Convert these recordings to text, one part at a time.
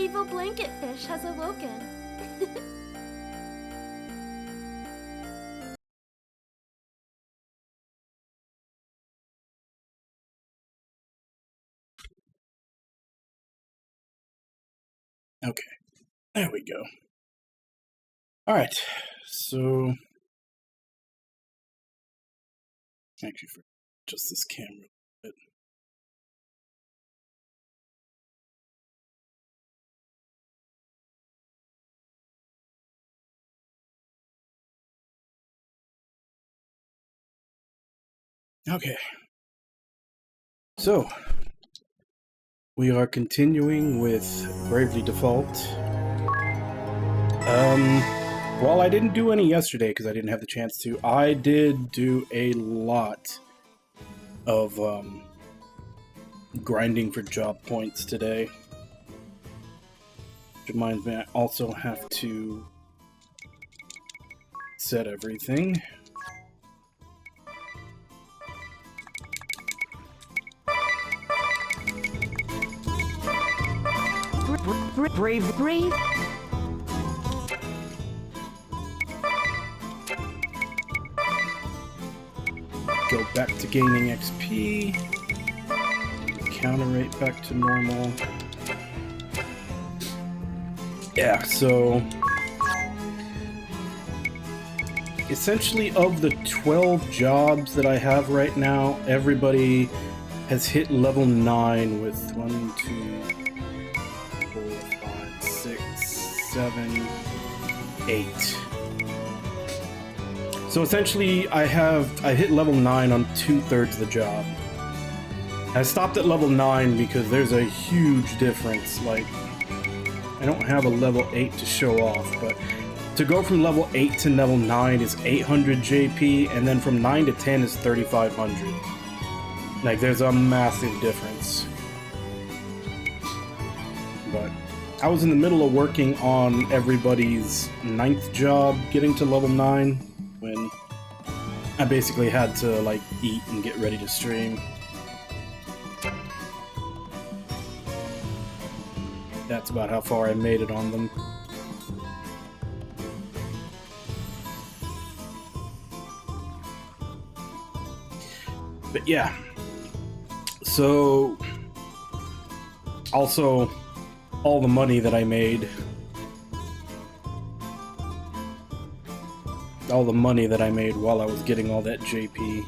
evil blanket fish has awoken. Okay, there we go. All right, so actually, for just this camera. Okay, so we are continuing with Bravely Default. While I didn't do any yesterday because I didn't have the chance to, I did do a lot of grinding for job points today. Which reminds me, I also have to set everything. Brave. Go back to gaining XP. Counter rate back to normal. Yeah, so essentially of the 12 jobs that I have right now, everybody has hit level 9 with 1, 2, 4, 5, 6, 7, 8. So essentially I hit level 9 on 2/3 of the job. I stopped at level 9 because there's a huge difference. Like, I don't have a level 8 to show off, but to go from level 8 to level 9 is 800 JP, and then from 9 to 10 is 3,500. Like, there's a massive difference. But I was in the middle of working on everybody's 9th job, getting to level 9, when I basically had to, like, eat and get ready to stream. That's about how far I made it on them. But yeah. So, also, all the money that I made. All the money that I made while I was getting all that JP.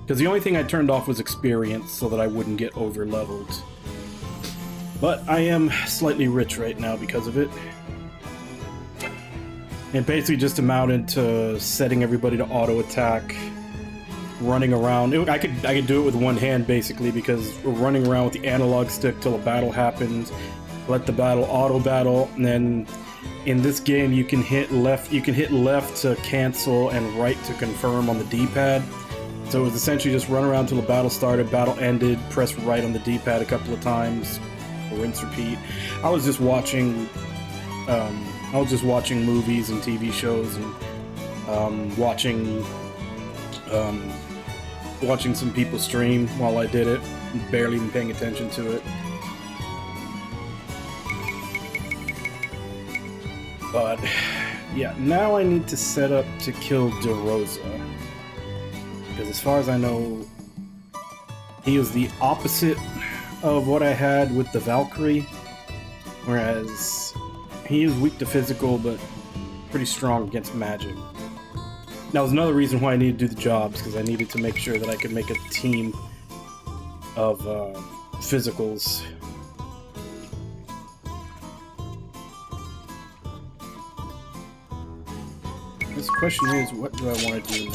Because the only thing I turned off was experience so that I wouldn't get over leveled. But I am slightly rich right now because of it. It basically just amounted to setting everybody to auto attack, running around. I could do it with one hand basically, because we're running around with the analog stick till a battle happens, let the battle auto battle, and then in this game you can hit left. You can hit left to cancel and right to confirm on the D-pad. So it was essentially just run around till the battle started, battle ended, press right on the D-pad a couple of times. Rinse, repeat. I was just watching movies and TV shows and watching some people stream while I did it, barely even paying attention to it. But yeah, now I need to set up to kill DeRosa, because as far as I know, he is the opposite of what I had with the Valkyrie, whereas he is weak to physical but pretty strong against magic. That was another reason why I needed to do the jobs, because I needed to make sure that I could make a team of physicals. This question is, what do I want to do now?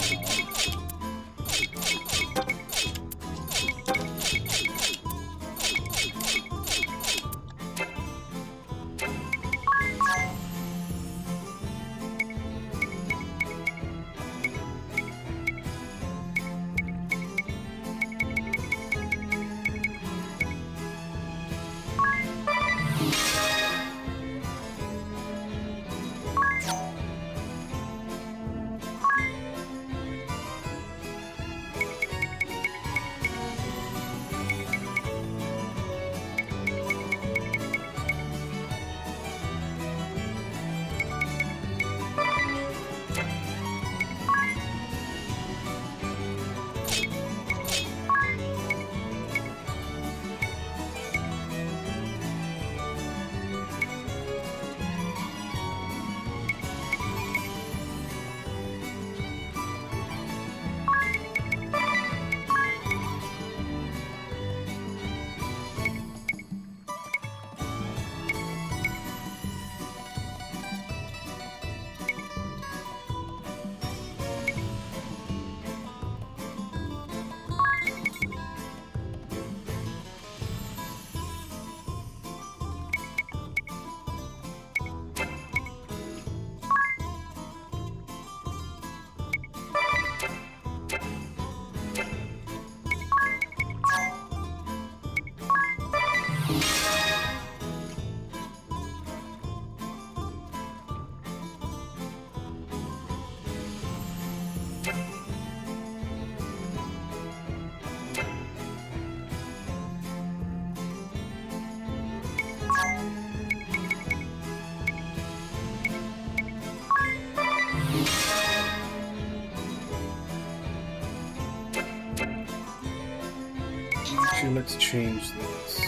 let's change this.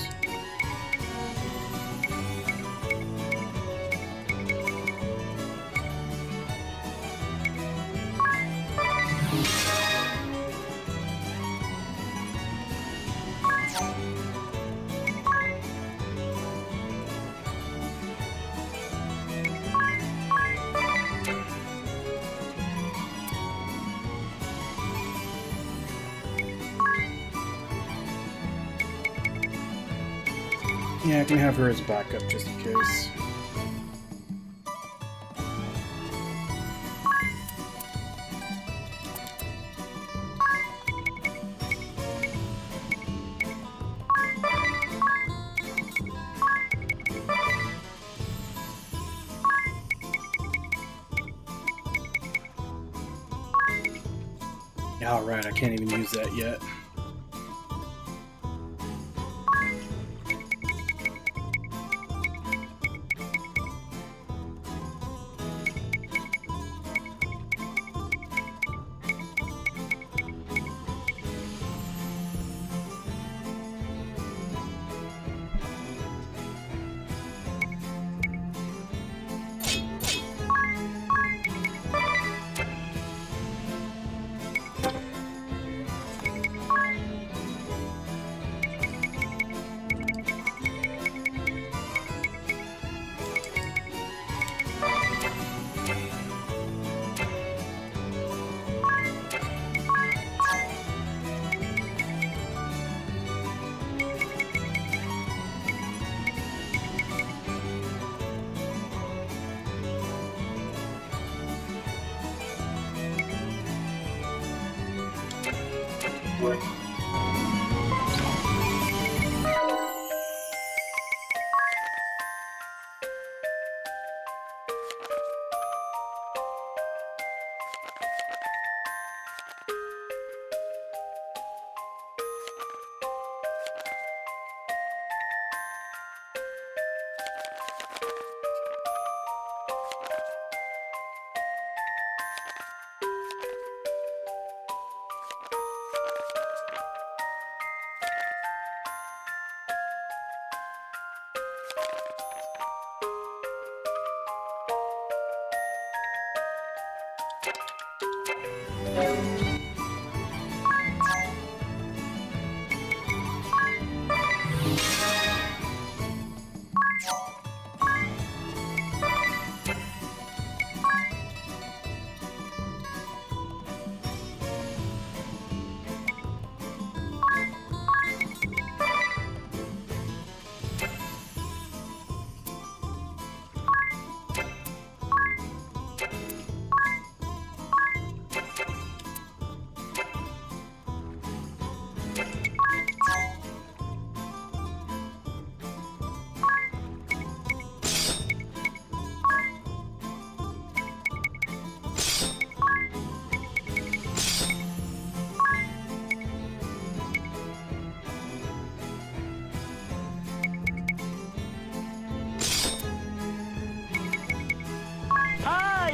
Yeah, I can have her as backup just in case. Alright, I can't even use that yet.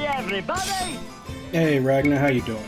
Everybody! Hey Ragnar, how you doing?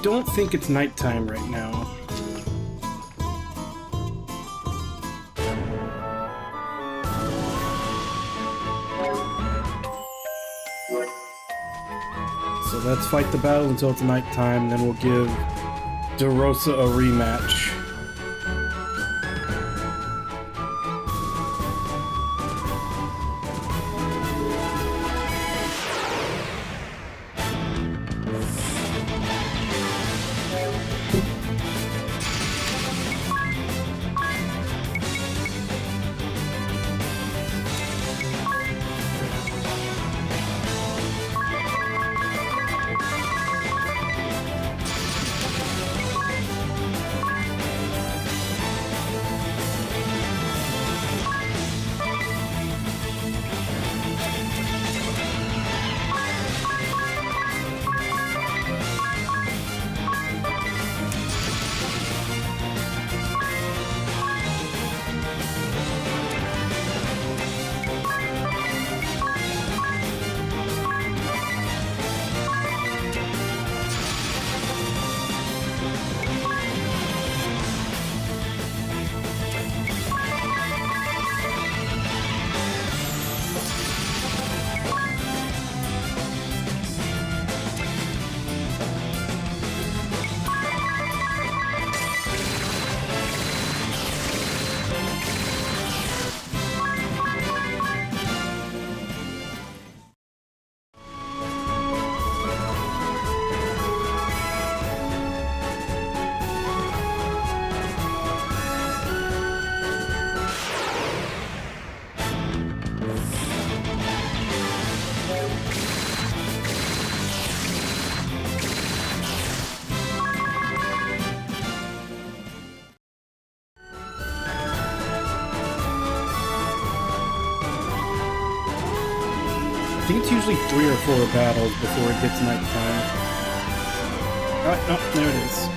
don't think it's nighttime right now. So let's fight the battle until it's nighttime, then we'll give DeRosa a rematch. I think it's usually 3 or 4 battles before it hits nighttime. Oh, no, there it is.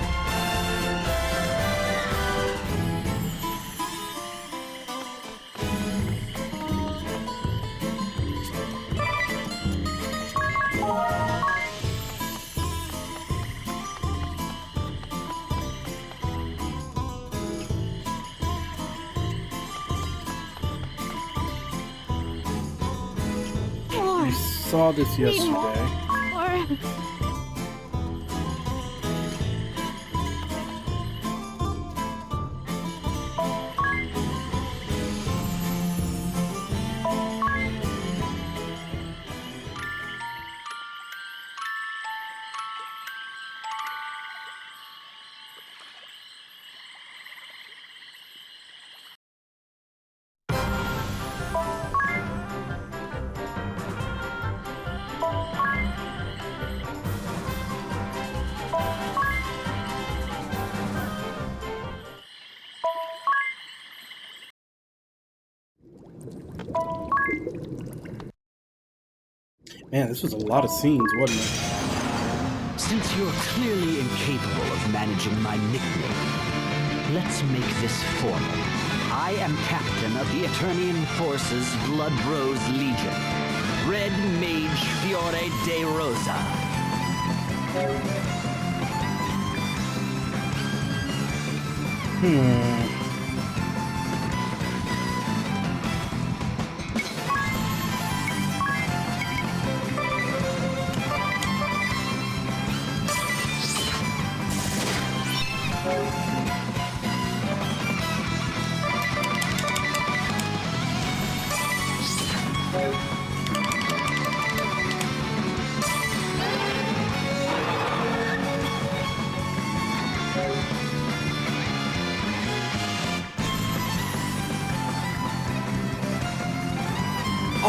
I saw this yesterday. Man, this was a lot of scenes, wasn't it? Since you're clearly incapable of managing my nickname, let's make this formal. I am captain of the Eternian Forces Blood Rose Legion, Red Mage Fiore de Rosa.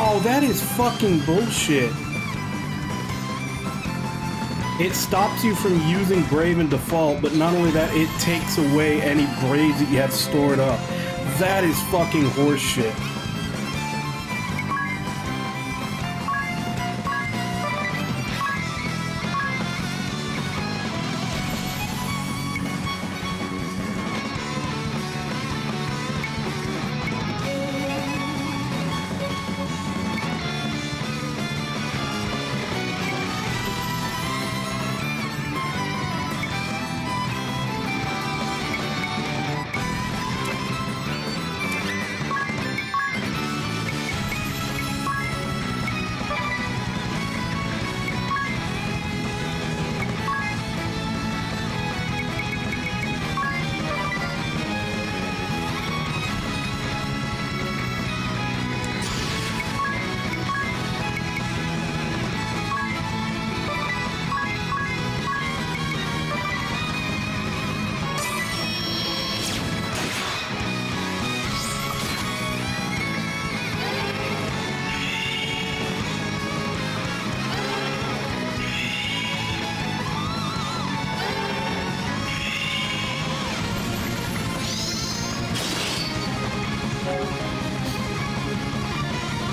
Oh, that is fucking bullshit. It stops you from using Brave in default, but not only that, it takes away any Braves that you have stored up. That is fucking horseshit.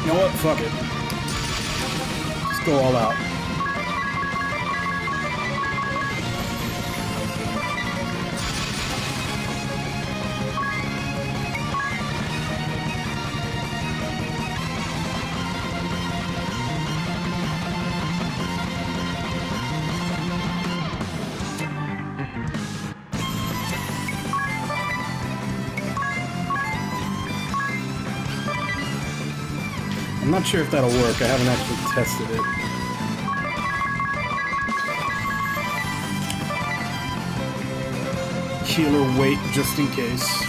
You know what? Fuck it. Let's go all out. I'm not sure if that'll work. I haven't actually tested it. Healer wait just in case.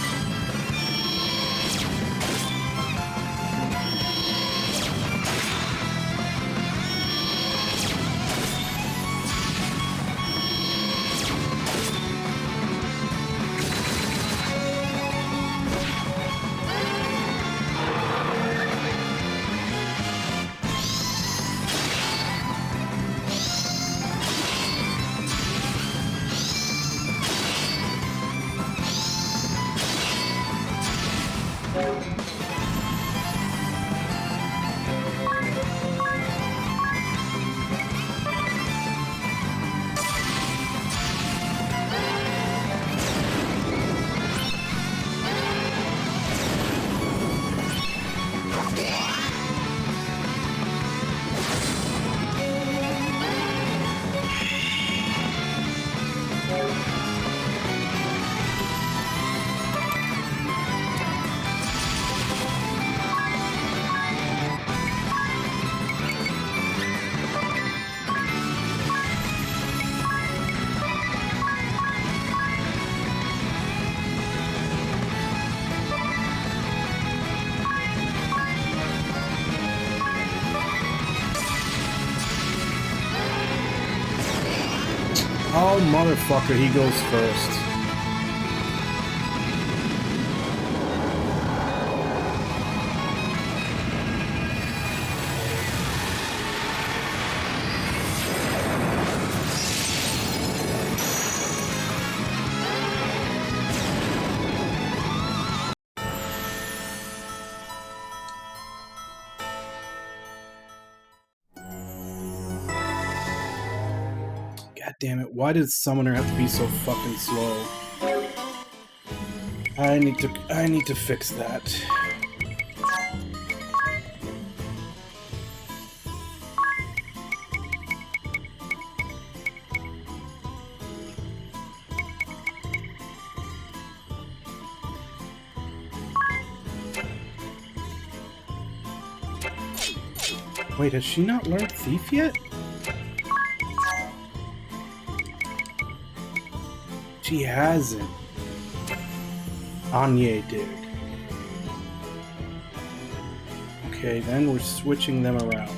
Oh, motherfucker, he goes first. God damn it, why does Summoner have to be so fucking slow? I need to fix that. Wait, has she not learned Thief yet? She hasn't. Anya did. Okay, then we're switching them around.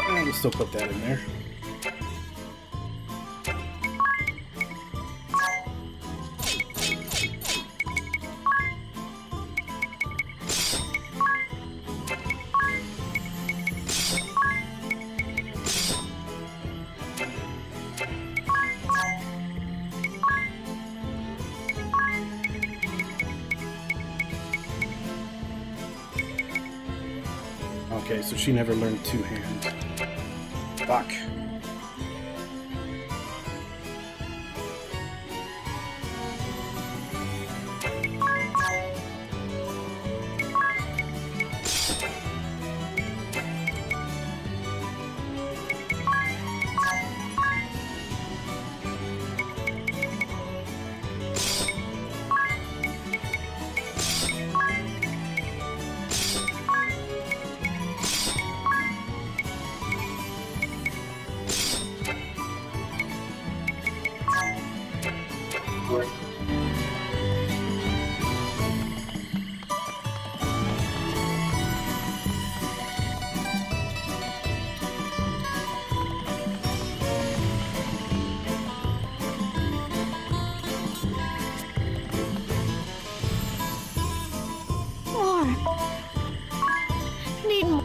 We'll still put that in there. Okay, so she never learned two-hand. Fuck. More. Need more.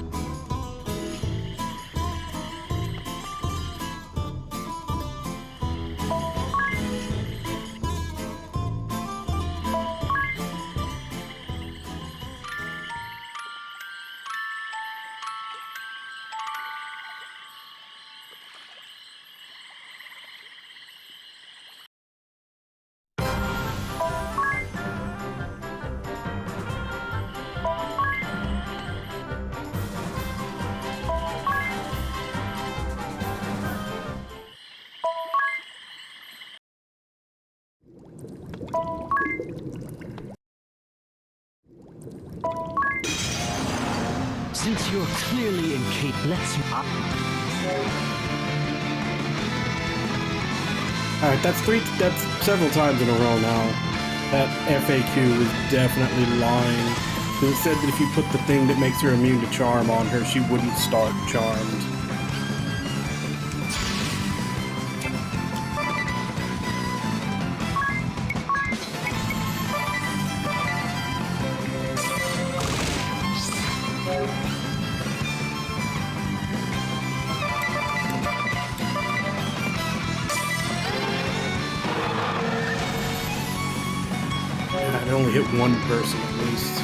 Since you're clearly incapable, let's... Alright, that's several times in a row now. That FAQ was definitely lying. It said that if you put the thing that makes her immune to charm on her, she wouldn't start charmed. I only hit one person at least.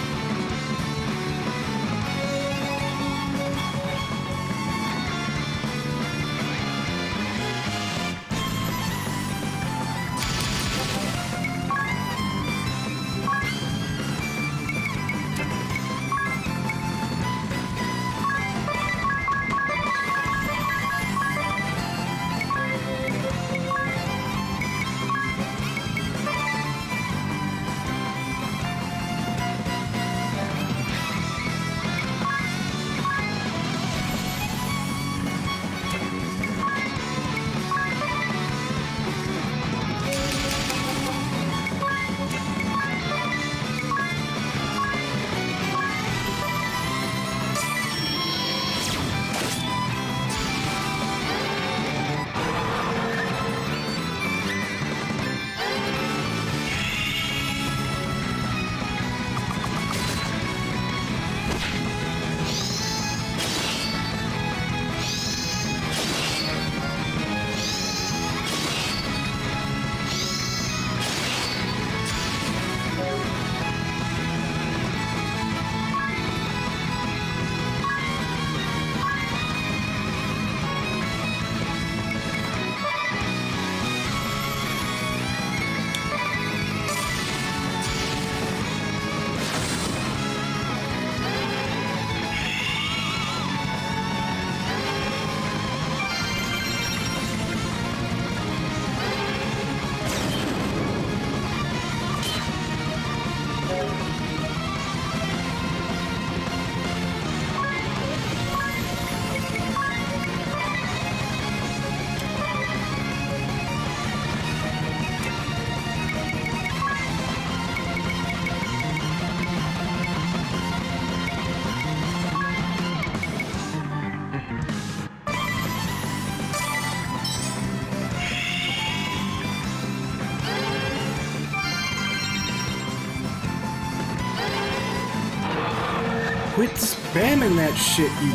Quit spamming that shit, you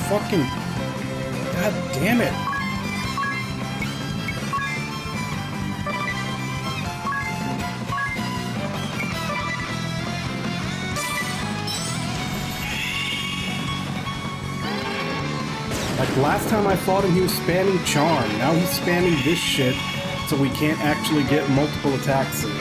fucking... God damn it. Like, last time I fought him, he was spamming Charm. Now he's spamming this shit, so we can't actually get multiple attacks in.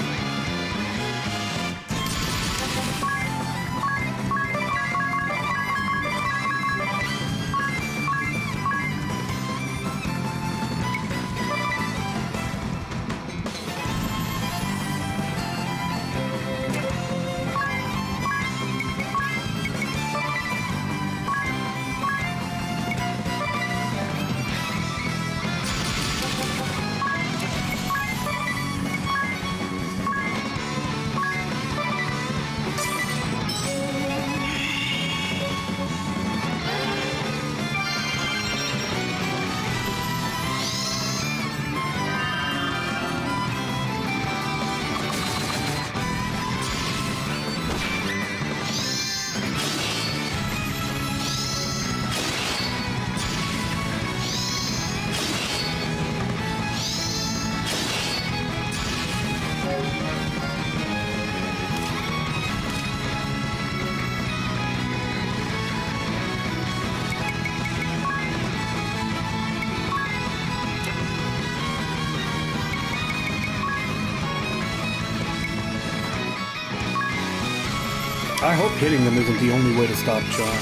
I hope hitting them isn't the only way to stop Charm.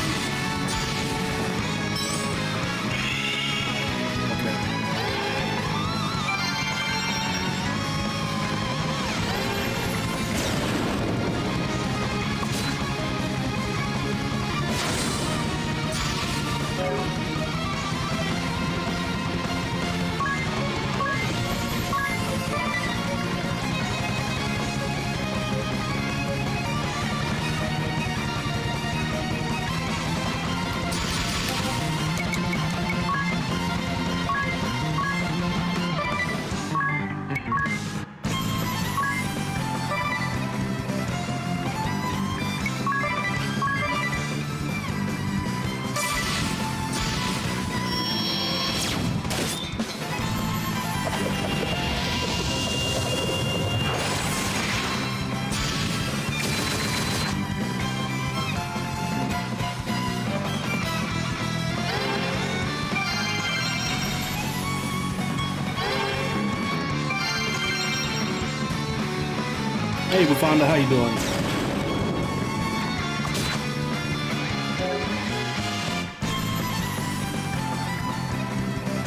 Hey, Wafonda, how you doing?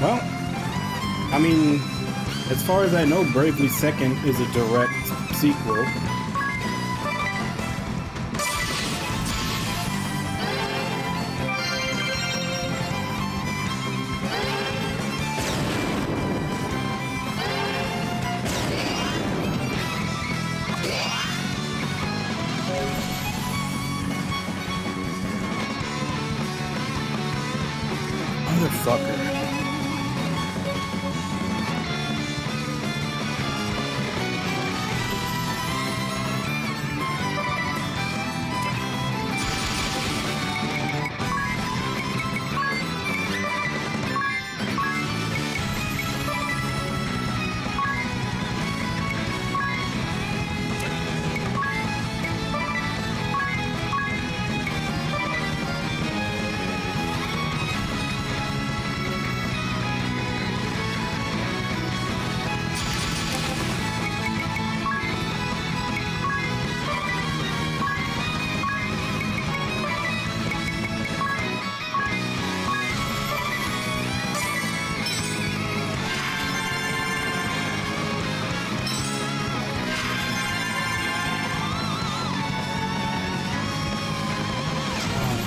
Well, I mean, as far as I know, Bravely Second is a direct sequel. Motherfucker.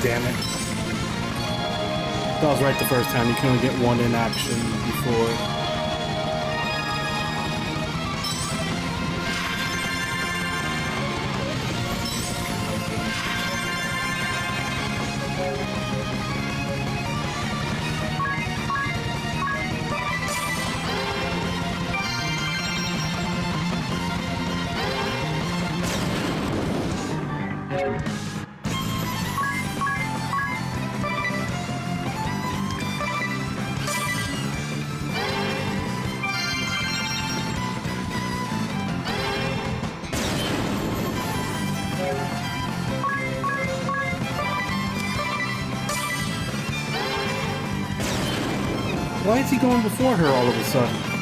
Damn it. I was right the first time. You can only get one in action before. Why is he going before her all of a sudden?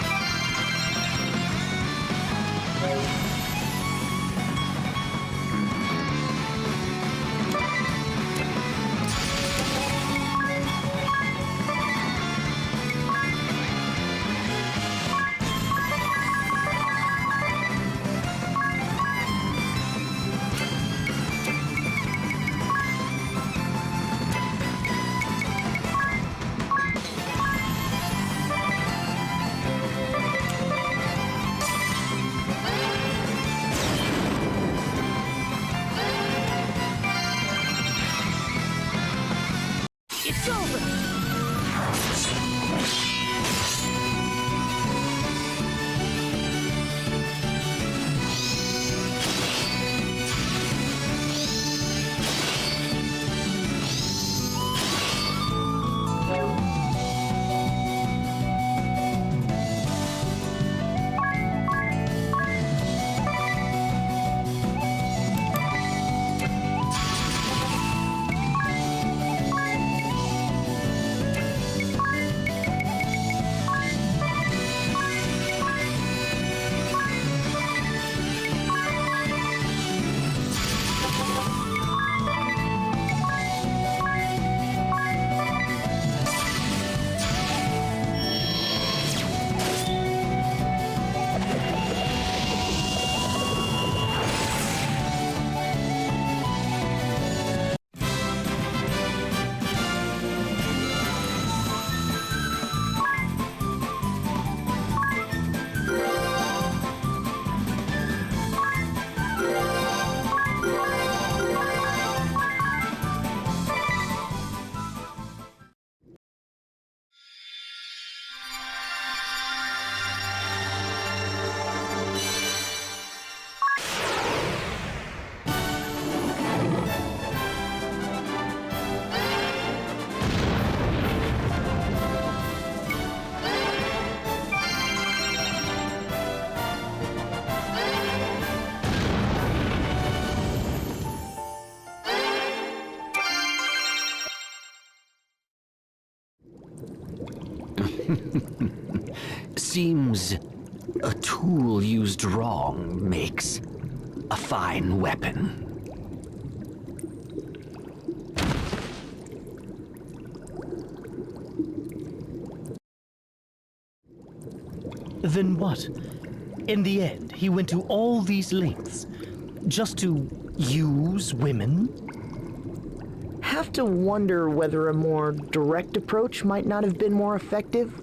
It's over! Seems a tool used wrong makes a fine weapon. Then what? In the end, he went to all these lengths just to use women? Have to wonder whether a more direct approach might not have been more effective.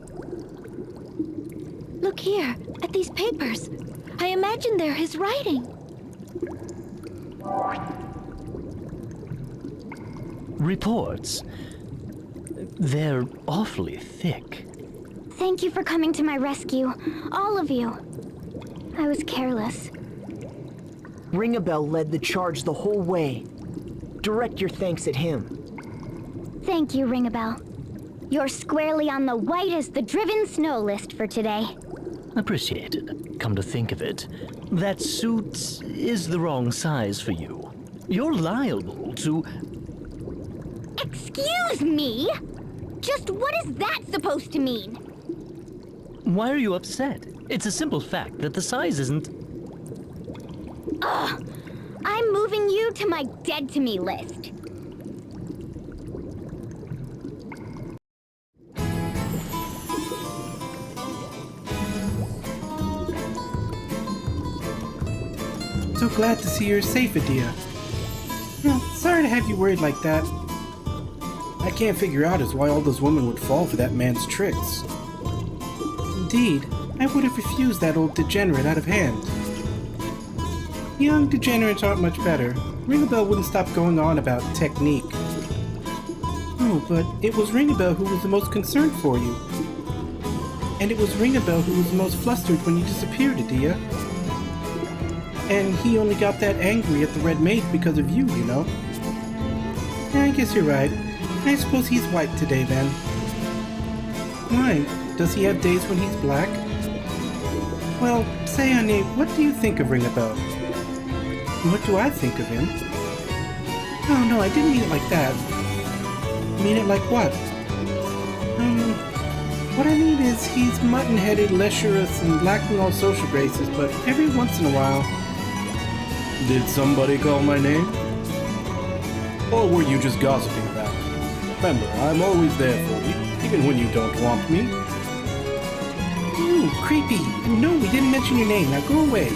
Look here, at these papers. I imagine they're his writing. Reports. They're awfully thick. Thank you for coming to my rescue, all of you. I was careless. Ringabel led the charge the whole way. Direct your thanks at him. Thank you, Ringabel. You're squarely on the white as the driven snow list for today. Appreciated. Come to think of it, that suit is the wrong size for you. You're liable to... Excuse me? Just what is that supposed to mean? Why are you upset? It's a simple fact that the size isn't... Ugh! I'm moving you to my dead to me list. So glad to see you're safe, Adia. Sorry to have you worried like that. I can't figure out is why all those women would fall for that man's tricks. Indeed, I would have refused that old degenerate out of hand. Young degenerates aren't much better. Ringabel wouldn't stop going on about technique. Oh, but it was Ringabel who was the most concerned for you. And it was Ringabel who was the most flustered when you disappeared, Adia. And he only got that angry at the Red Maid because of you, you know. Yeah, I guess you're right. I suppose he's white today, then. Why? Does he have days when he's black? Well, say, honey, what do you think of Ringabel? What do I think of him? Oh, no, I didn't mean it like that. I mean it like what? What I mean is, he's mutton-headed, lecherous, and lacking all social graces, but every once in a while... Did somebody call my name? Or were you just gossiping about me? Remember, I'm always there for you, even when you don't want me. Ew, creepy. No, we didn't mention your name. Now go away.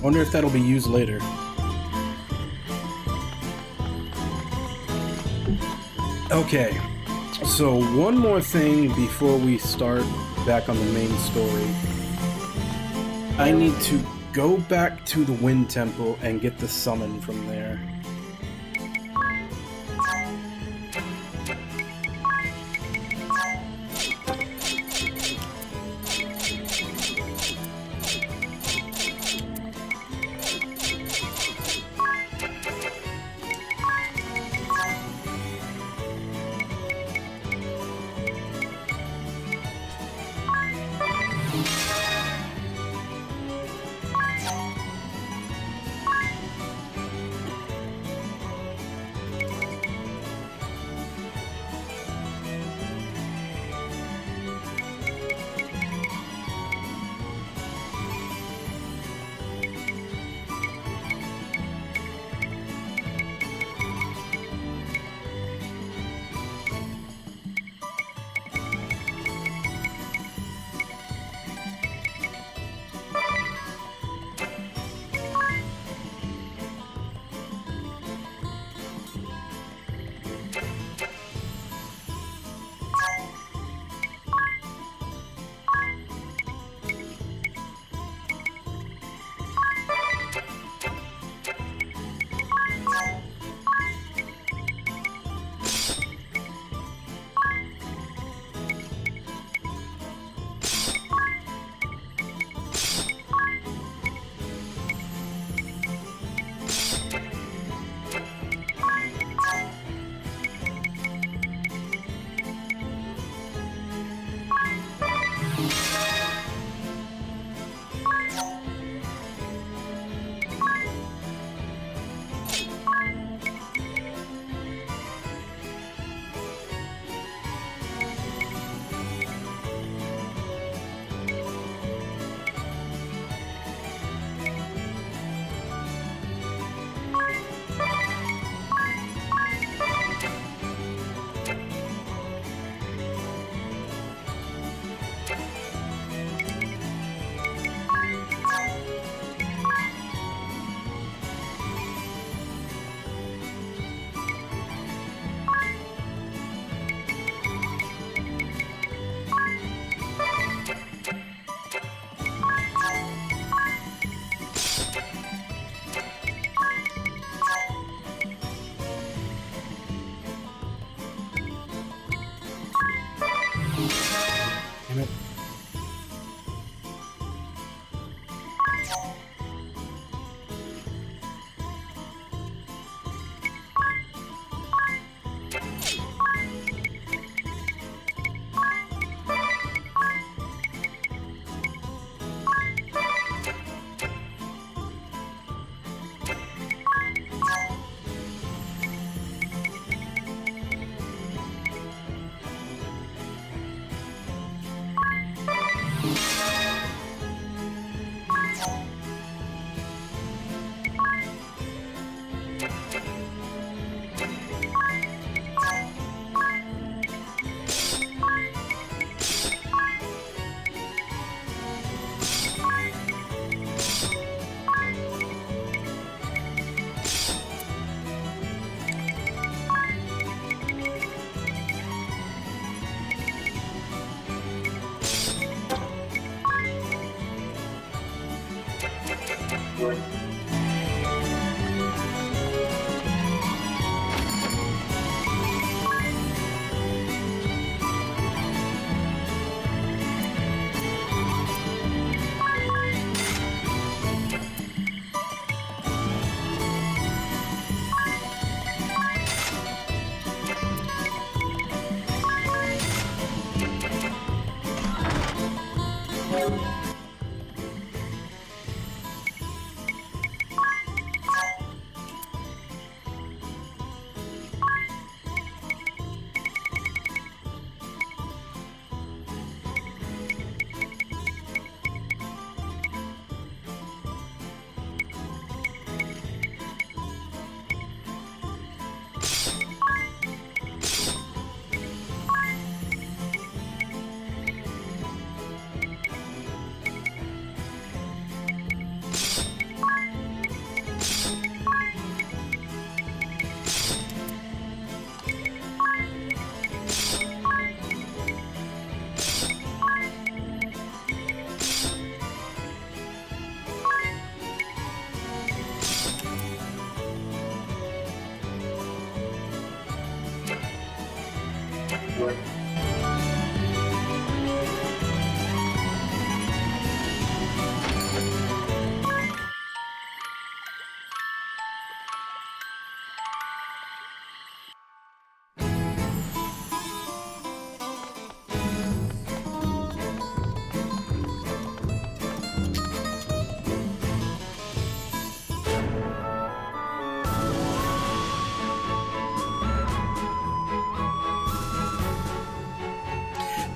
Wonder if that'll be used later. Okay, so one more thing before we start back on the main story. I need to go back to the Wind Temple and get the summon from there.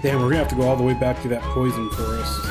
Damn, we're gonna have to go all the way back to that poison forest.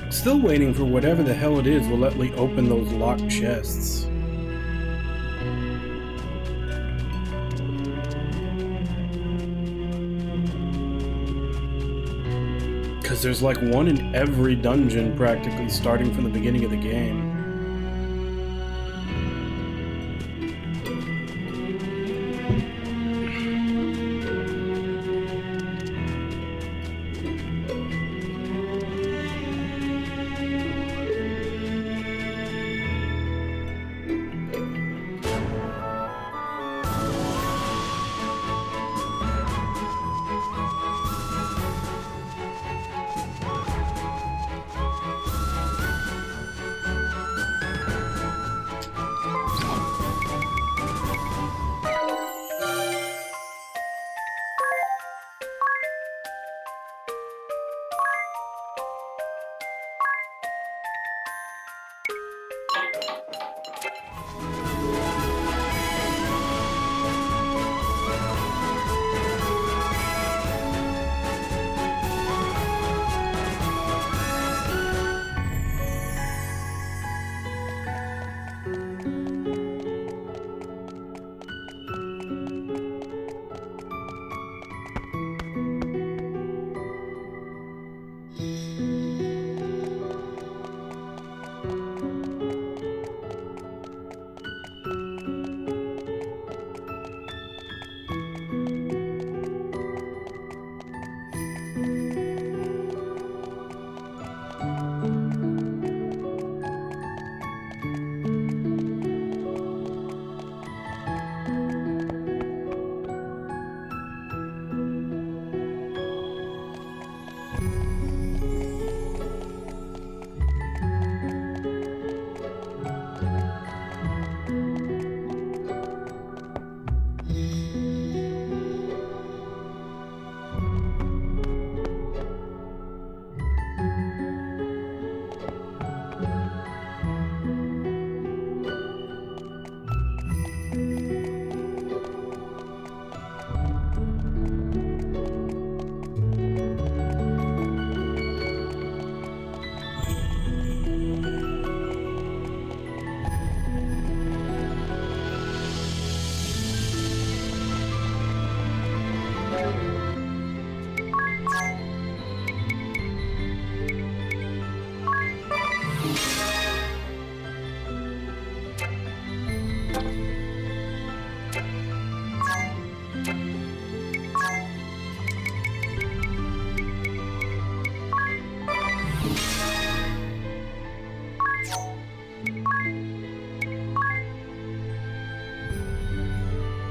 Still waiting for whatever the hell it is will let me open those locked chests. Because there's like one in every dungeon practically starting from the beginning of the game.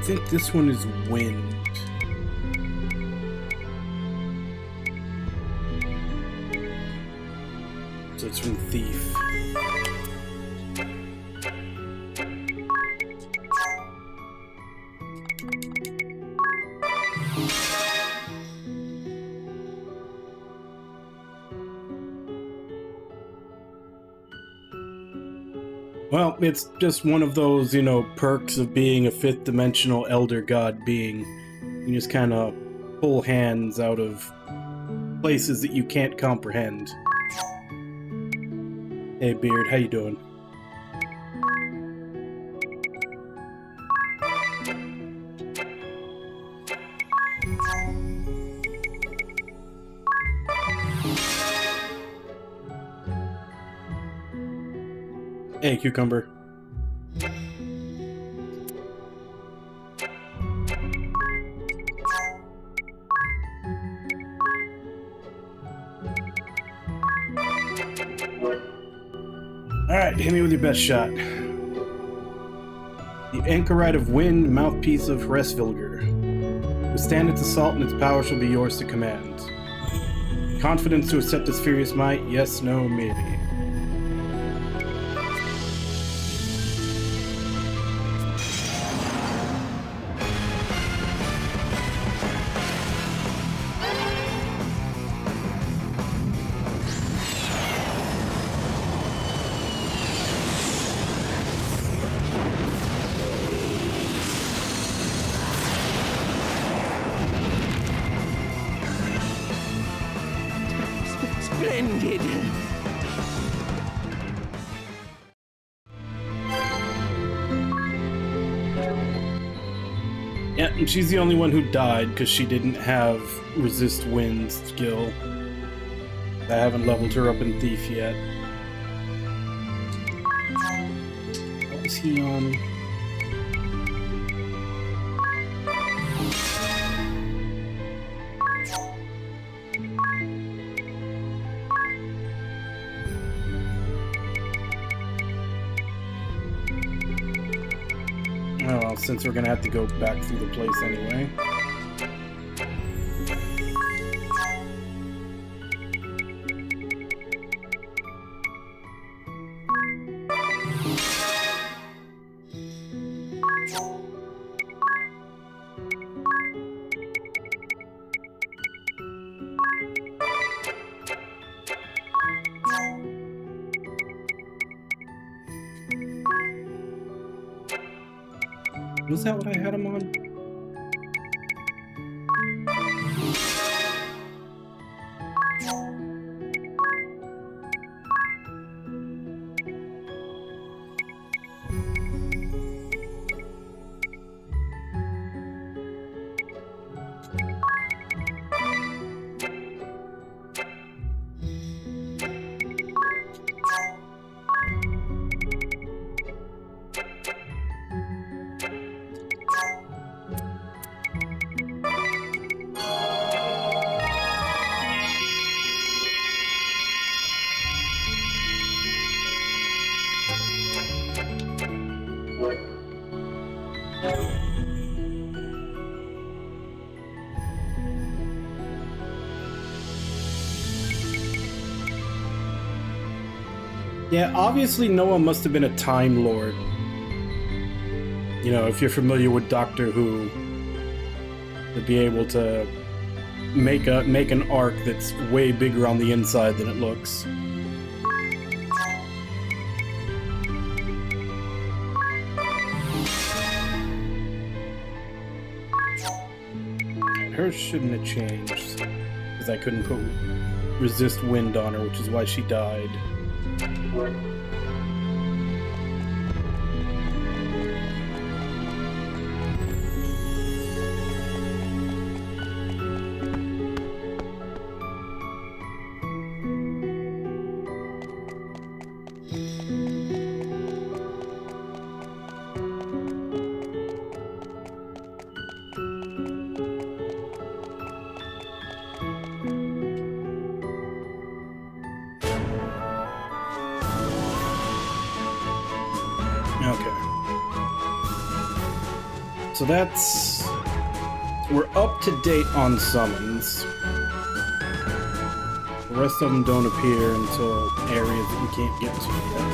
I think this one is wind. So it's from Thief. Well, it's just one of those, perks of being a fifth dimensional elder god being. You just kind of pull hands out of places that you can't comprehend. Hey, Beard, how you doing? Hey, Cucumber. Alright, hit me with your best shot. The Anchorite of Wind, mouthpiece of Hresvilger. Withstand its assault, and its power shall be yours to command. Confidence to accept its furious might? Yes, no, maybe. Splendid! Yeah, and she's the only one who died because she didn't have resist wind skill. I haven't leveled her up in Thief yet. What was he on? Oh, well, since we're gonna have to go back through the place anyway. Was that what I had him on? Yeah, obviously Noah must have been a Time Lord. You know, if you're familiar with Doctor Who, to be able to make an arc that's way bigger on the inside than it looks. Hers shouldn't have changed, because I couldn't put resist wind on her, which is why she died. So we're up to date on summons. The rest of them don't appear until areas that we can't get to yet.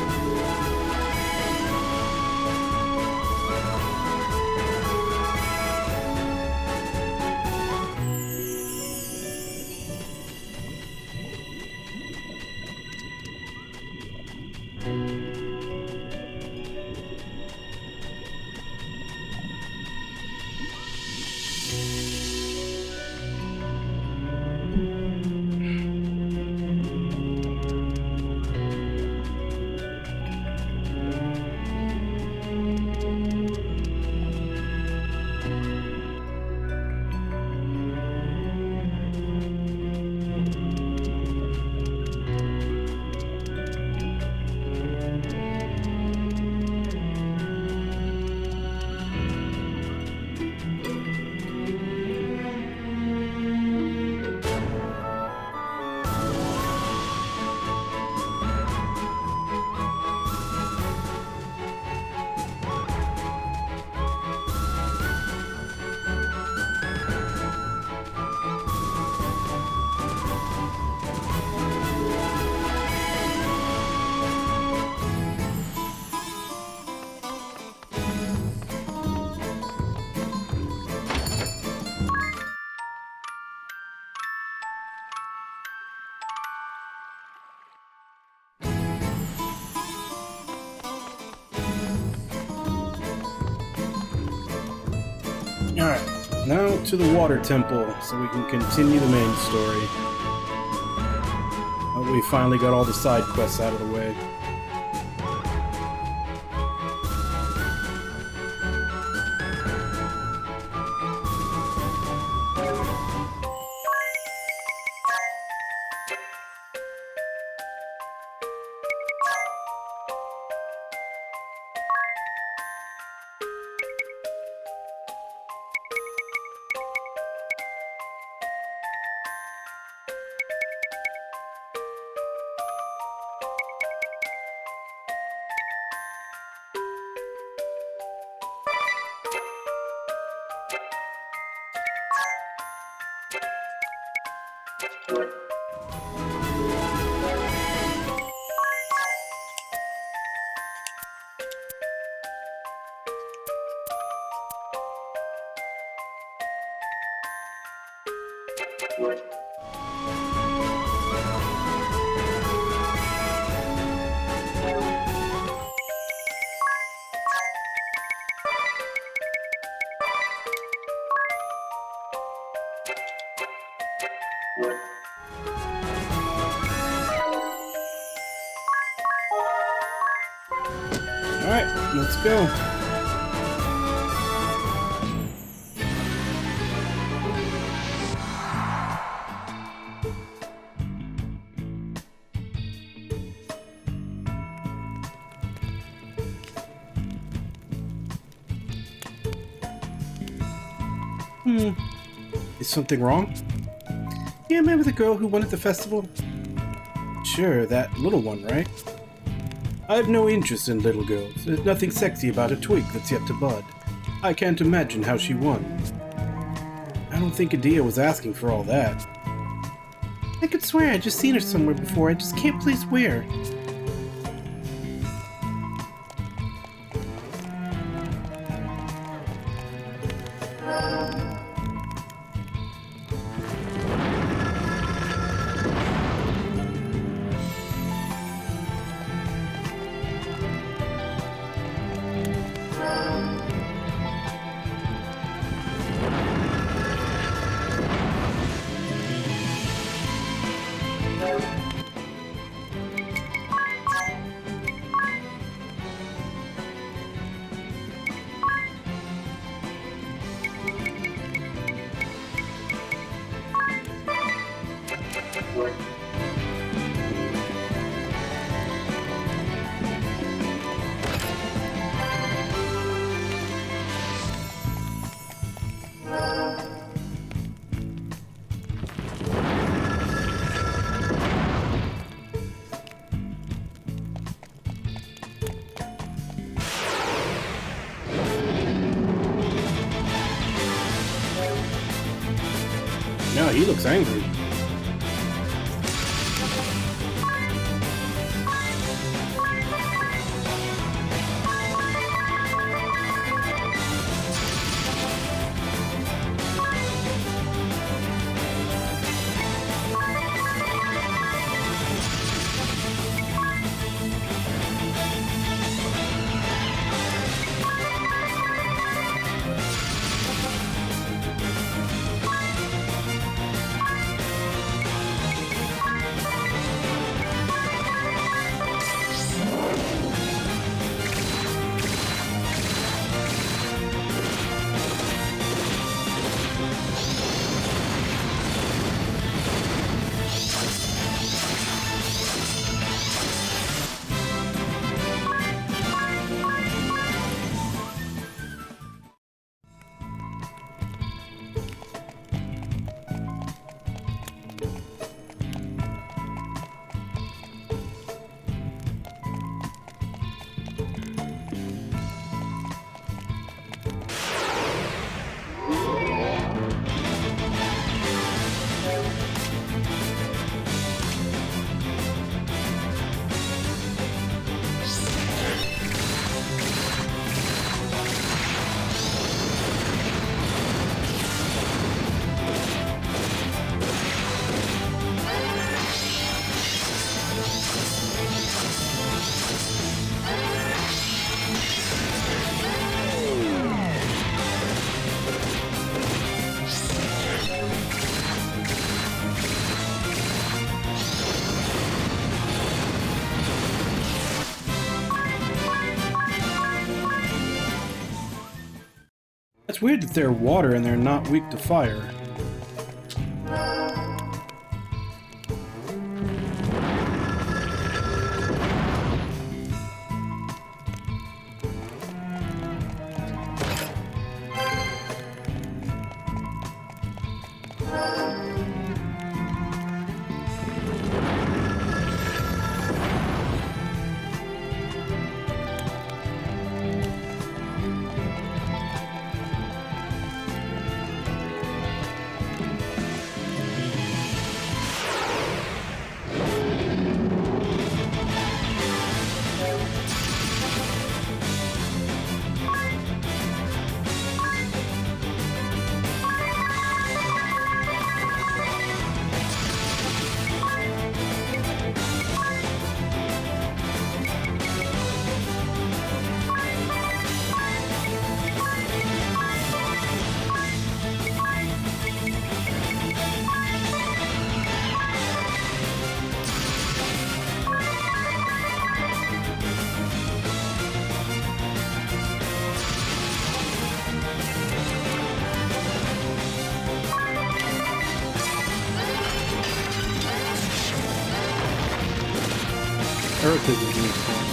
Alright, now to the water temple so we can continue the main story. We finally got all the side quests out of the way. Alright, let's go. Is something wrong? You remember the girl who won at the festival? Sure, that little one, right? I have no interest in little girls. There's nothing sexy about a twig that's yet to bud. I can't imagine how she won. I don't think Adia was asking for all that. I could swear I'd just seen her somewhere before. I just can't place where. No, he looks angry. It's weird that they're water and they're not weak to fire. Earth is a unicorn.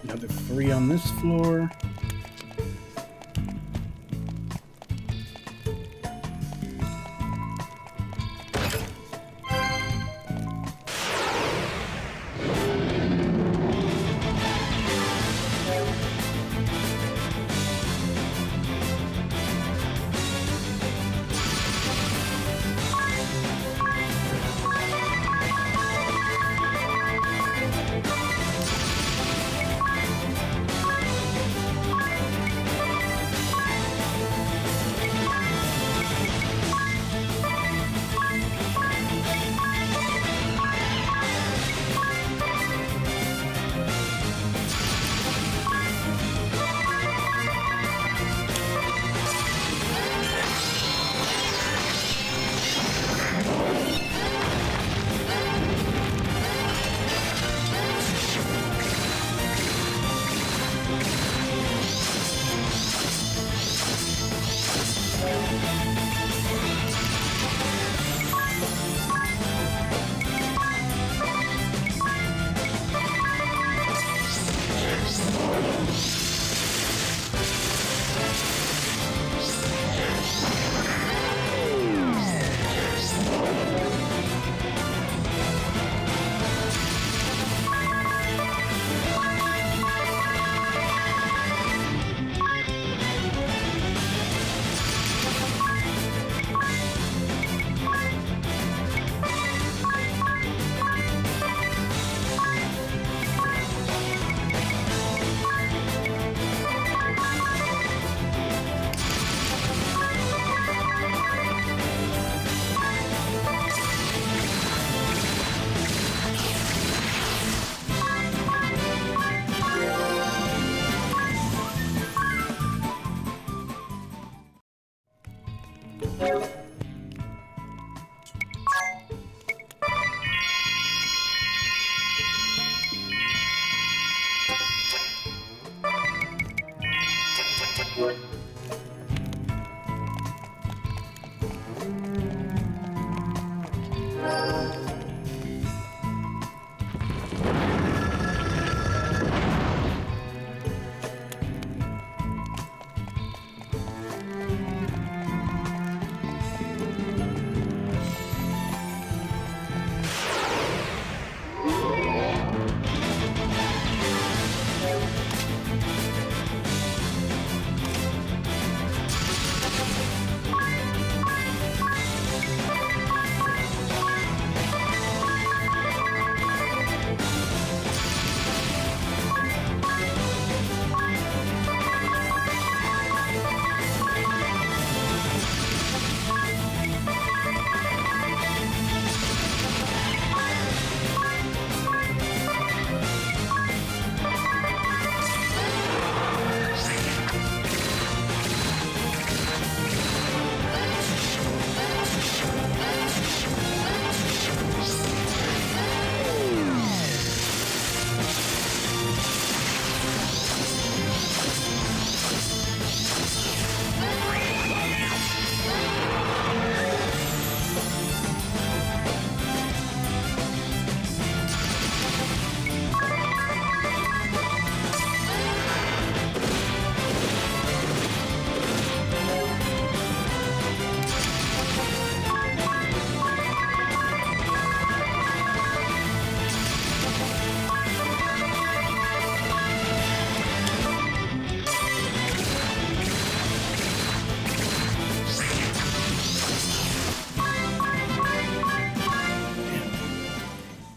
Another 3 on this floor.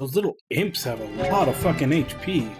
Those little imps have a lot of fucking HP.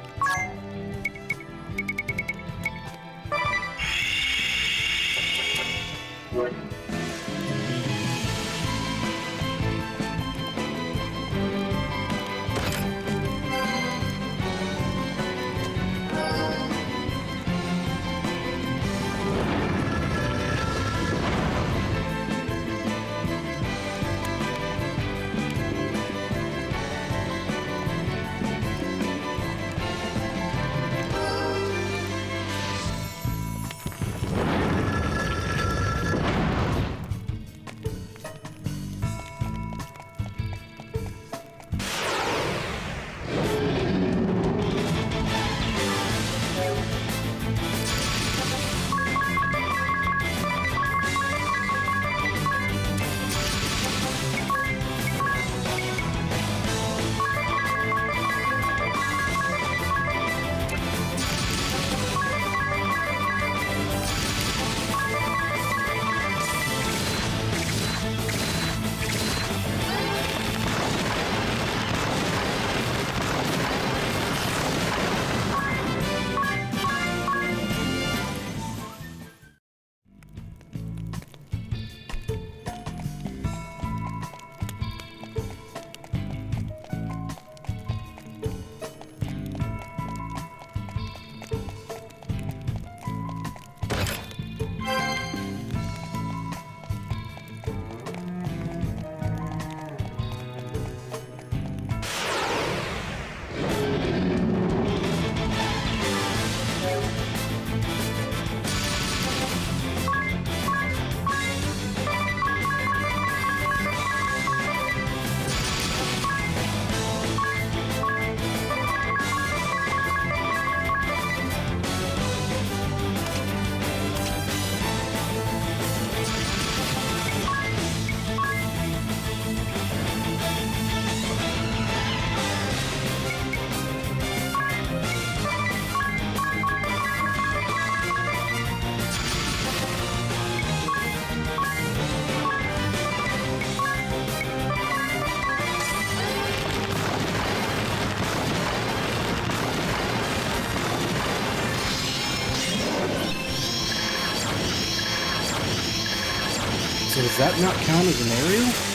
So does that not count as an aerial?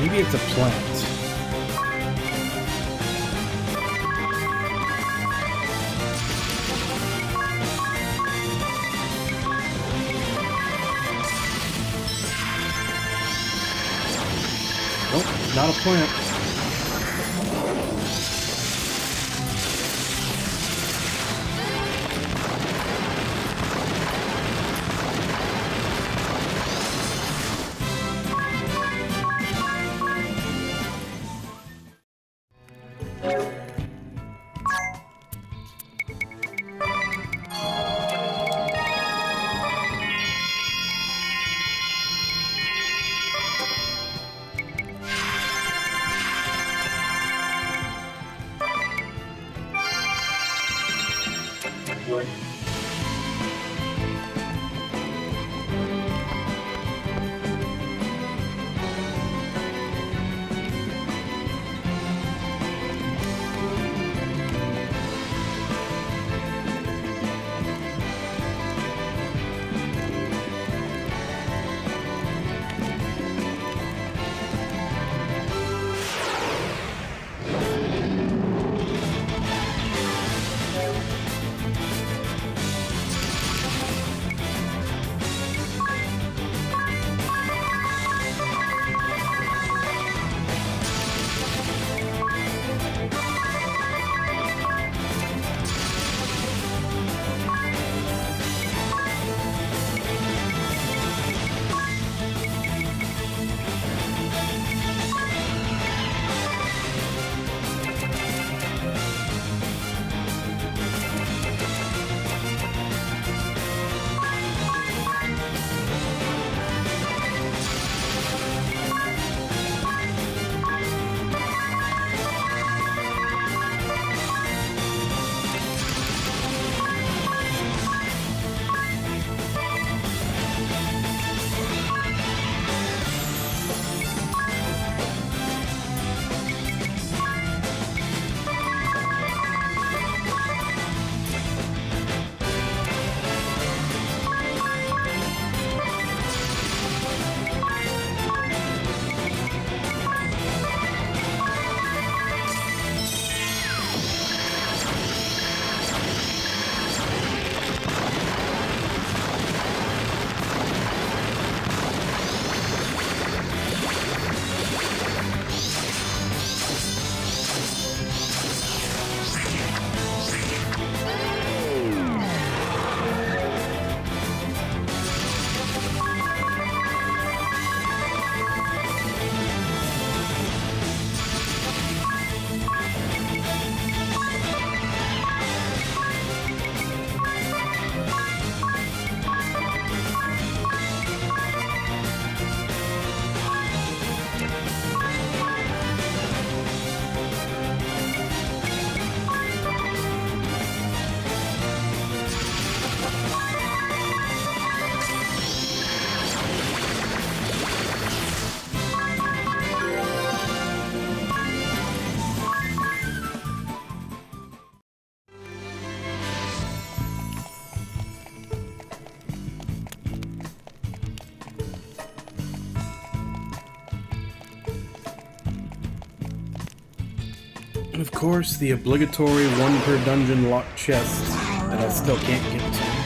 Maybe it's a plant. Nope, not a plant. And of course, the obligatory one per dungeon locked chest that I still can't get to.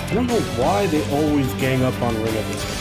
I don't know why they always gang up on Ring of Light.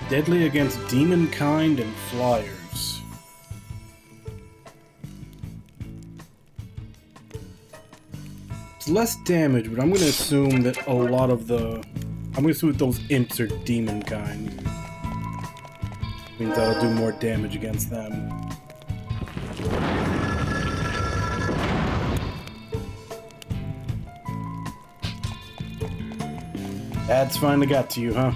Deadly against demon kind and flyers. It's less damage, but I'm gonna assume that a lot of the... I'm gonna assume that those imps are demon kind. Means that'll do more damage against them. Ads finally got to you, huh?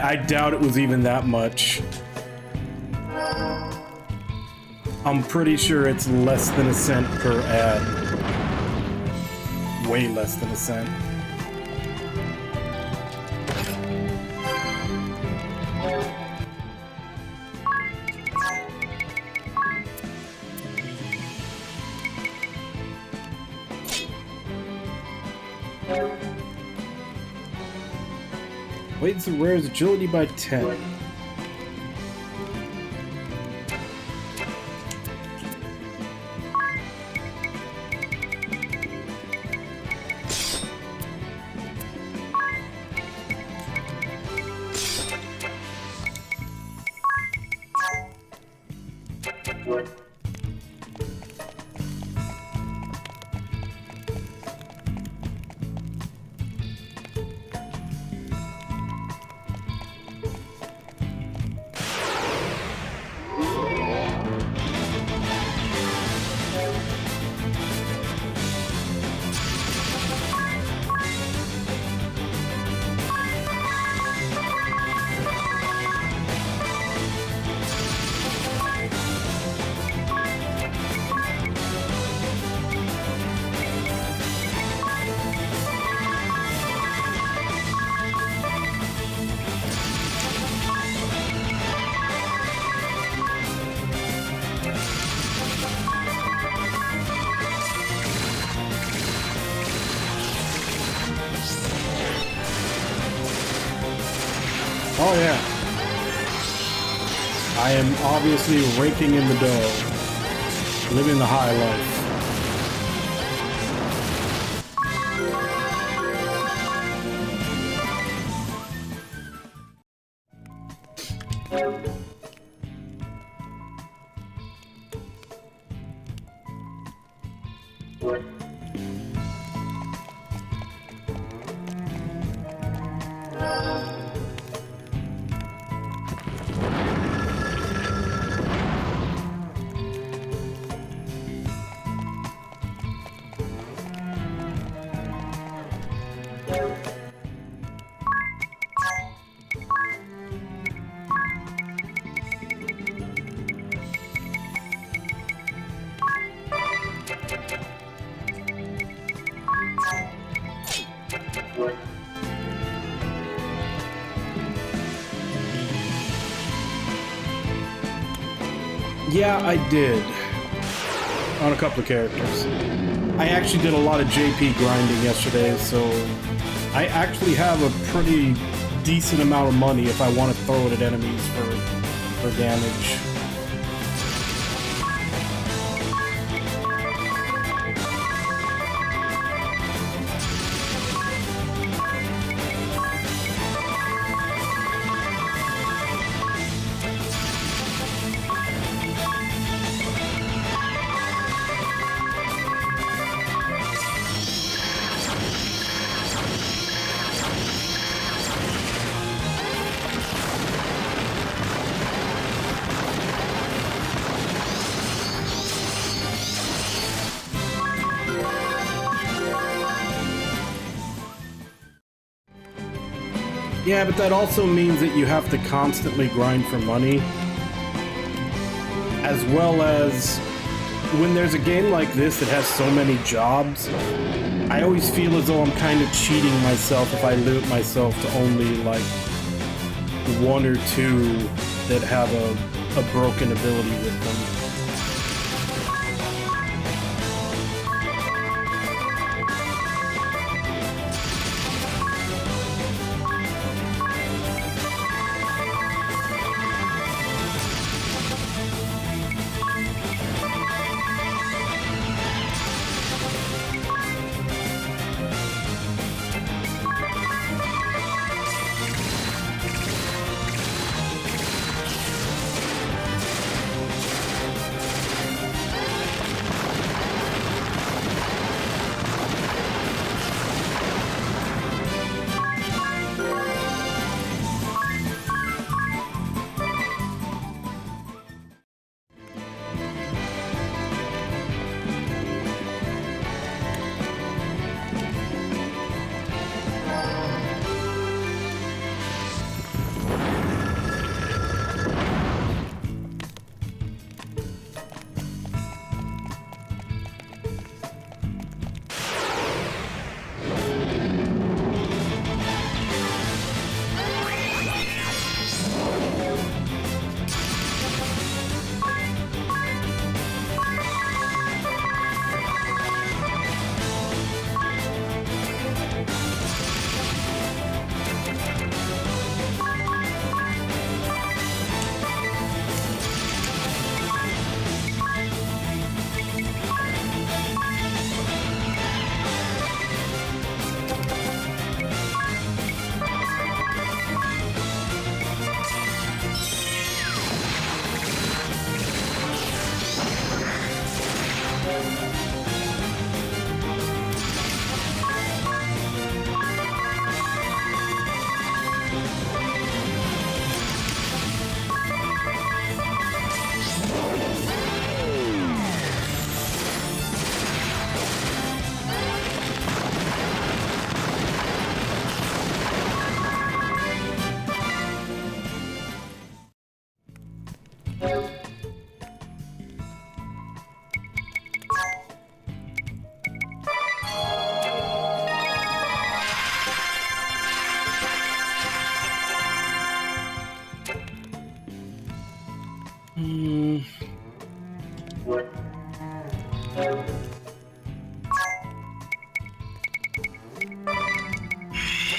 I doubt it was even that much. I'm pretty sure it's less than a cent per ad. Way less than a cent. Weights the rare's agility by 10. Oh yeah. I am obviously raking in the dough. Living the high life. Yeah, I did. On a couple of characters. I actually did a lot of JP grinding yesterday, so I actually have a pretty decent amount of money if I want to throw it at enemies for damage. Yeah, but that also means that you have to constantly grind for money. As well as when there's a game like this that has so many jobs, I always feel as though I'm kind of cheating myself if I limit myself to only like one or two that have a broken ability with them.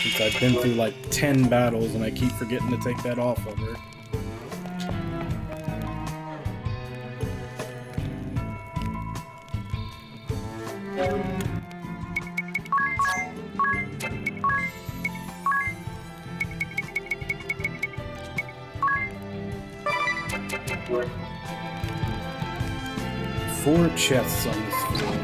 Since I've been through like 10 battles and I keep forgetting to take that off of her. Four chests on this floor.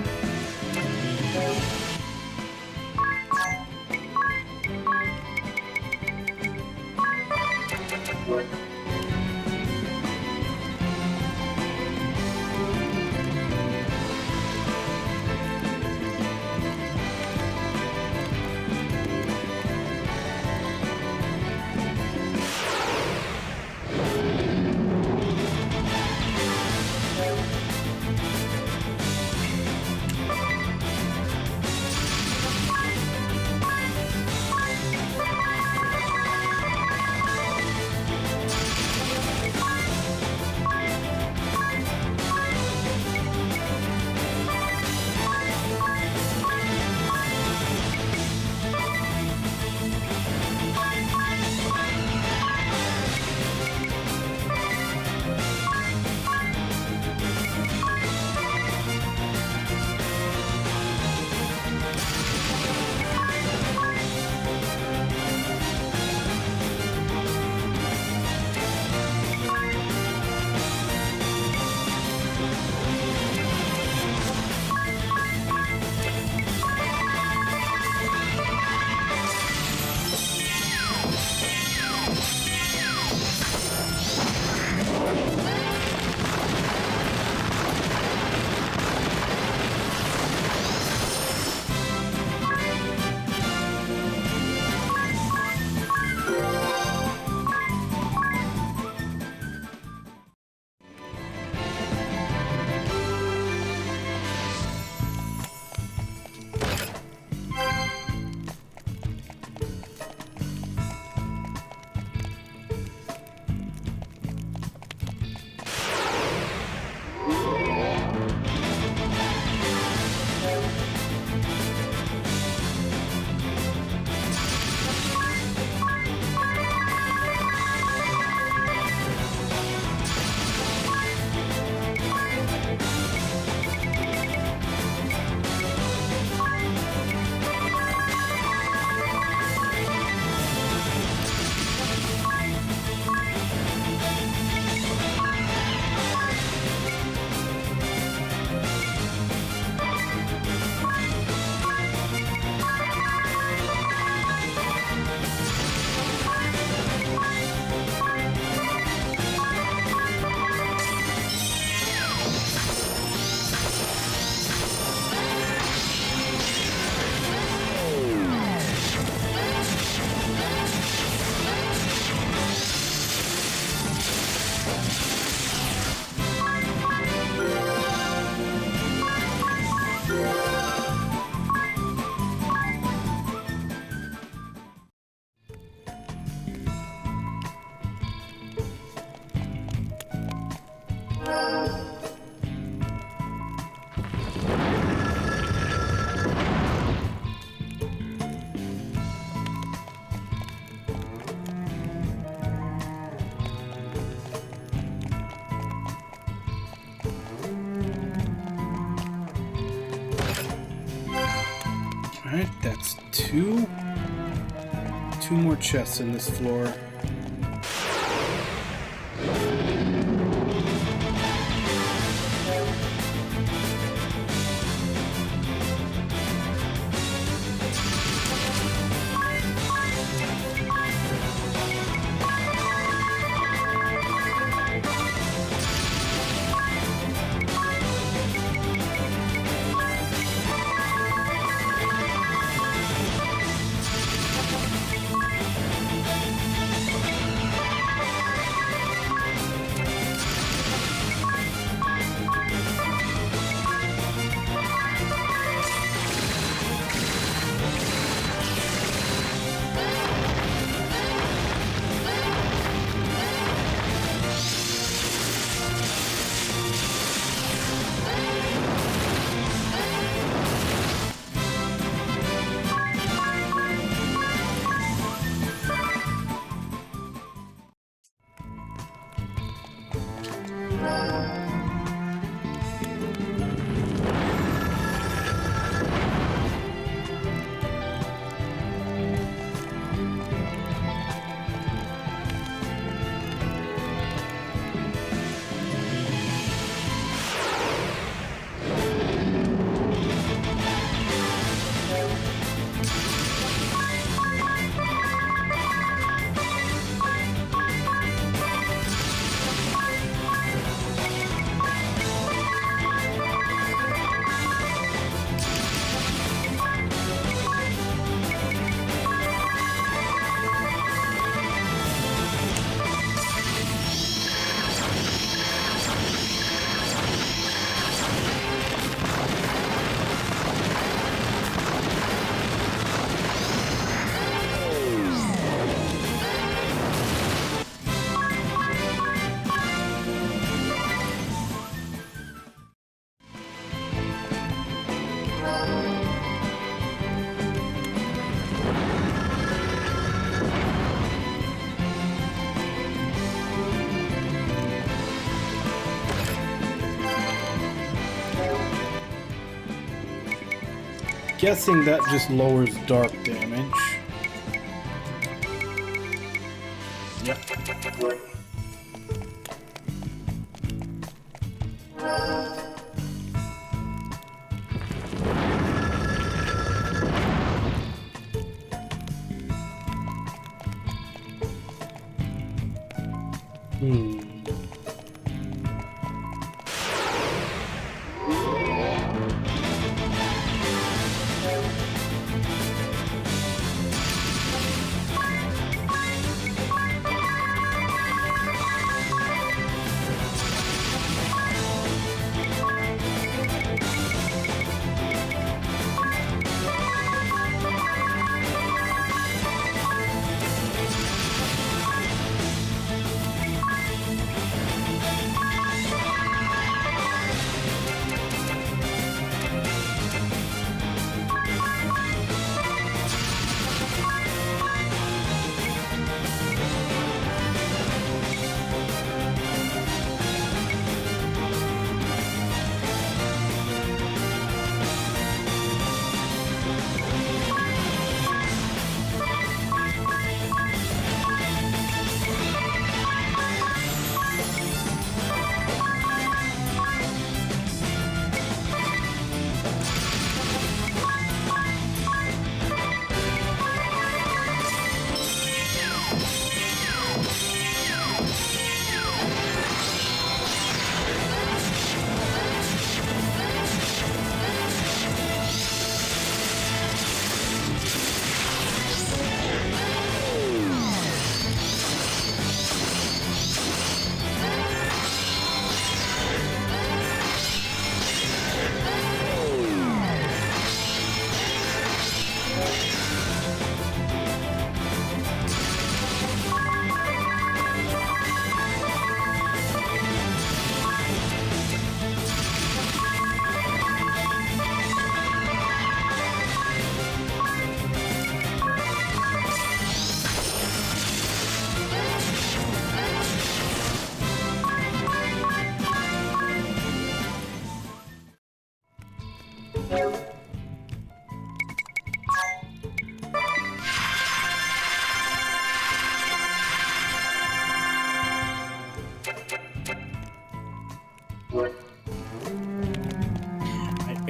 Alright, that's two. Two more chests in this floor. Guessing that just lowers dark damage. Yep.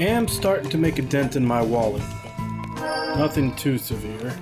am starting to make a dent in my wallet. Nothing too severe.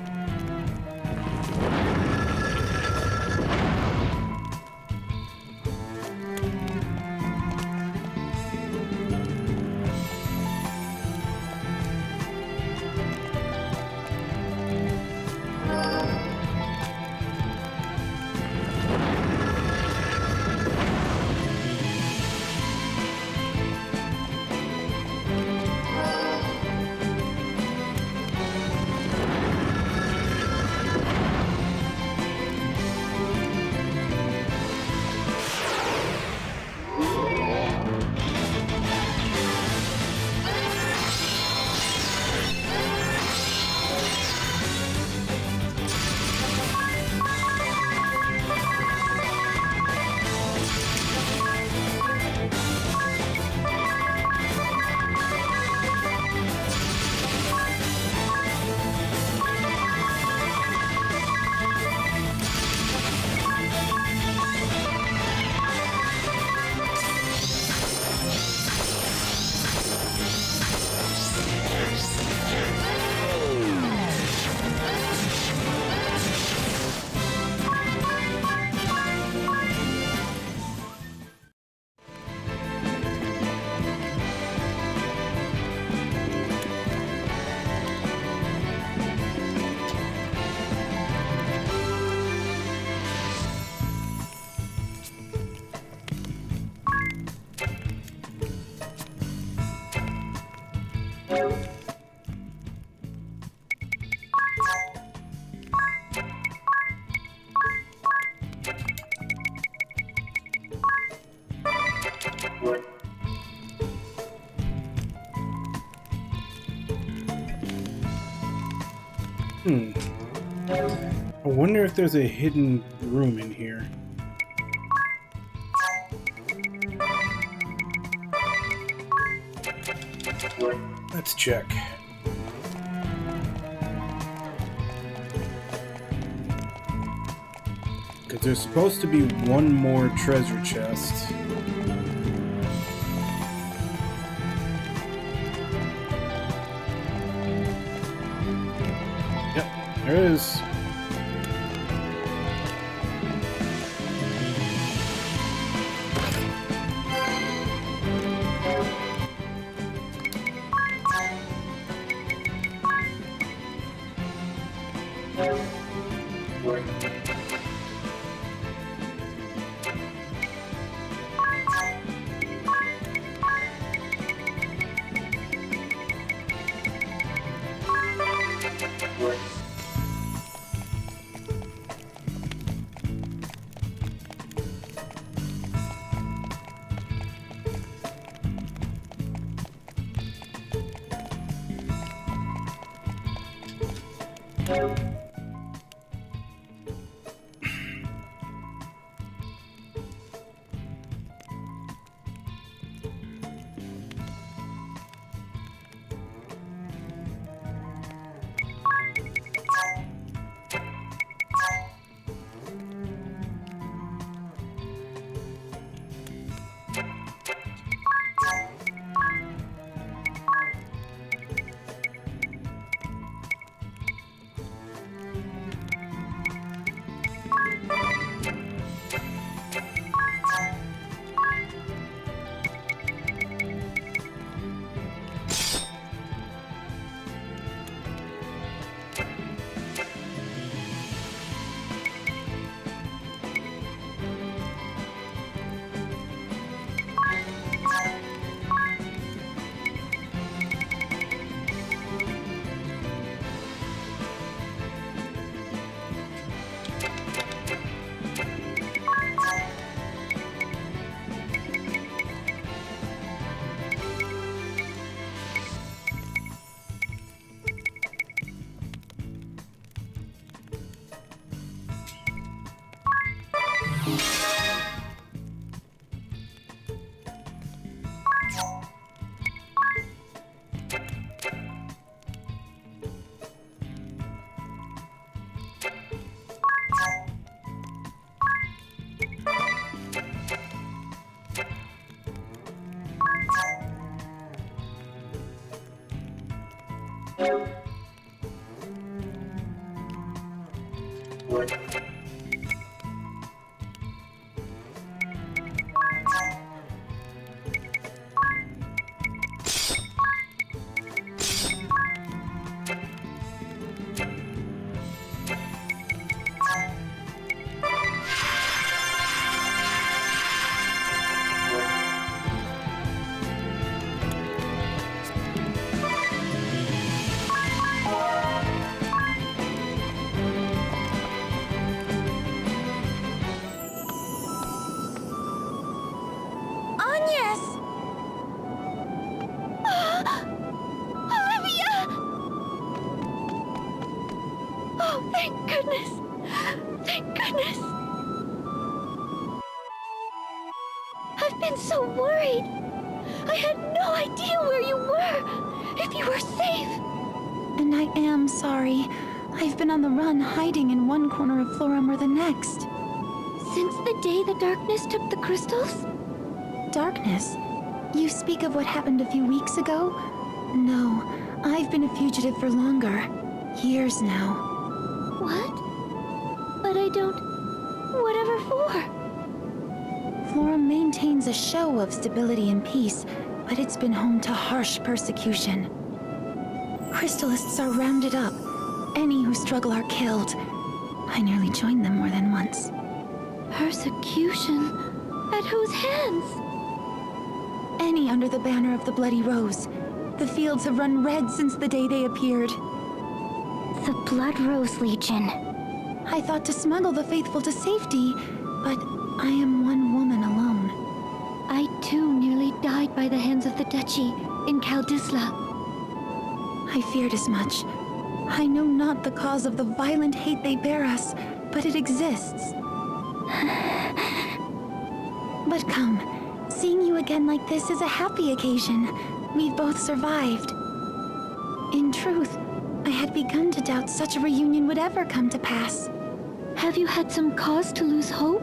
I wonder if there's a hidden room in here. Let's check. Because there's supposed to be one more treasure chest. Yep, there it is. Agnes! Olivia! Oh, thank goodness! Thank goodness! I've been so worried. I had no idea where you were, if you were safe. And I am sorry. I've been on the run, hiding in one corner of Florum or the next. Since the day the darkness took the crystals? Darkness? You speak of what happened a few weeks ago? No, I've been a fugitive for longer. Years now. What? But I don't... Whatever for? Florum maintains a show of stability and peace, but it's been home to harsh persecution. Crystalists are rounded up. Any who struggle are killed. I nearly joined them more than once. Persecution? At whose hands? Any under the banner of the Bloody Rose. The fields have run red since the day they appeared. The Blood Rose Legion. I thought to smuggle the faithful to safety, but I am one woman alone. I too nearly died by the hands of the Duchy in Kaldisla. I feared as much. I know not the cause of the violent hate they bear us, but it exists. But come, seeing you again like this is a happy occasion. We've both survived. In truth, I had begun to doubt such a reunion would ever come to pass. Have you had some cause to lose hope?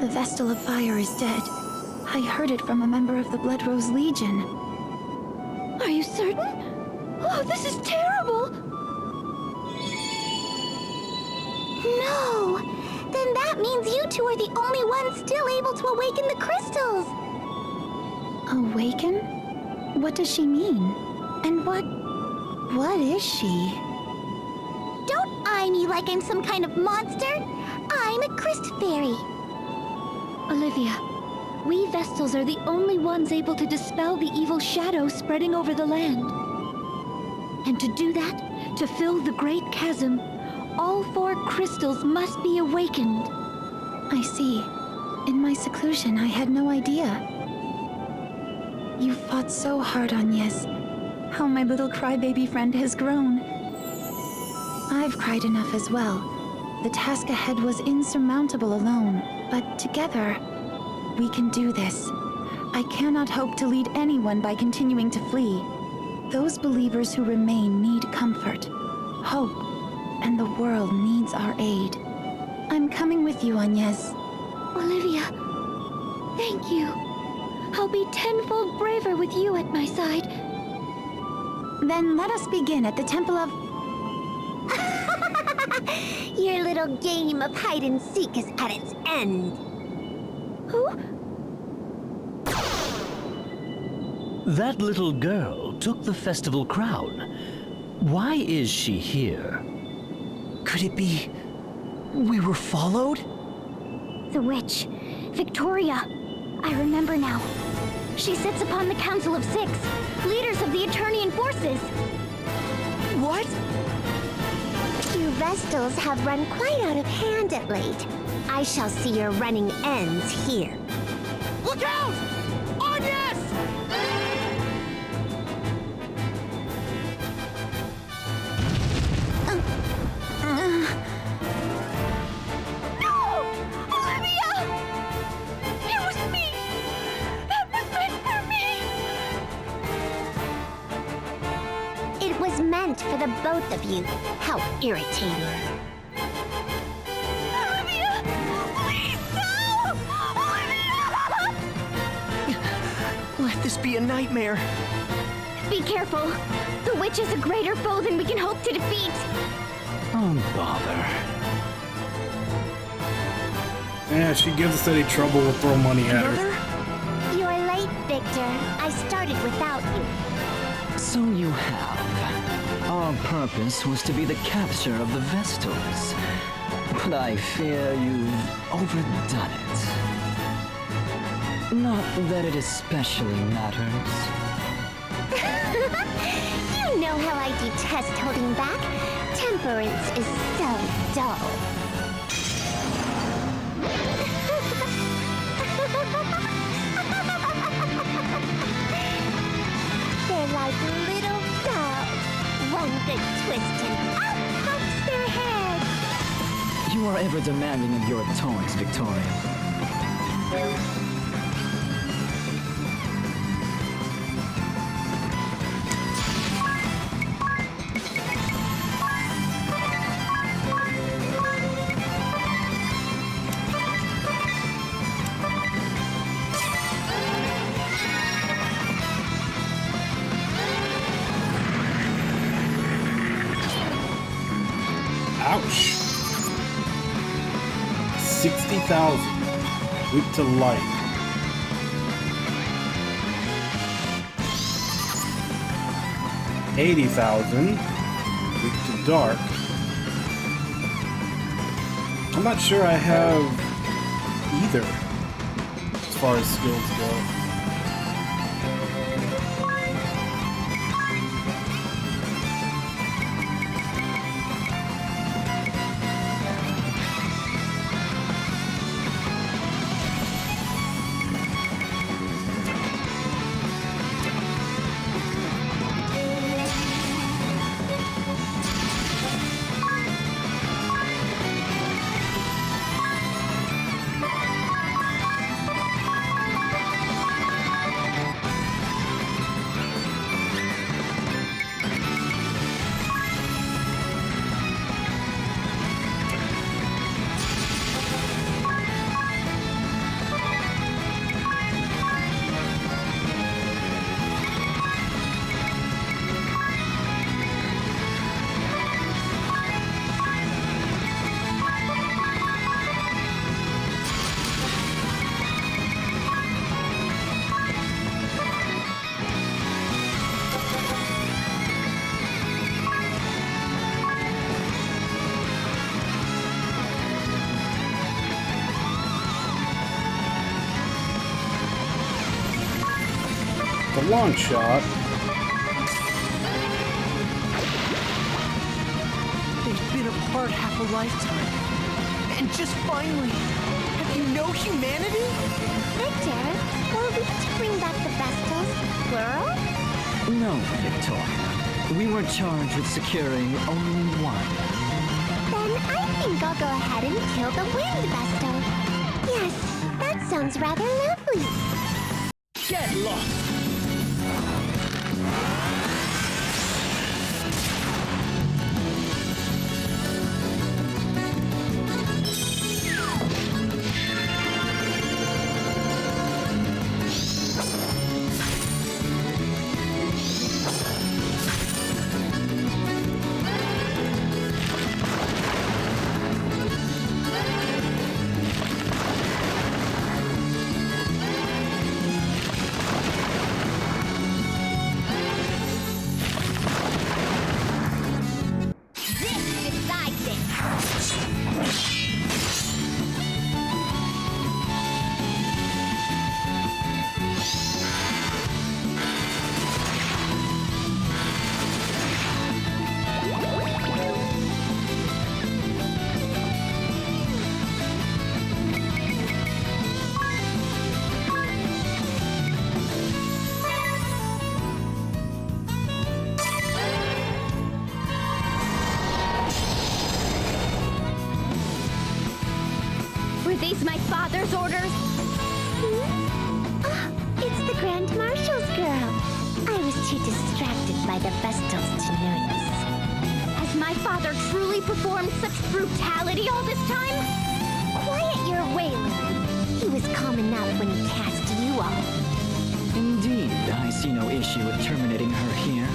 The Vestal of Fire is dead. I heard it from a member of the Blood Rose Legion. Are you certain? Oh, this is terrible! No! Then that means you two are the only ones still able to awaken the crystals! Awaken? What does she mean? And what is she? Don't eye me like I'm some kind of monster! I'm a Crystal Fairy! Olivia, we Vestals are the only ones able to dispel the evil shadow spreading over the land. And to do that, to fill the great chasm, all 4 crystals must be awakened. I see. In my seclusion, I had no idea. You fought so hard, Agnes. How my little crybaby friend has grown. I've cried enough as well. The task ahead was insurmountable alone, but together, we can do this. I cannot hope to lead anyone by continuing to flee. Those believers who remain need comfort, hope, and the world needs our aid. I'm coming with you, Agnes. Olivia, thank you. I'll be tenfold braver with you at my side. Then let us begin at the Temple of... Your little game of hide and seek is at its end. Who? That little girl took the festival crown. Why is she here? Could it be we were followed? The witch, Victoria. I remember now. She sits upon the Council of 6, leaders of the Eternian forces. What? You Vestals have run quite out of hand at late. I shall see your running ends here. Look out! Agnes! No! Olivia! It was me! That was meant for me! It was meant for the both of you. How irritating. Olivia! Please, no! Olivia! Let this be a nightmare. Be careful. The witch is a greater foe than we can hope to defeat. Oh, bother. Yeah, she gives us any trouble, we'll throw money at her. Brother? You're late, Victor. I started without you. So you have. Our purpose was to be the capture of the Vestals. But I fear you've overdone it. Not that it especially matters. You know how I detest holding back. Temperance is so dull. They're like little dolls. One good twist and up pops their head. You are ever demanding of your toys, Victoria. Ouch. 60,000. Weak to light. $80,000. Weak to dark. I'm not sure I have either as far as skills go. The long shot. They've been apart half a lifetime. And just finally, have you no humanity? Victor, were we to bring back the Vestals, plural? No, Victoria. We were charged with securing only one. Then I think I'll go ahead and kill the Wind Vestal. Yes, that sounds rather lovely. Get lost! Were these my father's orders? Ah, it's the Grand Marshal's girl. I was too distracted by the Vestals to notice. Has my father truly performed such brutality all this time? Quiet your wailing. He was calm enough when he cast you off. Indeed, I see no issue with terminating her here.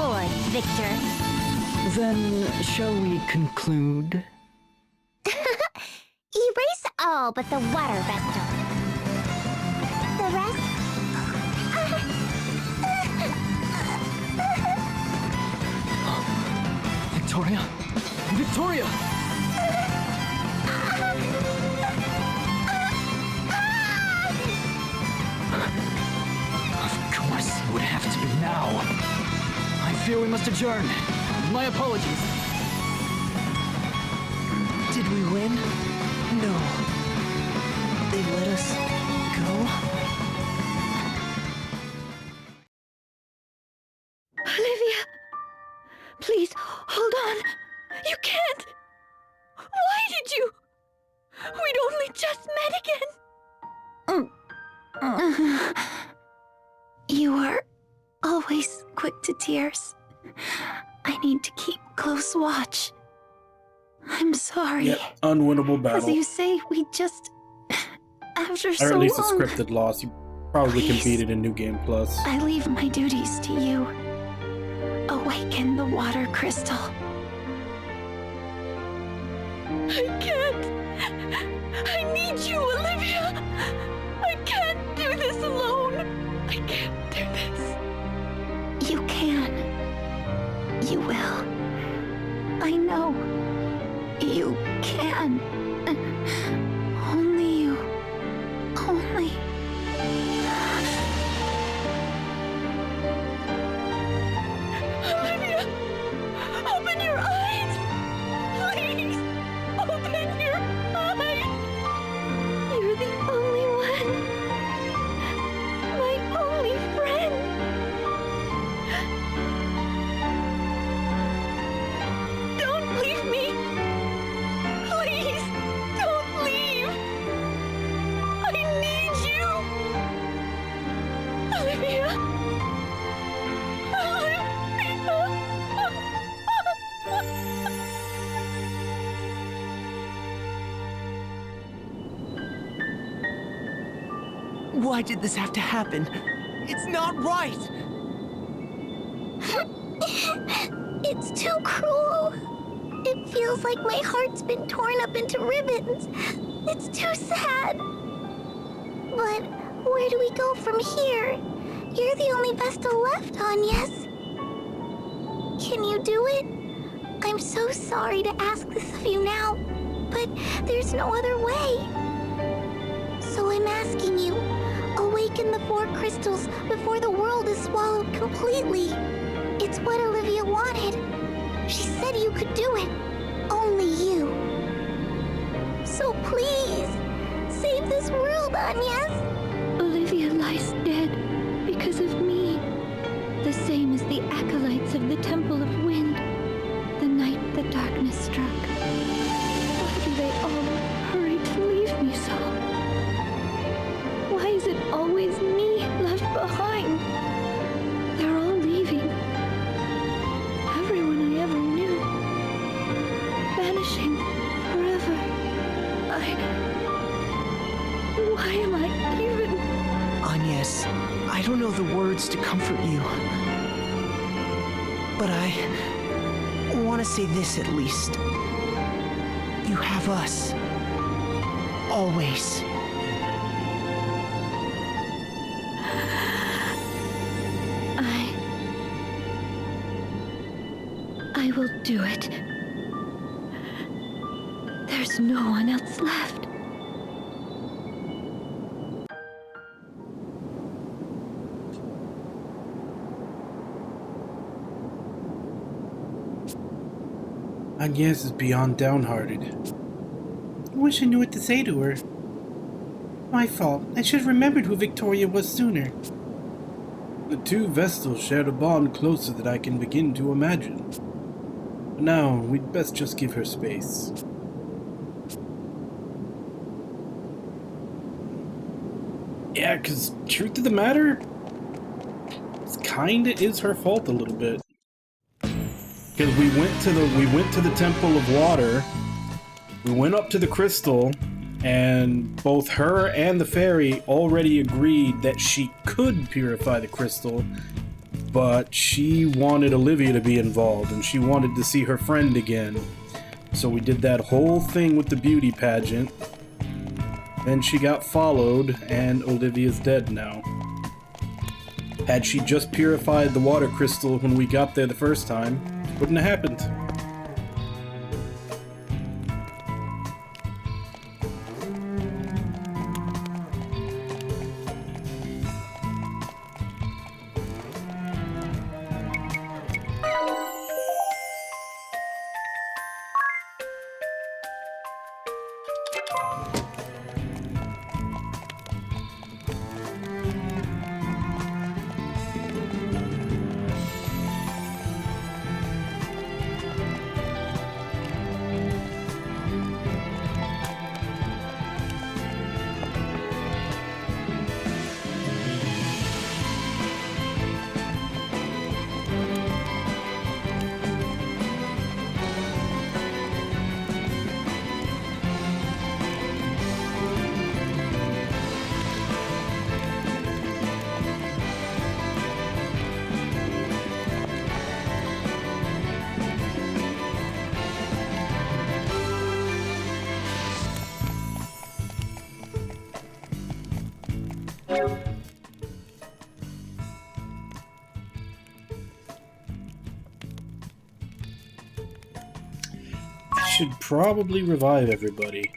forth, Victor. Then, shall we conclude? Erase all but the water Vestal. The rest? Victoria? Victoria! Of course, it would have to be now. I fear we must adjourn. My apologies. Did we win? No. They let us go? Olivia! Please, hold on. You can't! Why did you? We'd only just met again! You are always quick to tears. I need to keep close watch. I'm sorry. Yep, unwinnable As battle. you say, we just... After Or so at least a long... scripted loss. You probably can Please. beat it in New Game Plus. I leave my duties to you. Awaken the water crystal. I can't. I need you, Olivia. I can't do this alone. I can't do this. You can. You will. I know. You can. Only you. Only. Olivia! Open your eyes! Please! Open your eyes! You're the only one. My only friend. Don't leave me! Please! Don't leave! I need you! Olivia! Why did this have to happen? It's not right! It's too cruel. It feels like my heart's been torn up into ribbons. It's too sad. But where do we go from here? You're the only Vestal left, Agnes. Can you do it? I'm so sorry to ask this of you now, but there's no other way. So I'm asking you, awaken the 4 crystals before the world is swallowed completely. It's what Olivia wanted. She said you could do it. Only you. So please, save this world, Agnes. Olivia lies dead because of me. The same as the acolytes of the Temple of Wind, the night the darkness struck. Why do they all hurry to leave me so? Why is it always me left behind? They're all leaving. Everyone I ever knew. Vanishing forever. Why am I even... Agnes, I don't know the words to comfort you. But I want to say this at least. You have us. Always. I will do it. There's no one else left. Agnes is beyond downhearted. I wish I knew what to say to her. My fault. I should have remembered who Victoria was sooner. The 2 Vestals shared a bond closer than I can begin to imagine. But now, we'd best just give her space. Yeah, 'cause truth of the matter, it kinda is her fault a little bit. Because we went to the Temple of Water, we went up to the crystal, and both her and the fairy already agreed that she could purify the crystal, but she wanted Olivia to be involved, and she wanted to see her friend again. So we did that whole thing with the beauty pageant. Then she got followed, and Olivia's dead now. Had she just purified the water crystal when we got there the first time, it wouldn't have happened. Should probably revive everybody.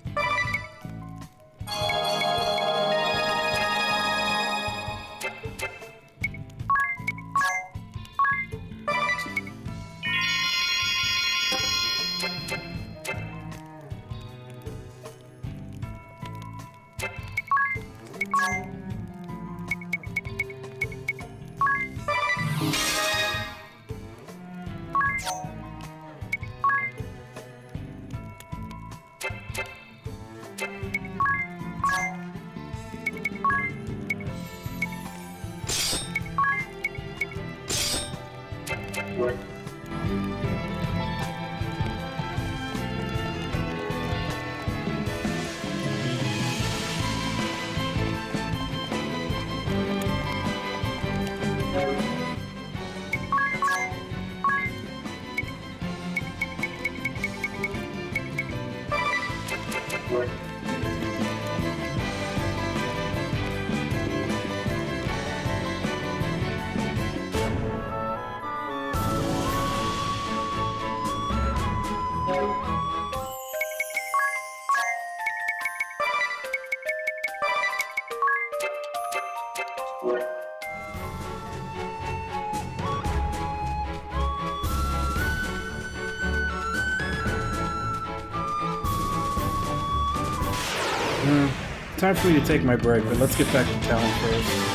Time for me to take my break, but let's get back to town first.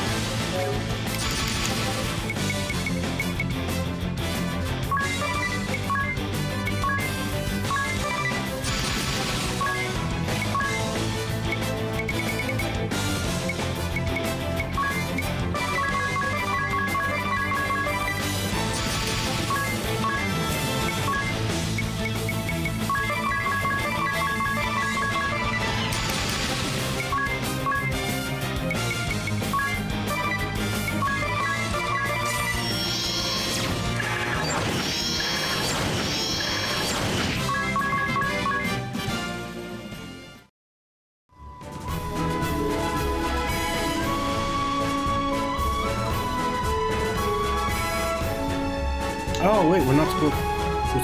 Oh wait, we're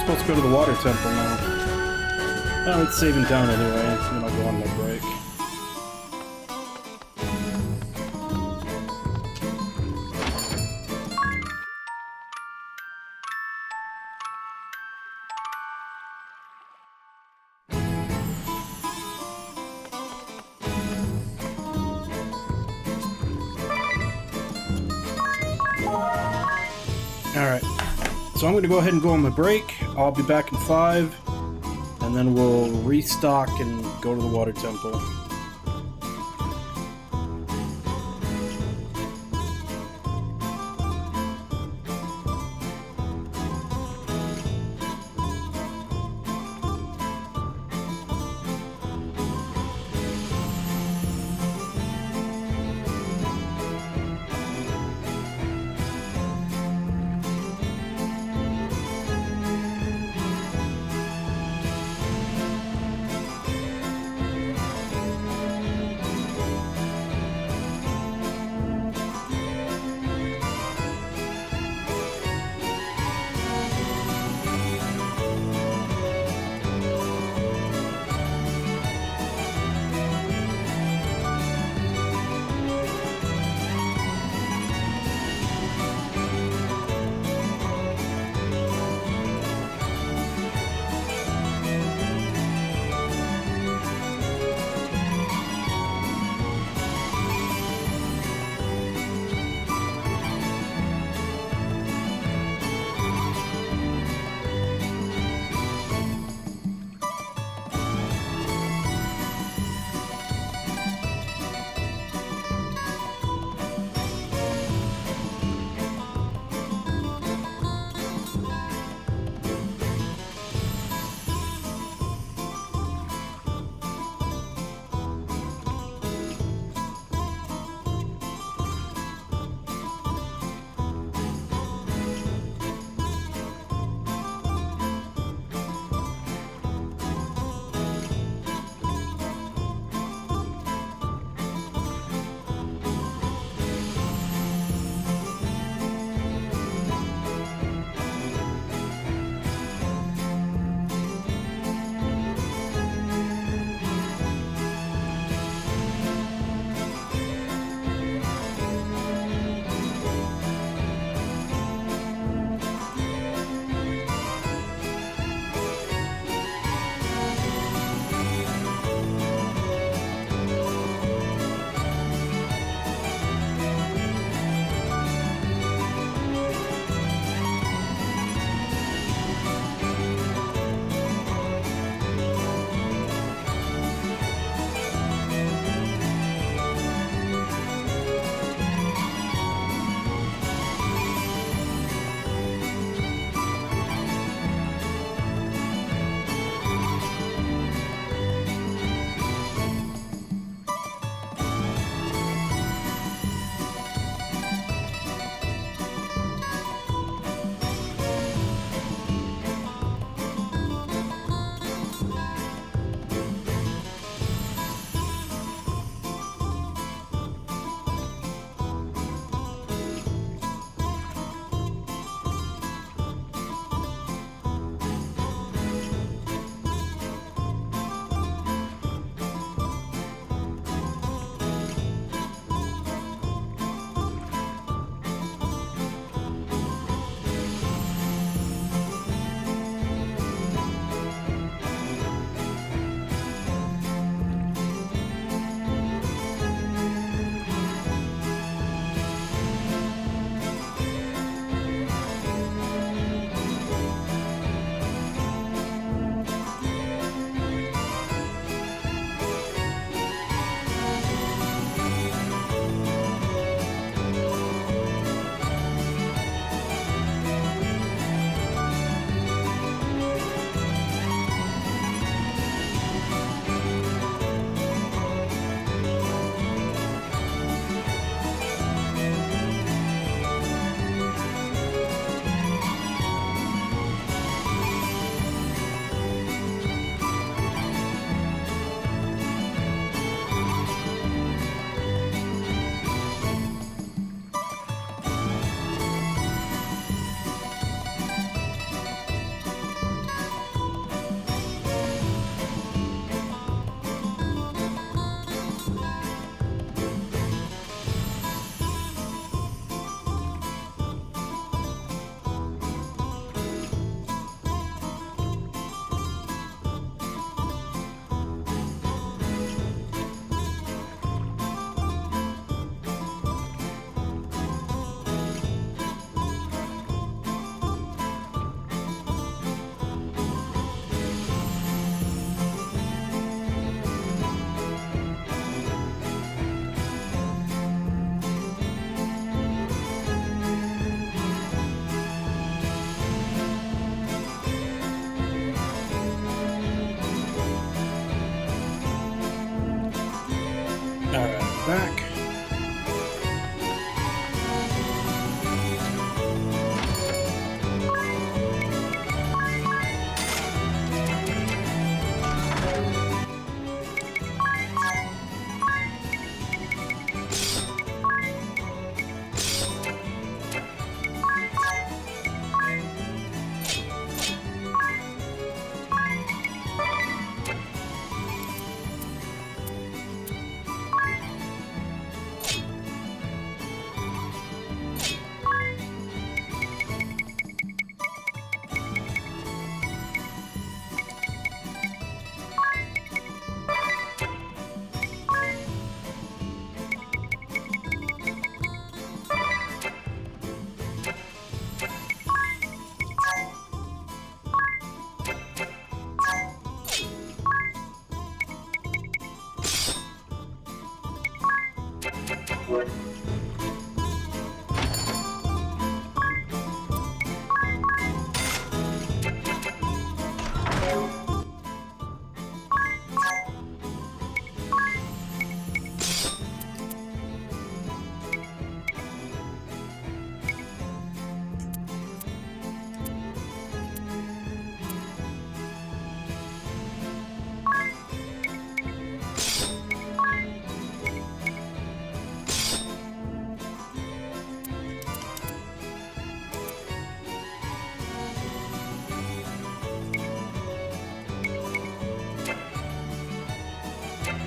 supposed to go to the water temple now. Oh, it's saving down anyway, and I'll go on my break. Alright. So I'm going to go ahead and go on my break. I'll be back in 5, and then we'll restock and go to the water temple.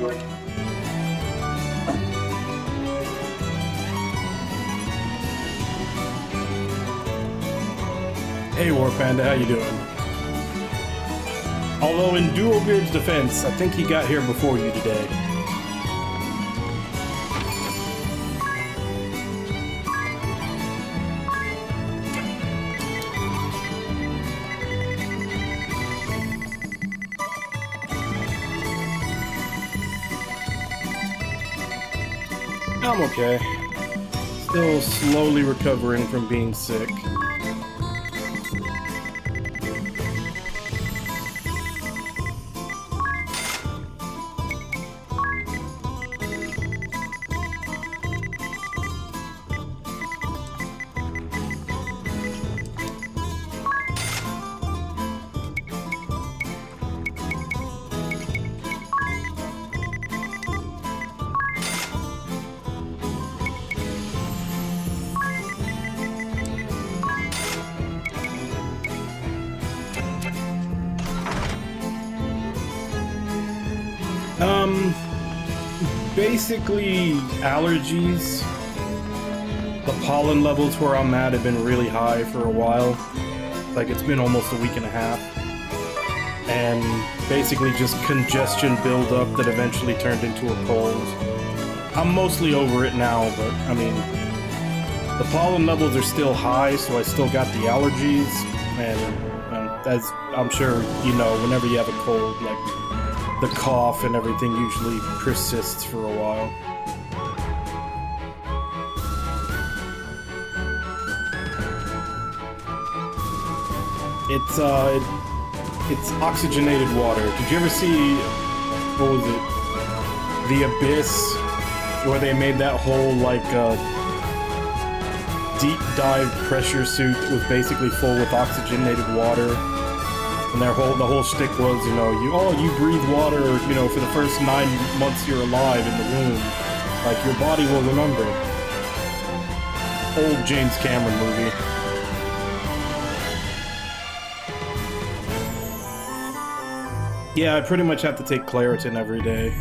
Hey War Panda, how you doing? Although in Dualbeard's defense, I think he got here before you today. I'm okay. Still slowly recovering from being sick. Basically allergies. The pollen levels where I'm at have been really high for a while. Like it's been almost a week and a half. And basically just congestion buildup that eventually turned into a cold. I'm mostly over it now, but I mean, the pollen levels are still high, so I still got the allergies. And as I'm sure you know, whenever you have a cold, like the cough and everything usually persists for a while. It's oxygenated water. Did you ever see, what was it? The Abyss, where they made that whole like deep dive pressure suit was basically full with oxygenated water. And the whole shtick was, you know, you breathe water, you know, for the first 9 months you're alive in the womb. Like, your body will remember. Old James Cameron movie. Yeah, I pretty much have to take Claritin every day.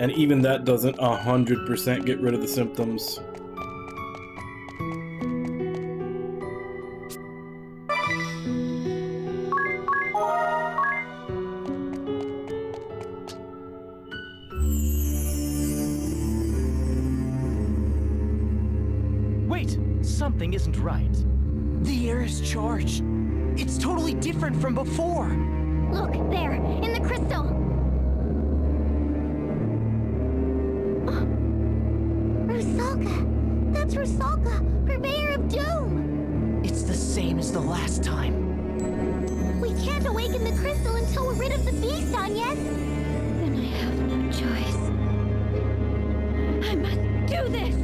And even that doesn't 100% get rid of the symptoms. Something isn't right. The air is charged. It's totally different from before. Look, there, in the crystal. Rusalka. That's Rusalka, purveyor of doom. It's the same as the last time. We can't awaken the crystal until we're rid of the beast, Agnes. Then I have no choice. I must do this.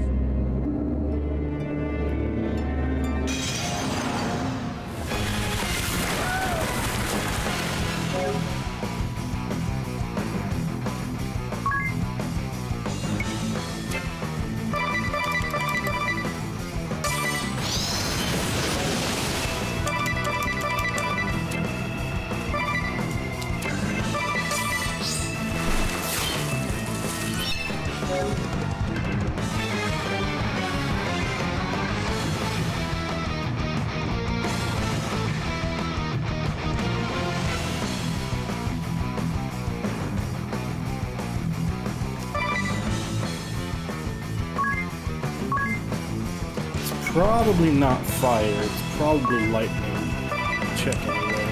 Probably not fire, it's probably lightning. Check anyway.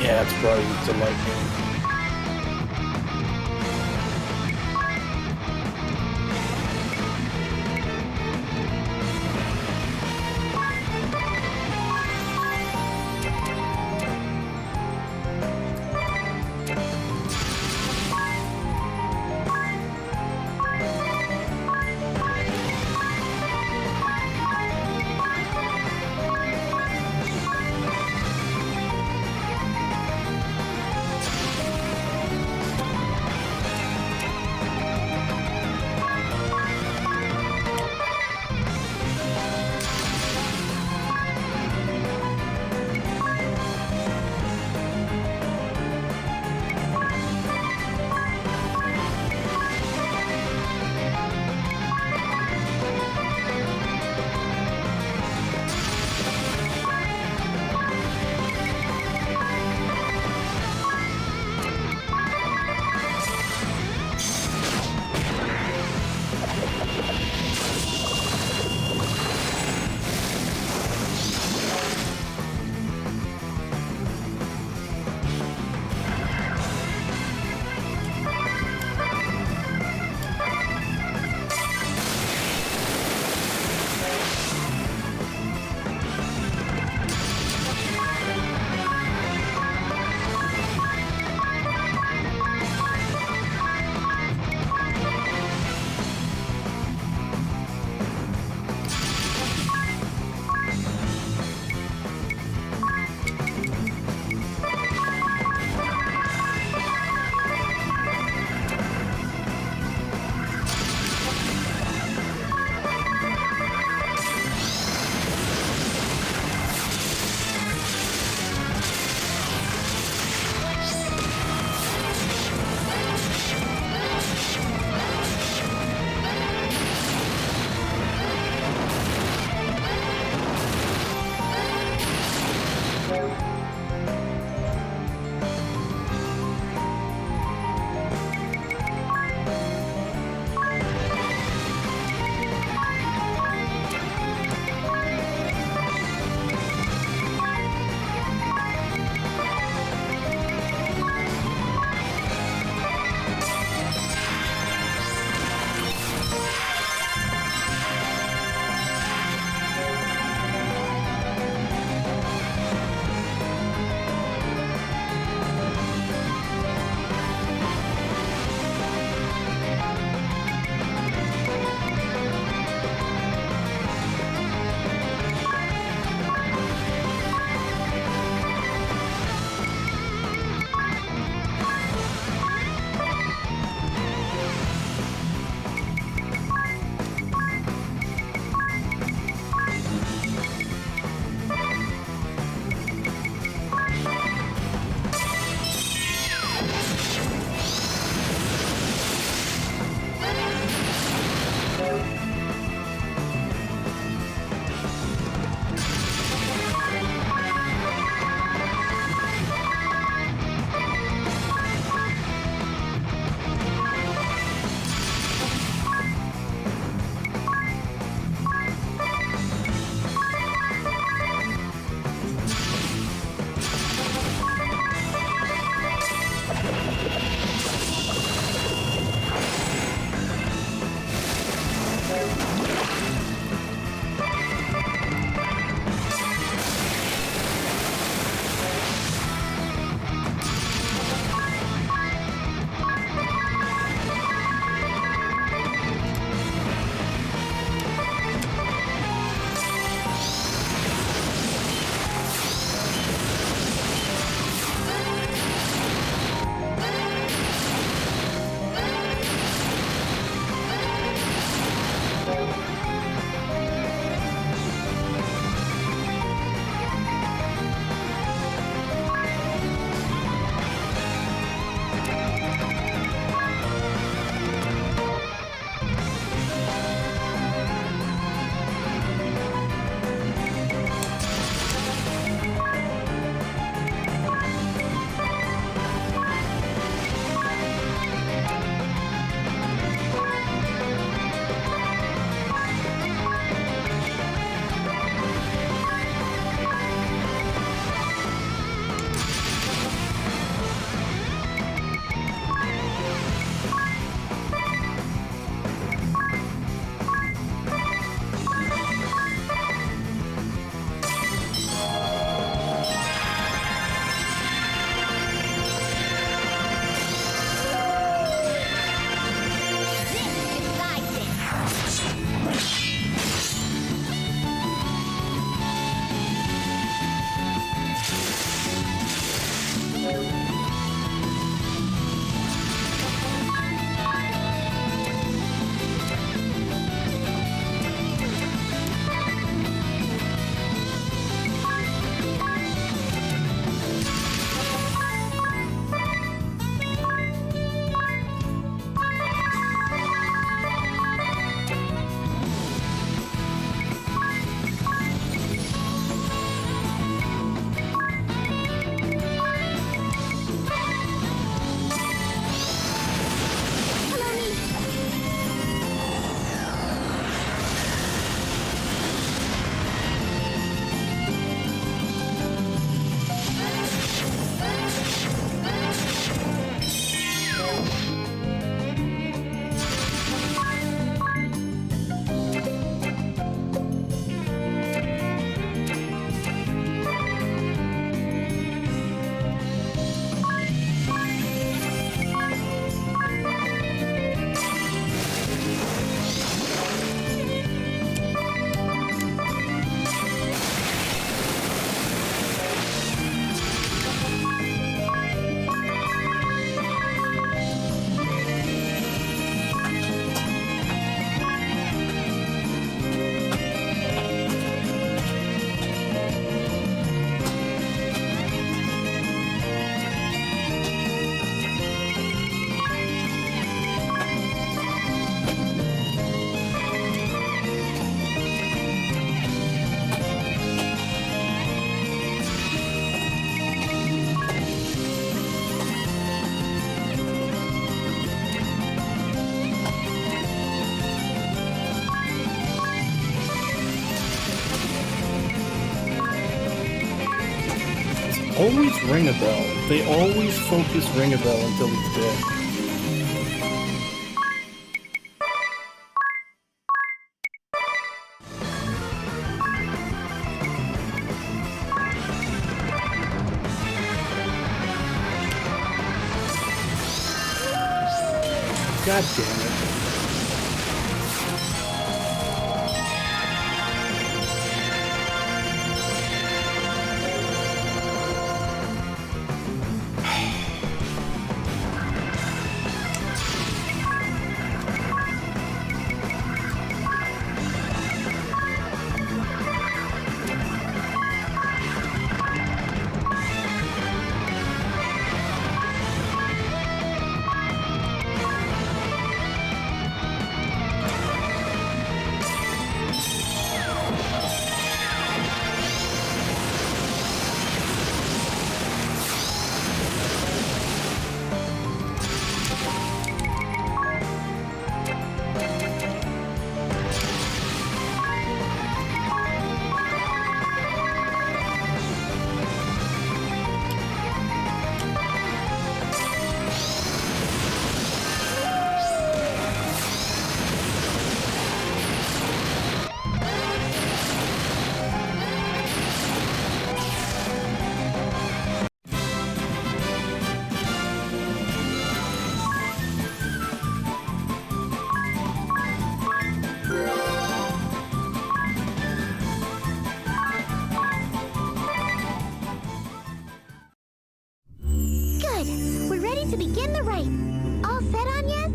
Yeah, it's probably to lightning. always ring a bell. They always focus ring a bell until he's dead. God damn it. Good. We're ready to begin the rite. All set, Agnes?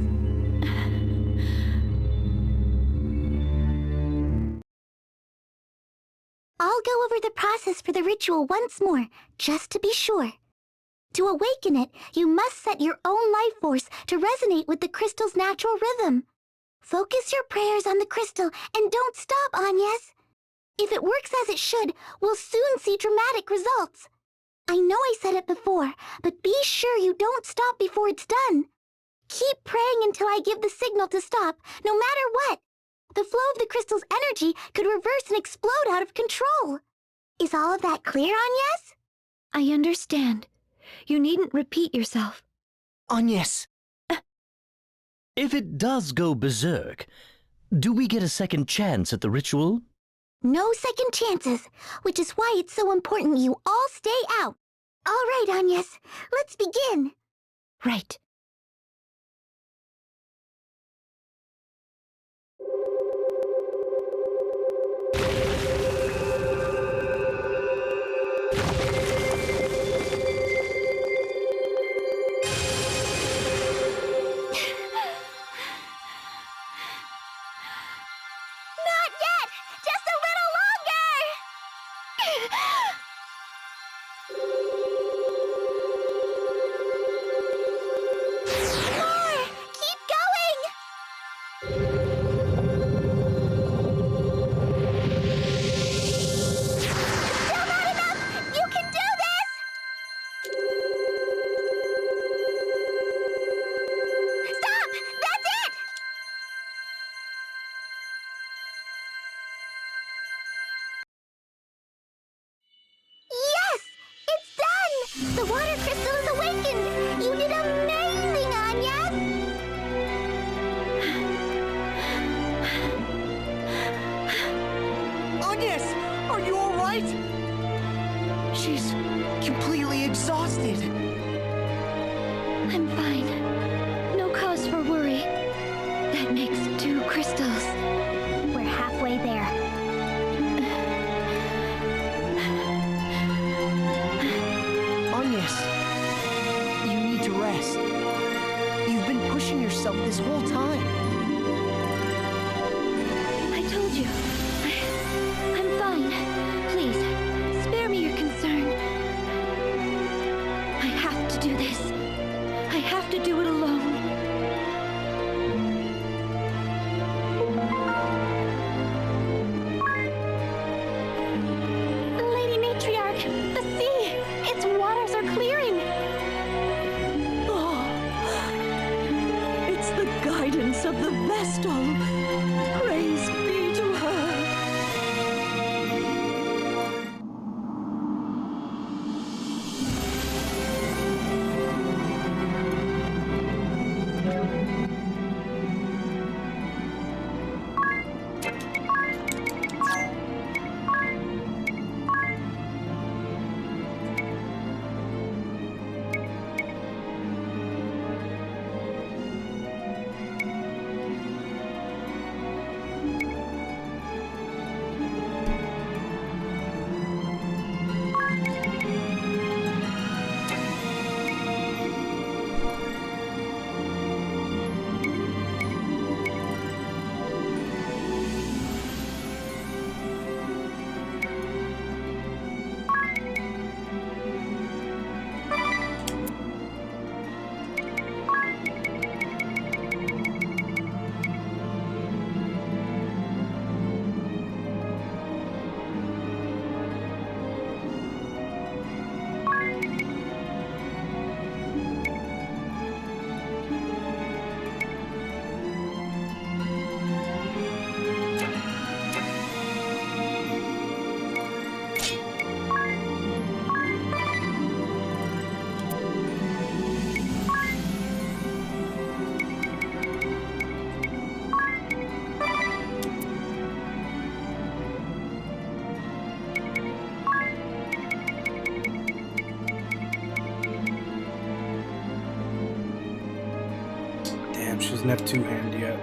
I'll go over the process for the ritual once more, just to be sure. To awaken it, you must set your own life force to resonate with the crystal's natural rhythm. Focus your prayers on the crystal and don't stop, Agnes. If it works as it should, we'll soon see dramatic results. I know I said it before, but be sure you don't stop before it's done. Keep praying until I give the signal to stop, no matter what. The flow of the crystal's energy could reverse and explode out of control. Is all of that clear, Agnes? I understand. You needn't repeat yourself. Agnes! If it does go berserk, do we get a second chance at the ritual? No second chances, which is why it's so important you all stay out. All right, Agnes, let's begin. Right. Not yet! Just a little longer! More! Keep going! Still not enough! You can do this! Stop! That's it! Yes! It's done! The water crystal is awakened! You did amazing, Agnes! Agnes, are you all right? She's completely exhausted. I'm fine. No cause for worry. That makes 2 crystals. We're halfway there. Agnes, you need to rest. You've been pushing yourself this whole time. I told you. I'm fine. Please, spare me your concern. I have to do this. I have to do it alone. Lady Matriarch, the sea! Its waters are clearing! Oh, it's the guidance of the Vestal. Praise be to her. Damn, she doesn't have two-hand yet.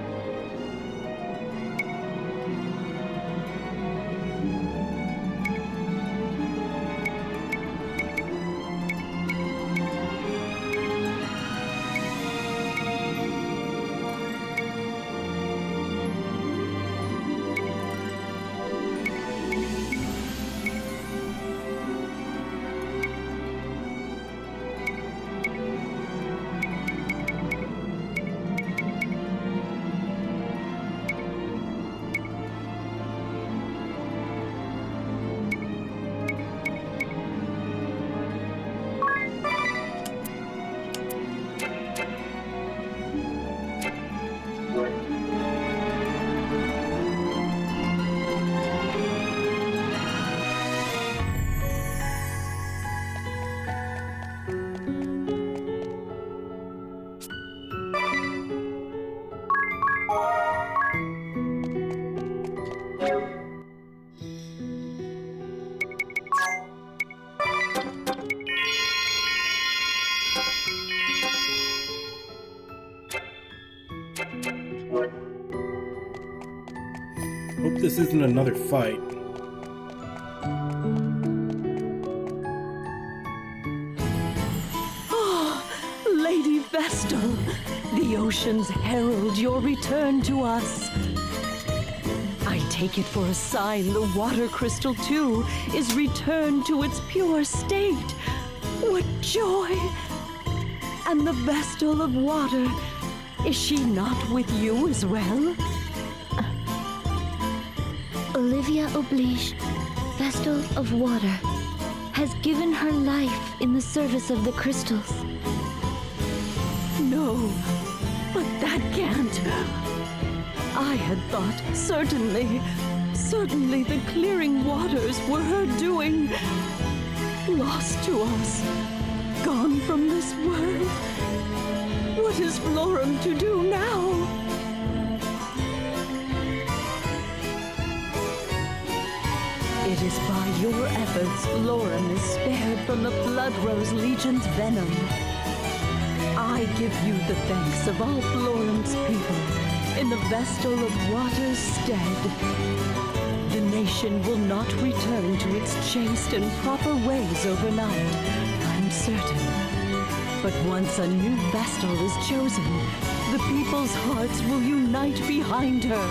Hope this isn't another fight. Lady Vestal, the oceans herald your return to us. I take it for a sign the water crystal, too, is returned to its pure state. What joy! And the Vestal of Water, is she not with you as well? Olivia Oblige, Vestal of Water, has given her life in the service of the crystals. No, but that can't. I had thought certainly the clearing waters were her doing. Lost to us, gone from this world. What is Florum to do now? It is by your efforts Florum is spared from the Bloodrose Legion's venom. I give you the thanks of all Florum's people in the Vestal of Water's stead. The nation will not return to its chaste and proper ways overnight, I'm certain. But once a new Vestal is chosen, the people's hearts will unite behind her.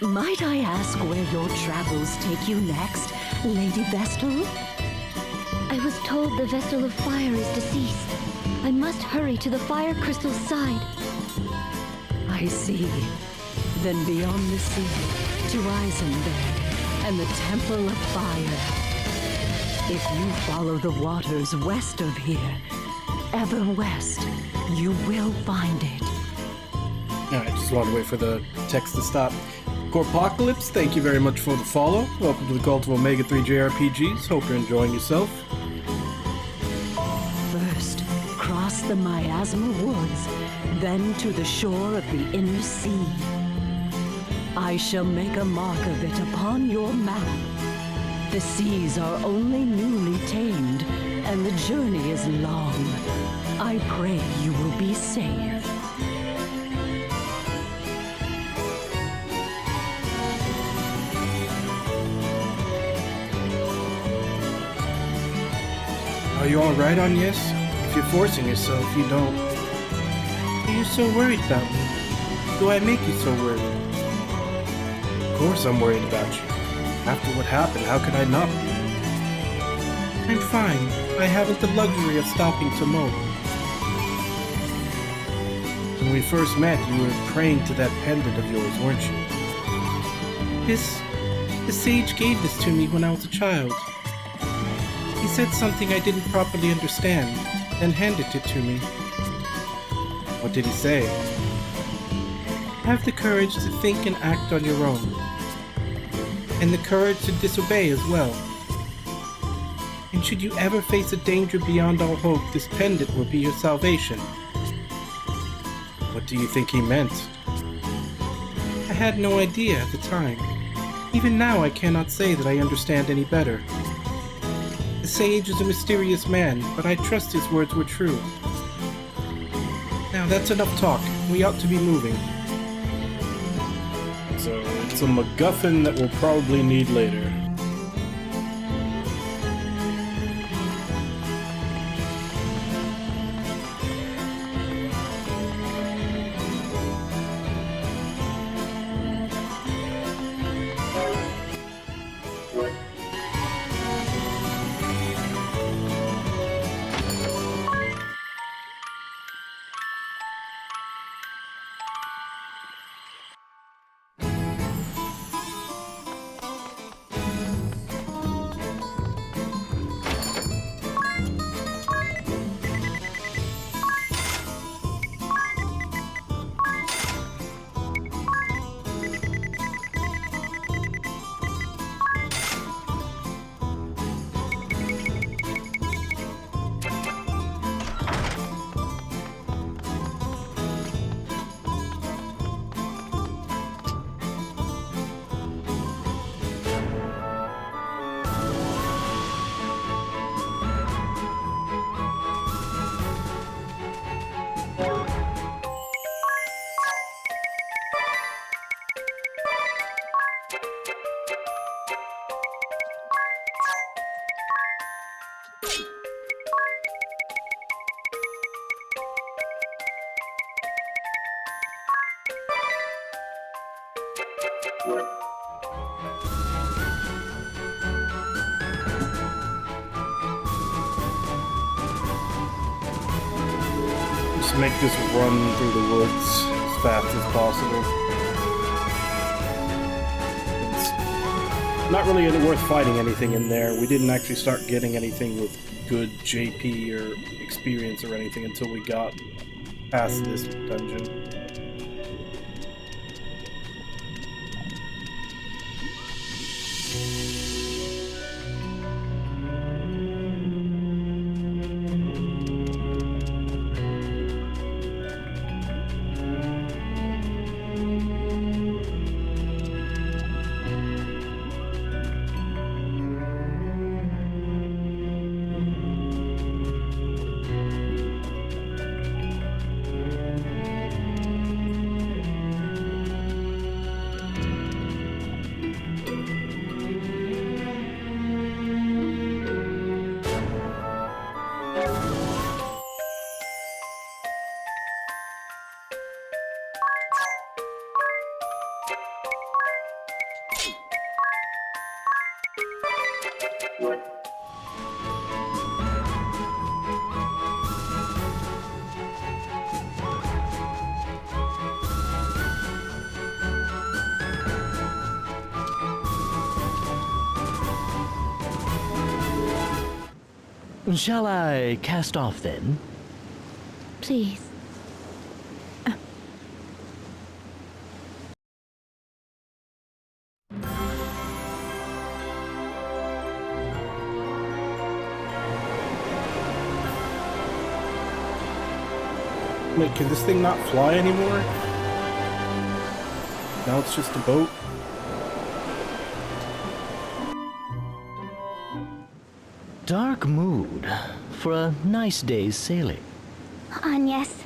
Might I ask where your travels take you next, Lady Vestal? I was told the Vestal of Fire is deceased. I must hurry to the Fire Crystal's side. I see. Then beyond the sea, to Eisenberg and the Temple of Fire. If you follow the waters west of here, ever west, you will find it. Alright, just wanted to wait for the text to stop. Corpocalypse, thank you very much for the follow. Welcome to the Cult of Omega 3 JRPGs. Hope you're enjoying yourself. First, cross the Miasma Woods, then to the shore of the inner sea. I shall make a mark of it upon your map. The seas are only newly tamed, and the journey is long. I pray you will be safe. Are you alright, Agnes? If you're forcing yourself, you don't. Are you so worried about me? Do I make you so worried? Of course I'm worried about you. After what happened, how could I not be? I'm fine. I haven't the luxury of stopping to mope. When we first met, you were praying to that pendant of yours, weren't you? The sage gave this to me when I was a child. He said something I didn't properly understand, then handed it to me. What did he say? Have the courage to think and act on your own. And the courage to disobey as well. And should you ever face a danger beyond all hope, this pendant will be your salvation. What do you think he meant? I had no idea at the time. Even now I cannot say that I understand any better. The sage is a mysterious man, but I trust his words were true. Now that's enough talk. We ought to be moving. So it's a MacGuffin that we'll probably need later. Just make this run through the woods as fast as possible. It's not really worth fighting anything in there. We didn't actually start getting anything with good JP or experience or anything until we got past this dungeon. Shall I cast off then? Please. Wait, can this thing not fly anymore? Now it's just a boat? Dark mood for a nice day's sailing. Agnes,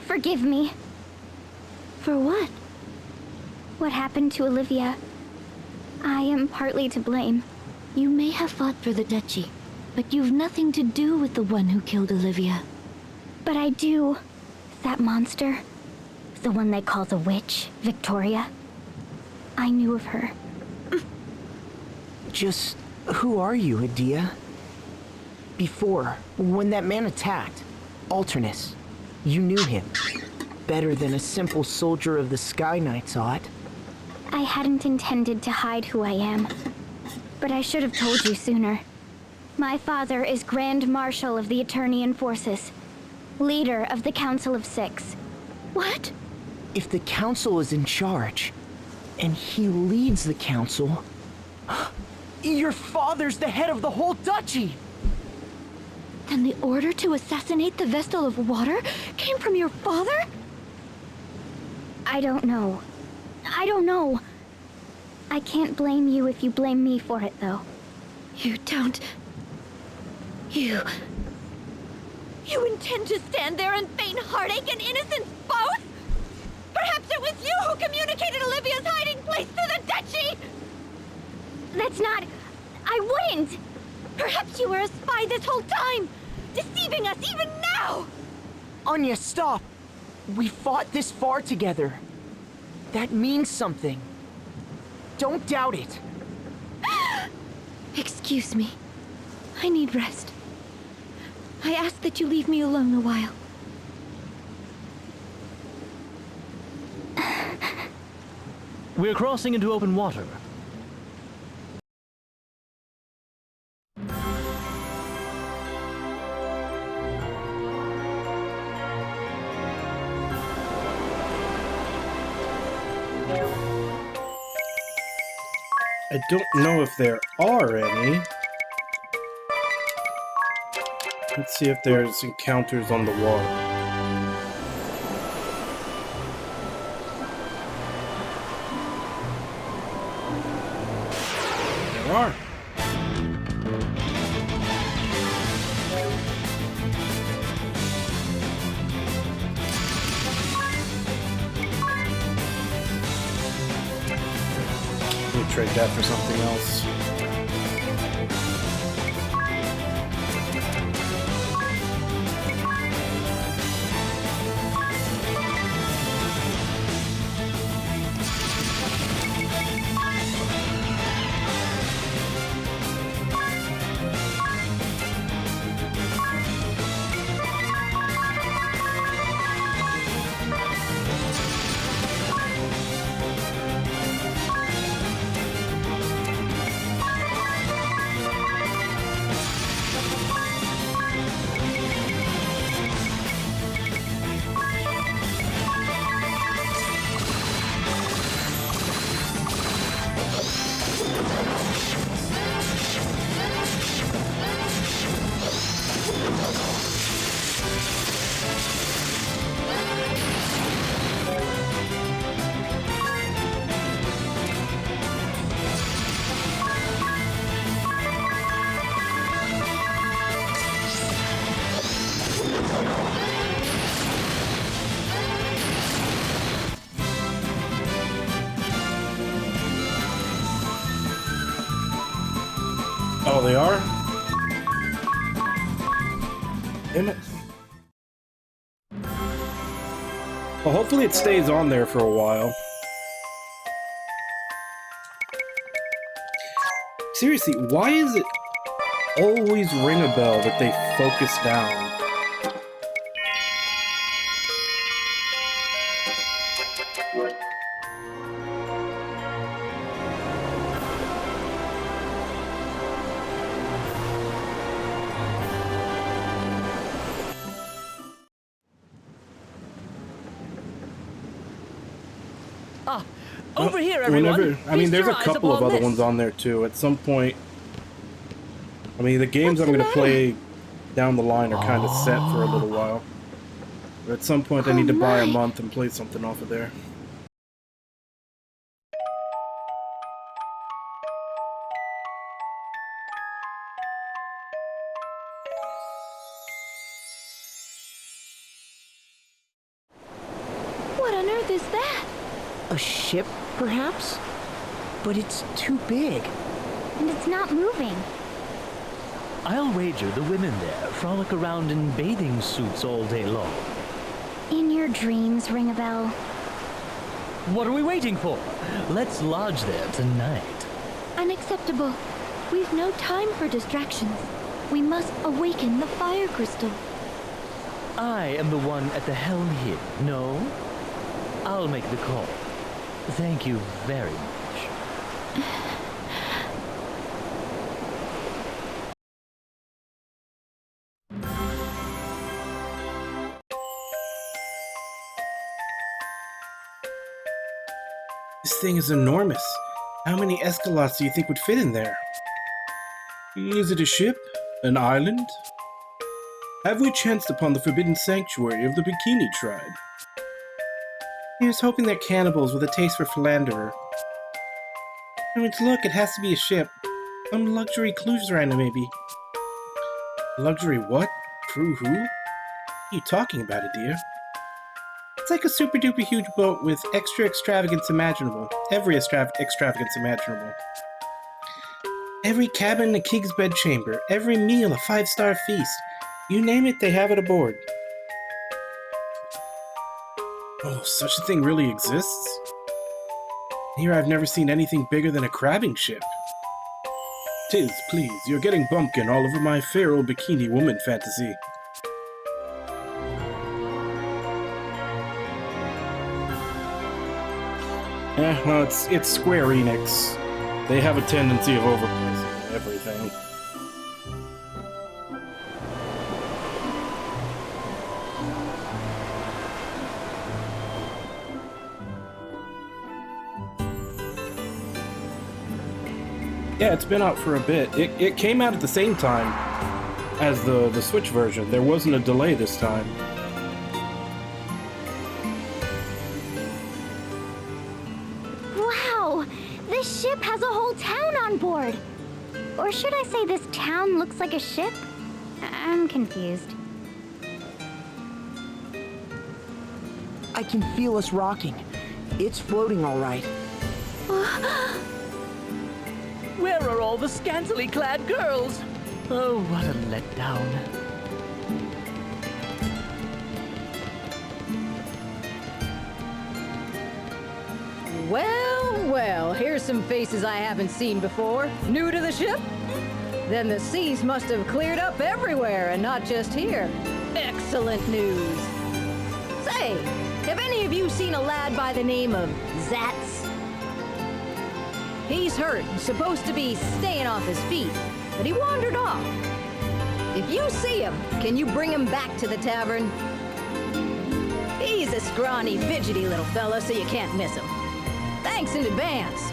forgive me. For what? What happened to Olivia? I am partly to blame. You may have fought for the duchy, but you've nothing to do with the one who killed Olivia. But I do. That monster, the one they call the witch, Victoria. I knew of her. Just who are you, Adia? Before, when that man attacked, Alternus, you knew him. Better than a simple soldier of the Sky Knights ought. I hadn't intended to hide who I am, but I should have told you sooner. My father is Grand Marshal of the Eternian Forces, leader of the Council of Six. What? If the Council is in charge, and he leads the Council, your father's the head of the whole duchy! Then the order to assassinate the Vestal of Water came from your father? I don't know. I don't know. I can't blame you if you blame me for it, though. You don't... You intend to stand there and feign heartache and innocence both? Perhaps it was you who communicated Olivia's hiding place to the Duchy? That's not... I wouldn't! Perhaps you were a spy this whole time, deceiving us even now! Anya, stop! We fought this far together. That means something. Don't doubt it. Excuse me. I need rest. I ask that you leave me alone a while. We're crossing into open water. I don't know if there are any. Let's see if there's encounters on the water. There are. We'll trade that for something else. Oh, they are? Damn it. Well, hopefully it stays on there for a while. Seriously, why is it always ring a bell that they focus down? Over here, everyone! I mean, Feast there's your a eyes couple of upon other this. ones on there too. At some point, I mean, the games What's I'm the going to matter? play down the line are kind of set for a little while. But at some point, I need to buy a my. month and play something off of there. What on earth is that? A ship, perhaps? But it's too big. And it's not moving. I'll wager the women there frolic around in bathing suits all day long. In your dreams, ring a bell. What are we waiting for? Let's lodge there tonight. Unacceptable. We've no time for distractions. We must awaken the fire crystal. I am the one at the helm here, no? I'll make the call. Thank you very much. This thing is enormous. How many Escalots do you think would fit in there? Is it a ship? An island? Have we chanced upon the forbidden sanctuary of the Bikini tribe? Here's hoping they're cannibals with a taste for philanderer. I mean, look, it has to be a ship. Some luxury cruise liner, maybe. Luxury what? Crew who? What are you talking about, Adia? It's like a super duper huge boat with extra extravagance imaginable. Every extravagance imaginable. Every cabin a king's bedchamber. Every meal a 5-star feast. You name it, they have it aboard. Oh, such a thing really exists? Here I've never seen anything bigger than a crabbing ship. Tiz, please, you're getting bumpkin all over my fair old bikini woman fantasy. Well, it's Square Enix. They have a tendency of overpricing everything. Yeah, it's been out for a bit. It came out at the same time as the Switch version. There wasn't a delay this time. Wow! This ship has a whole town on board! Or should I say this town looks like a ship? I'm confused. I can feel us rocking. It's floating all right. Where are all the scantily clad girls? Oh, what a letdown. Well, well, here's some faces I haven't seen before. New to the ship? Then the seas must have cleared up everywhere and not just here. Excellent news. Say, have any of you seen a lad by the name of Zatz? He's hurt and supposed to be staying off his feet, but he wandered off. If you see him, can you bring him back to the tavern? He's a scrawny, fidgety little fella, so you can't miss him. Thanks in advance.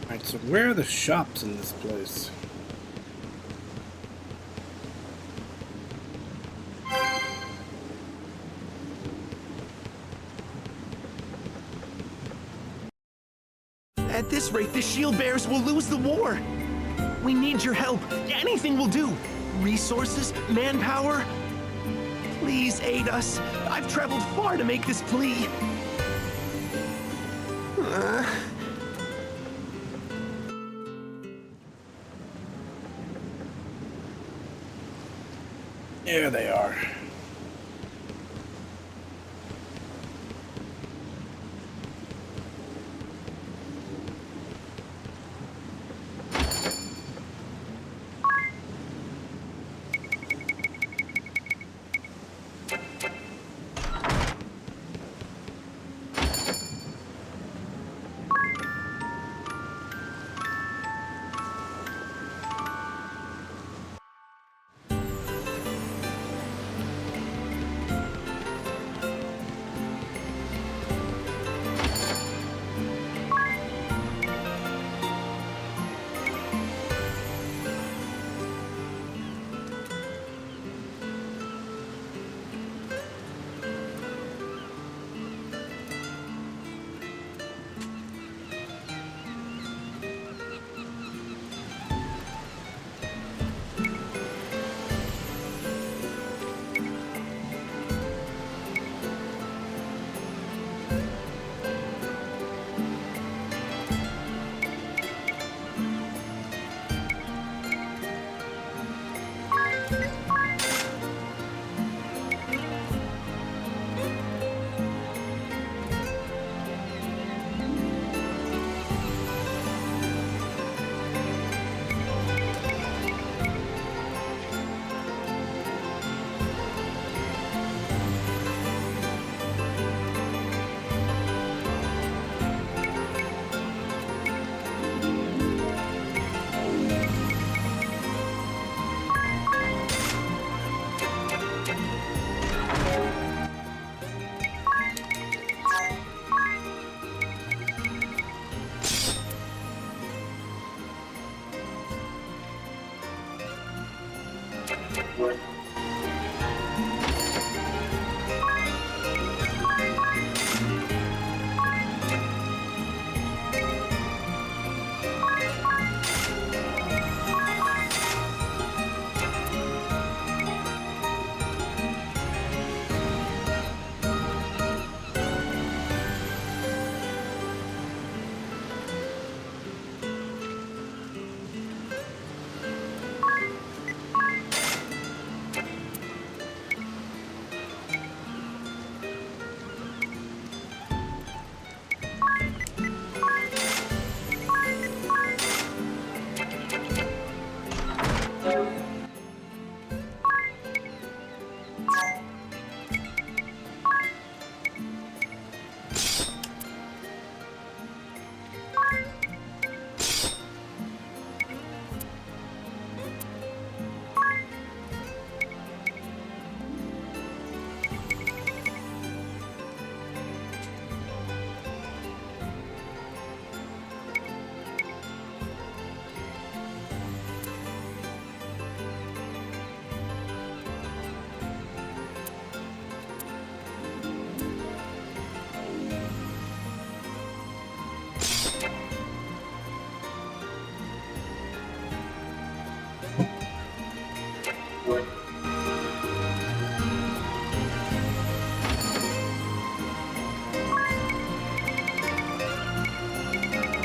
Alright, so where are the shops in this place? At this rate, the Shield Bearers will lose the war. We need your help. Anything will do. Resources, manpower. Please aid us. I've traveled far to make this plea. There they are.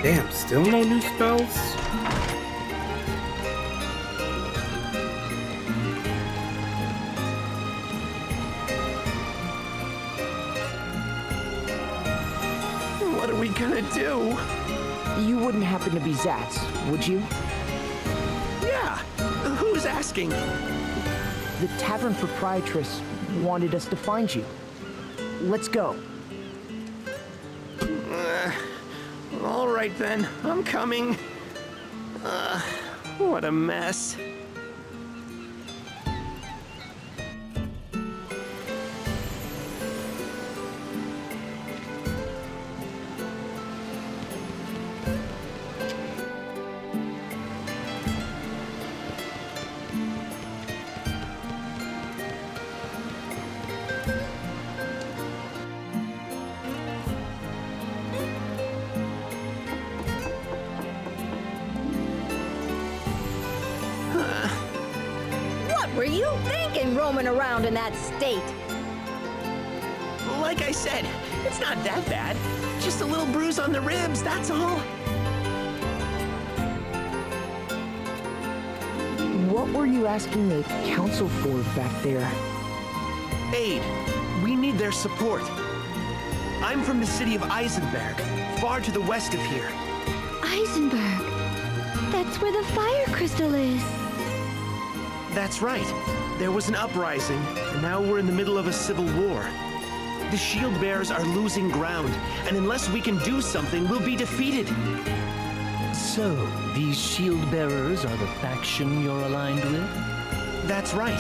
Damn, still no new spells? What are we gonna do? You wouldn't happen to be Zatz, would you? Yeah, who's asking? The tavern proprietress wanted us to find you. Let's go. All right then, I'm coming. What a mess. What were you thinking roaming around in that state? Like I said, it's not that bad. Just a little bruise on the ribs, that's all. What were you asking the council for back there? Aid. We need their support. I'm from the city of Eisenberg, far to the west of here. Eisenberg. That's where the fire crystal is. That's right. There was an uprising, and now we're in the middle of a civil war. The shield bearers are losing ground, and unless we can do something, we'll be defeated. So, these shield bearers are the faction you're aligned with? That's right.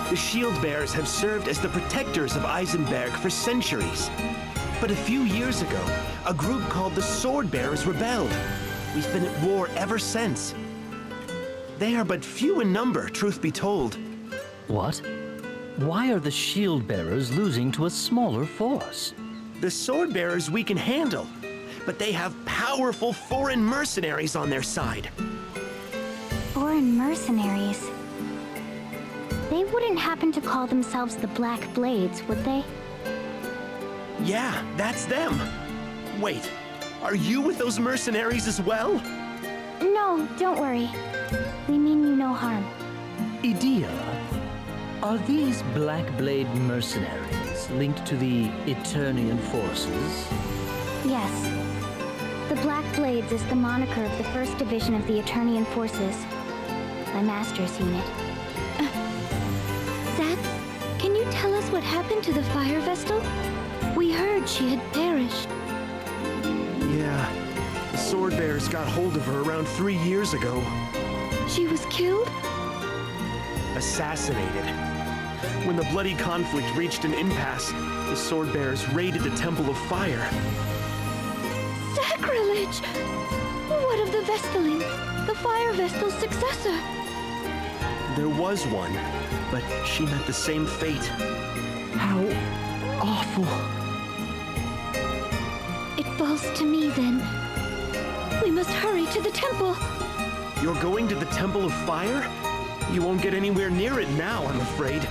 The shield bearers have served as the protectors of Eisenberg for centuries. But a few years ago, a group called the Sword Bearers rebelled. We've been at war ever since. They are but few in number, truth be told. What? Why are the shield bearers losing to a smaller force? The Sword Bearers we can handle, but they have powerful foreign mercenaries on their side. Foreign mercenaries. They wouldn't happen to call themselves the Black Blades, would they? Yeah, that's them. Wait, are you with those mercenaries as well? No, don't worry. We mean you no harm. Idea, are these Black Blade mercenaries linked to the Eternian forces? Yes. The Black Blades is the moniker of the 1st Division of the Eternian Forces. My master's unit. Zatz, can you tell us what happened to the fire vestal? We heard she had perished. Yeah, the Sword Bearers got hold of her around 3 years ago. She was killed? Assassinated. When the bloody conflict reached an impasse, the Sword Bearers raided the Temple of Fire. Sacrilege! What of the Vestaling, the fire vestal's successor? There was one, but she met the same fate. How awful. It falls to me, then. We must hurry to the temple. You're going to the Temple of Fire? You won't get anywhere near it now, I'm afraid.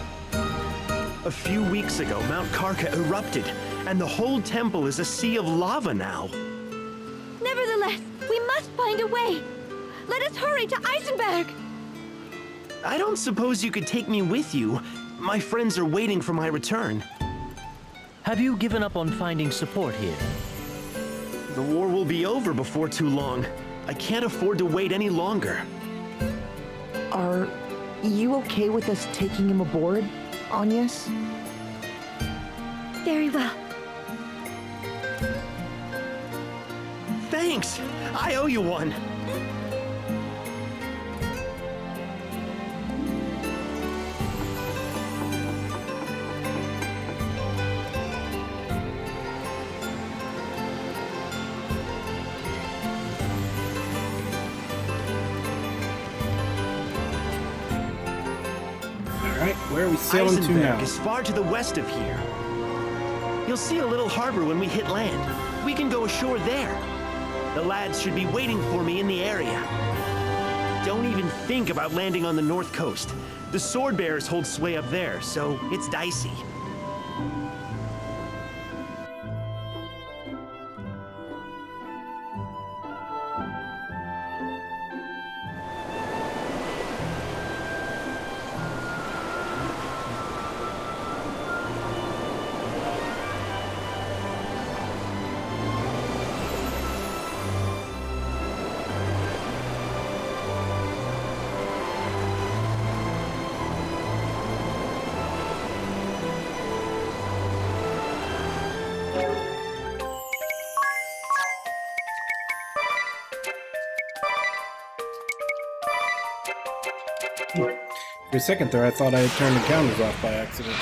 A few weeks ago, Mount Karka erupted, and the whole temple is a sea of lava now. Nevertheless, we must find a way. Let us hurry to Eisenberg. I don't suppose you could take me with you. My friends are waiting for my return. Have you given up on finding support here? The war will be over before too long. I can't afford to wait any longer. Are you okay with us taking him aboard, Agnes? Very well. Thanks! I owe you one! Alright, where are we sailing to Eisenberg now? is far to the west of here. You'll see a little harbor when we hit land. We can go ashore there. The lads should be waiting for me in the area. Don't even think about landing on the north coast. The Sword Bearers hold sway up there, so it's dicey. For a second there, I thought I had turned the counters off by accident.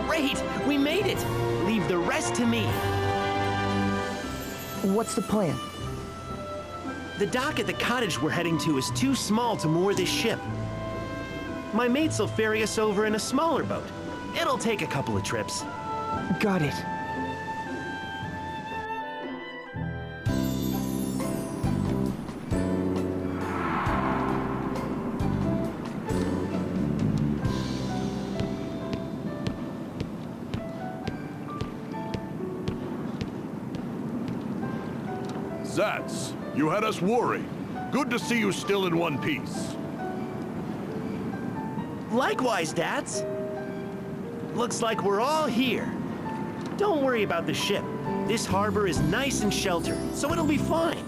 Great! We made it! Leave the rest to me. What's the plan? The dock at the cottage we're heading to is too small to moor this ship. My mates will ferry us over in a smaller boat. It'll take a couple of trips. Got it. Zatz, you had us worried. Good to see you still in one piece. Likewise, Dats. Looks like we're all here. Don't worry about the ship. This harbor is nice and sheltered, so it'll be fine.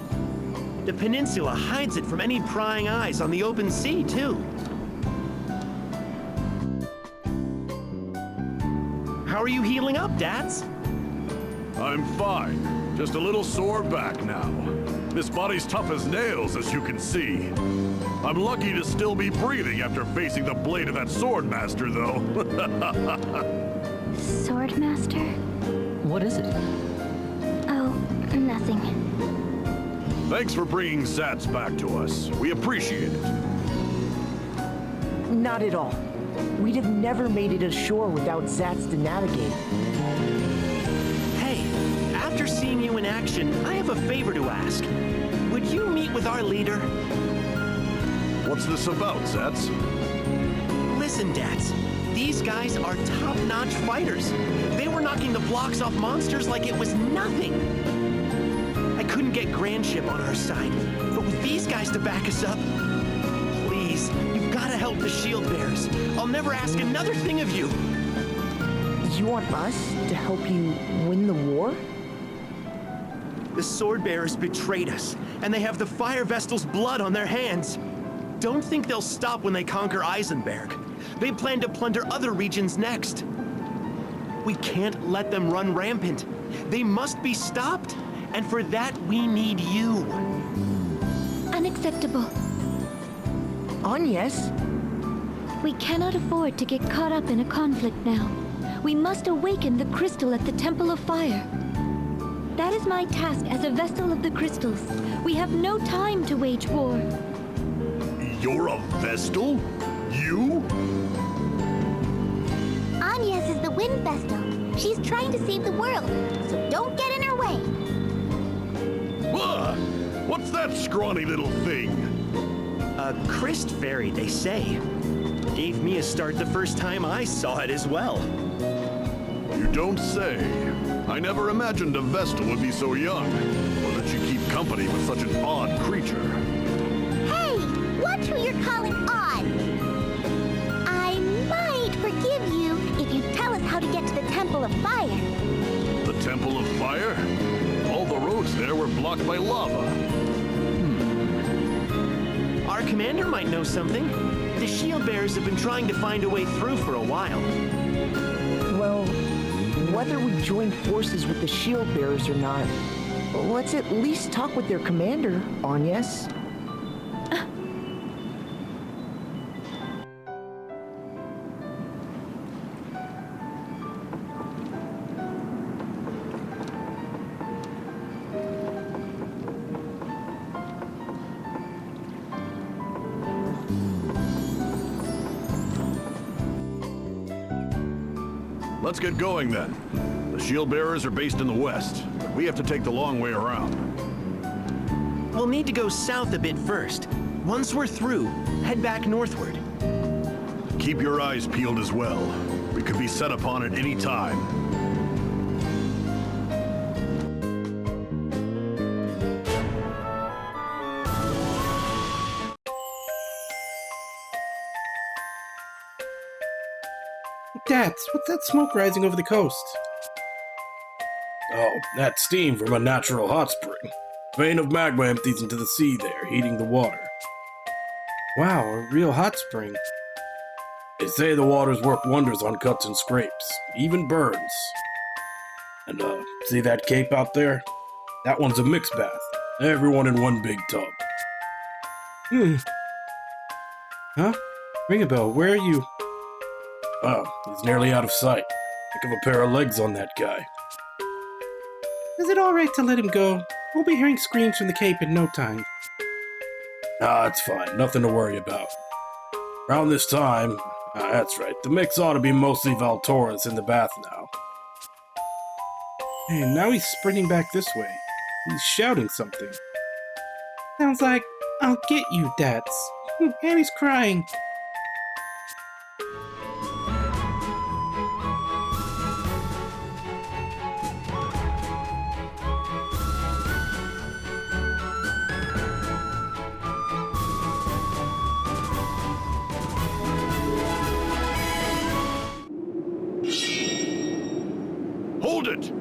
The peninsula hides it from any prying eyes on the open sea, too. How are you healing up, Dats? I'm fine. Just a little sore back now. This body's tough as nails, as you can see. I'm lucky to still be breathing after facing the blade of that Swordmaster, though. Swordmaster? What is it? Oh, nothing. Thanks for bringing Zatz back to us. We appreciate it. Not at all. We'd have never made it ashore without Zatz to navigate. Hey, after seeing you in action, I have a favor to ask. Would you meet with our leader? What's this about, Zatz? Listen, Dats. These guys are top-notch fighters. They were knocking the blocks off monsters like it was nothing. I couldn't get Grand Ship on our side, but with these guys to back us up, please, you've got to help the Shield Bearers. I'll never ask another thing of you. You want us to help you win the war? The Sword Bearers betrayed us, and they have the Fire Vestal's blood on their hands. Don't think they'll stop when they conquer Eisenberg. They plan to plunder other regions next. We can't let them run rampant. They must be stopped, and for that we need you. Unacceptable. Agnes? We cannot afford to get caught up in a conflict now. We must awaken the crystal at the Temple of Fire. That is my task as a Vestal of the Crystals. We have no time to wage war. You're a Vestal? You? Agnes is the Wind Vestal. She's trying to save the world, so don't get in her way. What's that scrawny little thing? A Christ Fairy, they say. Gave me a start the first time I saw it as well. You don't say. I never imagined a Vestal would be so young, or that you keep company with such an odd creature. Hey, watch who you're calling odd. I might forgive you if you tell us how to get to the Temple of Fire. The Temple of Fire? All the roads roads there were blocked by lava. Our commander might know something. The shield bearers have been trying to find a way through for a while. Well, whether we join forces with the shield bearers or not, let's at least talk with their commander, Agnes. Let's get going then. The shield bearers are based in the west, but we have to take the long way around. We'll need to go south a bit first. Once we're through, head back northward. Keep your eyes peeled as well. We could be set upon at any time. That's what's that smoke rising over the coast? Oh, that's steam from a natural hot spring. A vein of magma empties into the sea there, heating the water. Wow, a real hot spring. They say the waters work wonders on cuts and scrapes, even burns. And see that cape out there? That one's a mixed bath. Everyone in one big tub. Huh? Ring a bell, where are you? Oh, he's nearly out of sight. Heck of a pair of legs on that guy. Is it alright to let him go? We'll be hearing screams from the cape in no time. Nah, it's fine. Nothing to worry about. Around this time, that's right, the mix ought to be mostly Valtoras in the bath now. And now he's sprinting back this way. He's shouting something. Sounds like, I'll get you, Dats. And he's crying. Hold it!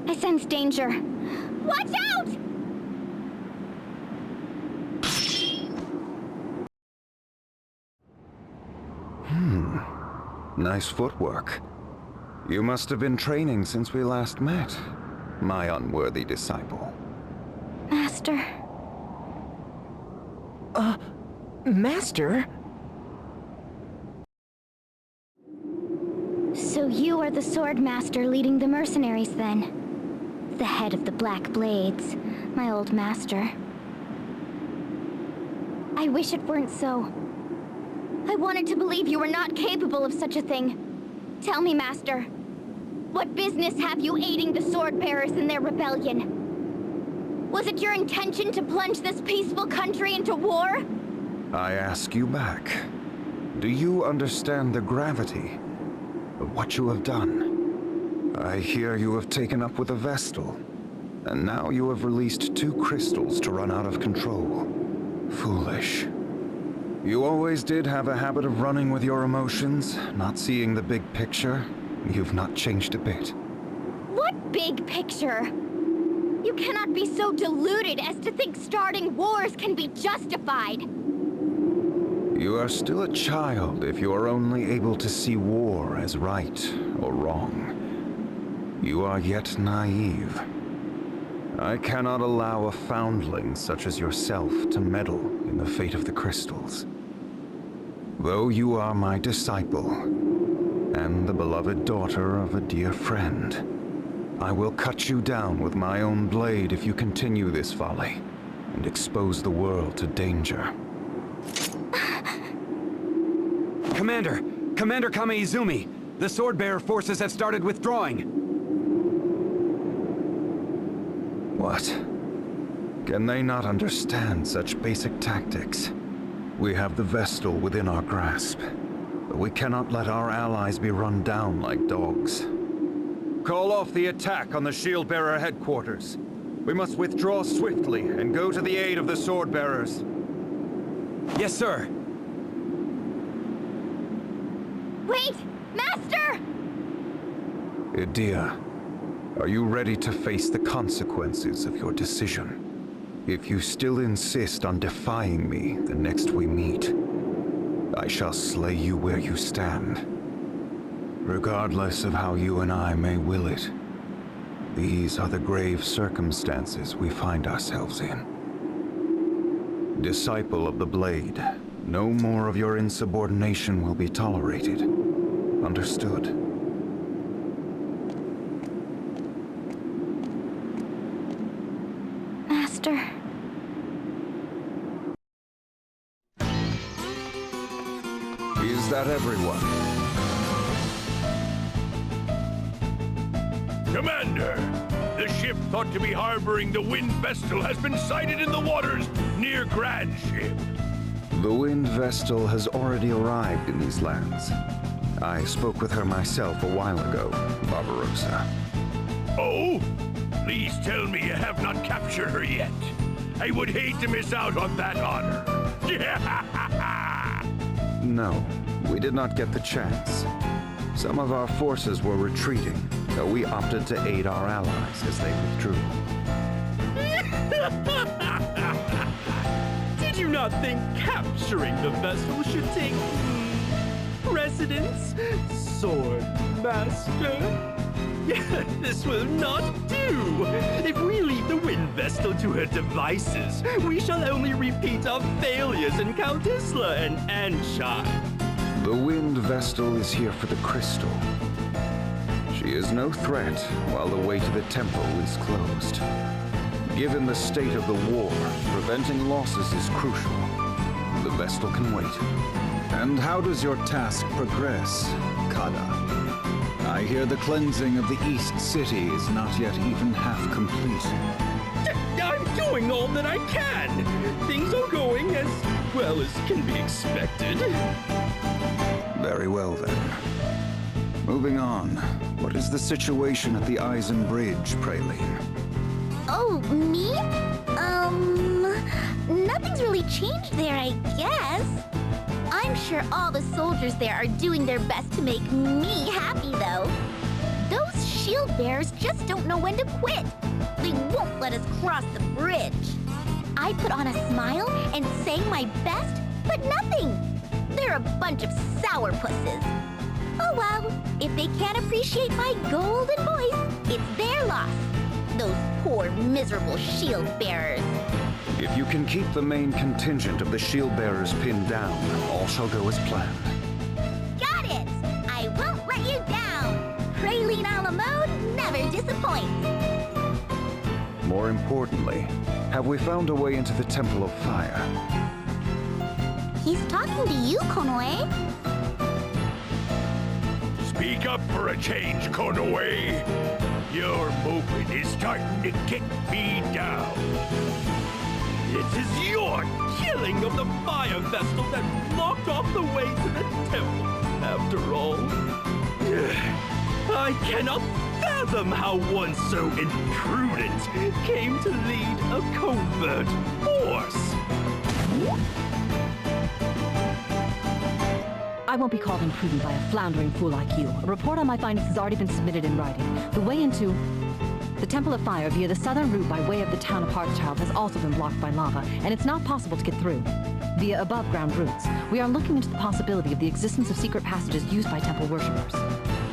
I sense danger. Watch out! Nice footwork. You must have been training since we last met, my unworthy disciple. Master. Master? So you are the sword master leading the mercenaries then? The head of the Black Blades, my old master. I wish it weren't so. I wanted to believe you were not capable of such a thing. Tell me, Master, what business have you aiding the sword bearers in their rebellion? Was it your intention to plunge this peaceful country into war? I ask you back. Do you understand the gravity of what you have done? I hear you have taken up with a Vestal, and now you have released 2 crystals to run out of control. Foolish. You always did have a habit of running with your emotions, not seeing the big picture. You've not changed a bit. What big picture? You cannot be so deluded as to think starting wars can be justified. You are still a child if you are only able to see war as right or wrong. You are yet naive. I cannot allow a foundling such as yourself to meddle in the fate of the crystals. Though you are my disciple, and the beloved daughter of a dear friend, I will cut you down with my own blade if you continue this folly, and expose the world to danger. Commander! Commander Kame-Izumi! The Swordbearer forces have started withdrawing! What? Can they not understand such basic tactics? We have the Vestal within our grasp, but we cannot let our allies be run down like dogs. Call off the attack on the Shieldbearer headquarters. We must withdraw swiftly and go to the aid of the Swordbearers. Yes, sir! Wait! Master! Edea, Are you ready to face the consequences of your decision? If you still insist on defying me the next we meet, I shall slay you where you stand. Regardless of how you and I may will it, these are the grave circumstances we find ourselves in. Disciple of the Blade, no more of your insubordination will be tolerated. Understood? Master. Is that everyone? Commander, the ship thought to be harboring the Wind Vestal has been sighted in the waters near Grand Ship. The Wind Vestal has already arrived in these lands. I spoke with her myself a while ago, Barbarossa. Oh? Please tell me you have not captured her yet. I would hate to miss out on that honor. No, we did not get the chance. Some of our forces were retreating, though we opted to aid our allies as they withdrew. Did you not think capturing the vessel should take precedence, Sword Master? This will not do! If we leave the Wind Vestal to her devices, we shall only repeat our failures in Count Isla and Anshine. The Wind Vestal is here for the crystal. She is no threat while the way to the temple is closed. Given the state of the war, preventing losses is crucial. The Vestal can wait. And how does your task progress, Kada? I hear the cleansing of the East City is not yet even half complete. I'm doing all that I can! Things are going as well as can be expected. Very well then. Moving on. What is the situation at the Eisen Bridge, Praline? Oh, me? Nothing's really changed there, I guess. I'm sure all the soldiers there are doing their best to make me happy, though. Those shield bearers just don't know when to quit. They won't let us cross the bridge. I put on a smile and sang my best, but nothing. They're a bunch of sourpusses. Oh well, if they can't appreciate my golden voice, it's their loss. Those poor, miserable shield bearers. If you can keep the main contingent of the shield bearers pinned down, all shall go as planned. Got it! I won't let you down! Praline a la mode never disappoints. More importantly, have we found a way into the Temple of Fire? He's talking to you, Konoe. Speak up for a change, Konoe. Your movement is starting to kick me down. It is your killing of the fire vestal that blocked off the way to the temple, after all. I cannot fathom how one so imprudent came to lead a covert force. I won't be called imprudent by a floundering fool like you. A report on my findings has already been submitted in writing. The way into the Temple of Fire via the southern route by way of the town of Hearthchild has also been blocked by lava, and it's not possible to get through via above-ground routes. We are looking into the possibility of the existence of secret passages used by temple worshippers.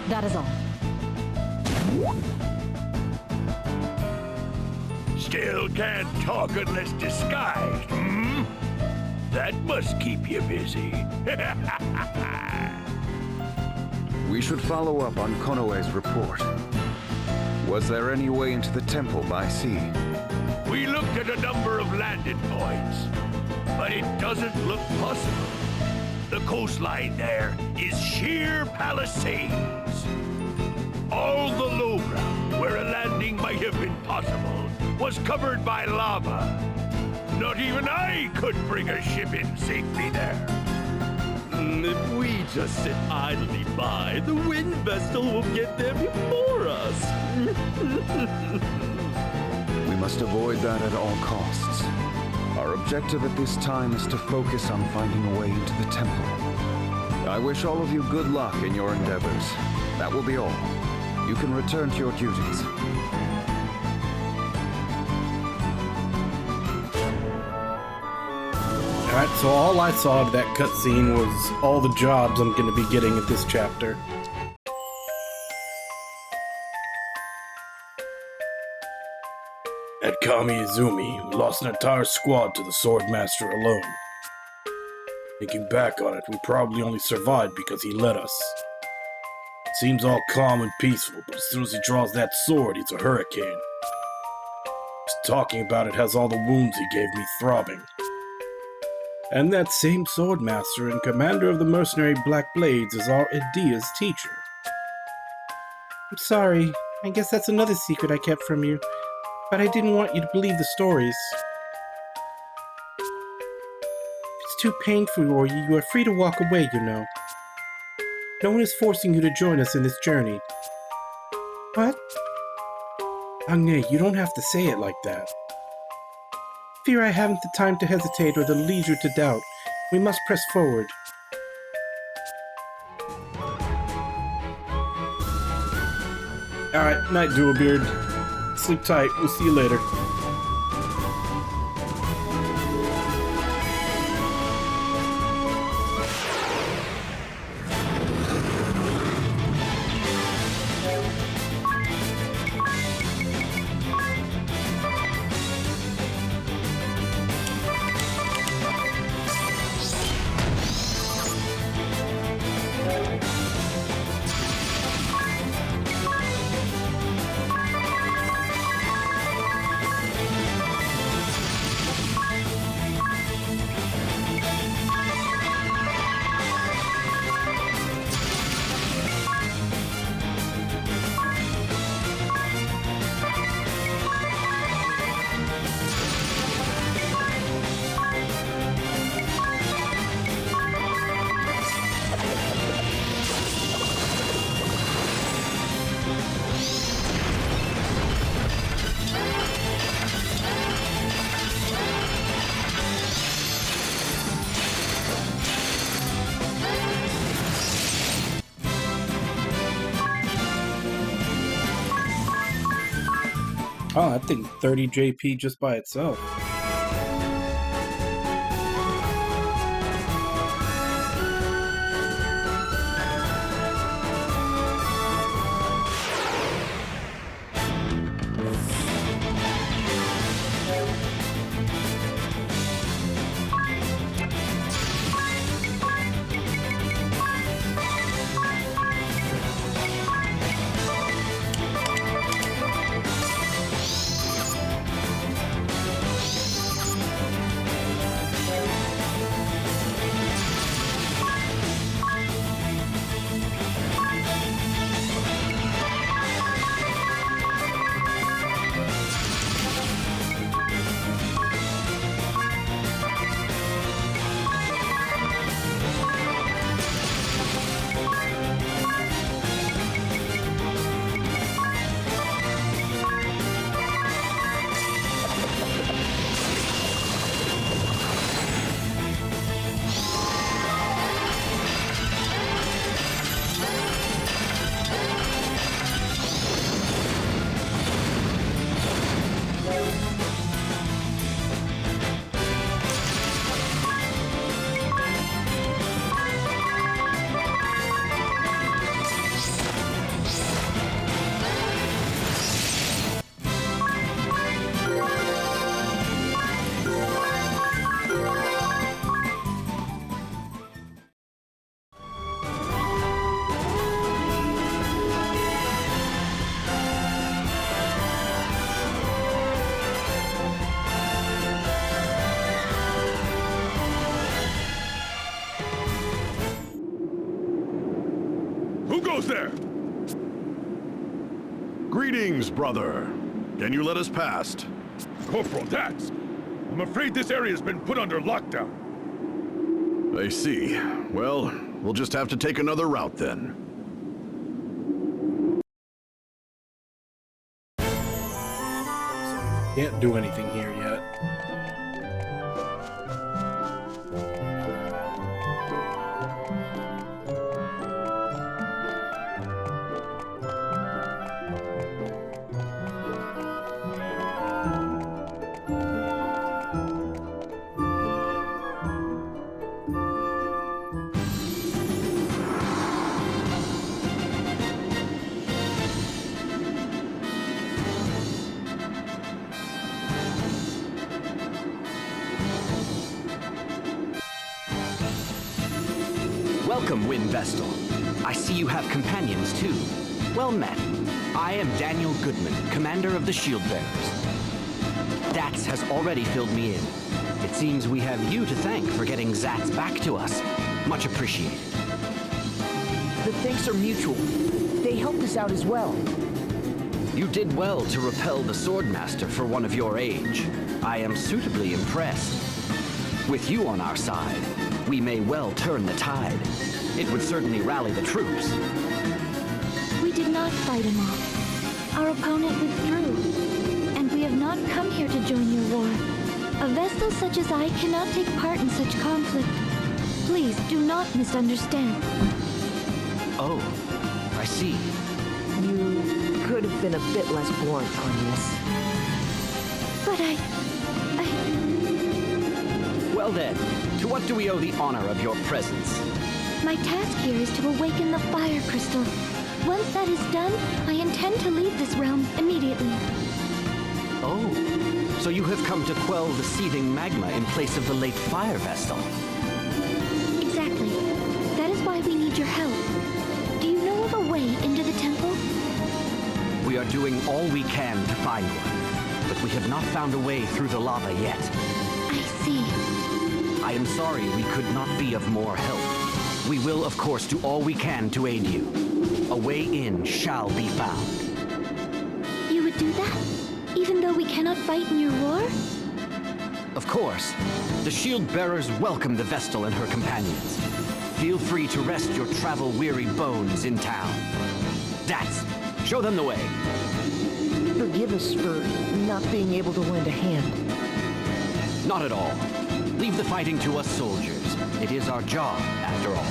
That is all. Still can't talk unless disguised, hmm? That must keep you busy. We should follow up on Konoe's report. Was there any way into the temple by sea? We looked at a number of landing points, but it doesn't look possible. The coastline there is sheer palisades. All the low ground where a landing might have been possible was covered by lava. Not even I could bring a ship in safely there. If we just sit idly by, the Wind Vestal will get there before us. We must avoid that at all costs. Our objective at this time is to focus on finding a way into the temple. I wish all of you good luck in your endeavors. That will be all. You can return to your duties. Alright, so all I saw of that cutscene was all the jobs I'm going to be getting at this chapter. At Kami Izumi, we lost an entire squad to the Swordmaster alone. Thinking back on it, we probably only survived because he let us. It seems all calm and peaceful, but as soon as he draws that sword, it's a hurricane. Just talking about it has all the wounds he gave me throbbing. And that same Swordmaster and commander of the mercenary Black Blades is our Edia's teacher. I'm sorry, I guess that's another secret I kept from you, but I didn't want you to believe the stories. If it's too painful for you, you are free to walk away, you know. No one is forcing you to join us in this journey. What? Agne, you don't have to say it like that. Fear I haven't the time to hesitate or the leisure to doubt. We must press forward. Alright, night, Dualbeard. Sleep tight. We'll see you later. Oh, I think 30 JP just by itself. Who goes there? Greetings, brother. Can you let us past? Corporal Dax, I'm afraid this area's been put under lockdown. I see. Well, we'll just have to take another route then. Can't do anything here yet. Welcome, Wind Vestal. I see you have companions, too. Well met. I am Daniel Goodman, commander of the Shield Bearers. Dax has already filled me in. It seems we have you to thank for getting Zatz back to us. Much appreciated. The thanks are mutual. They helped us out as well. You did well to repel the Swordmaster for one of your age. I am suitably impressed. With you on our side, we may well turn the tide. It would certainly rally the troops. We did not fight him off. Our opponent withdrew, and we have not come here to join your war. A Vestal such as I cannot take part in such conflict. Please do not misunderstand. Oh, I see. You could have been a bit less blunt on this. But I... Well then, to what do we owe the honor of your presence? My task here is to awaken the fire crystal. Once that is done, I intend to leave this realm immediately. Oh, so you have come to quell the seething magma in place of the late Fire Vestal. Exactly. That is why we need your help. Do you know of a way into the temple? We are doing all we can to find one, but we have not found a way through the lava yet. I see. I am sorry we could not be of more help. We will, of course, do all we can to aid you. A way in shall be found. You would do that? Even though we cannot fight in your war? Of course. The Shield Bearers welcome the Vestal and her companions. Feel free to rest your travel-weary bones in town. Dax, show them the way. Forgive us for not being able to lend a hand. Not at all. Leave the fighting to us soldiers. It is our job, after all.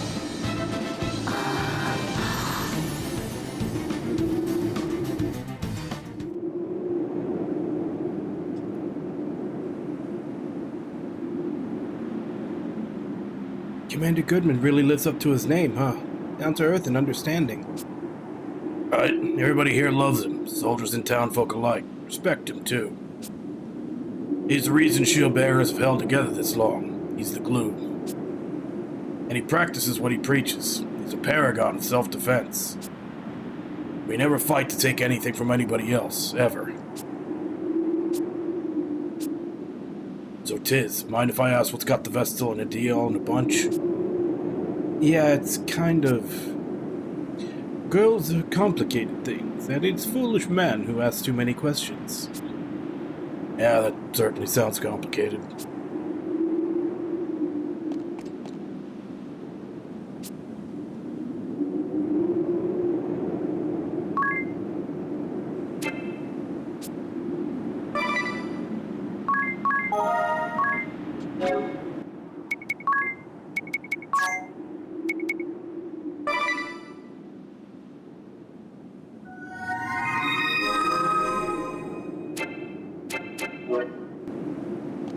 Commander Goodman really lives up to his name, huh? Down to earth and understanding. Right, everybody here loves him. Soldiers and townfolk alike. Respect him, too. He's the reason Shield Bearers have held together this long. He's the glue. And he practices what he preaches. He's a paragon of self-defense. We never fight to take anything from anybody else, ever. So Tiz, mind if I ask what's got the Vestal and Edea all in a bunch? Yeah, it's kind of... Girls are complicated things, and it's foolish men who ask too many questions. Yeah, that certainly sounds complicated.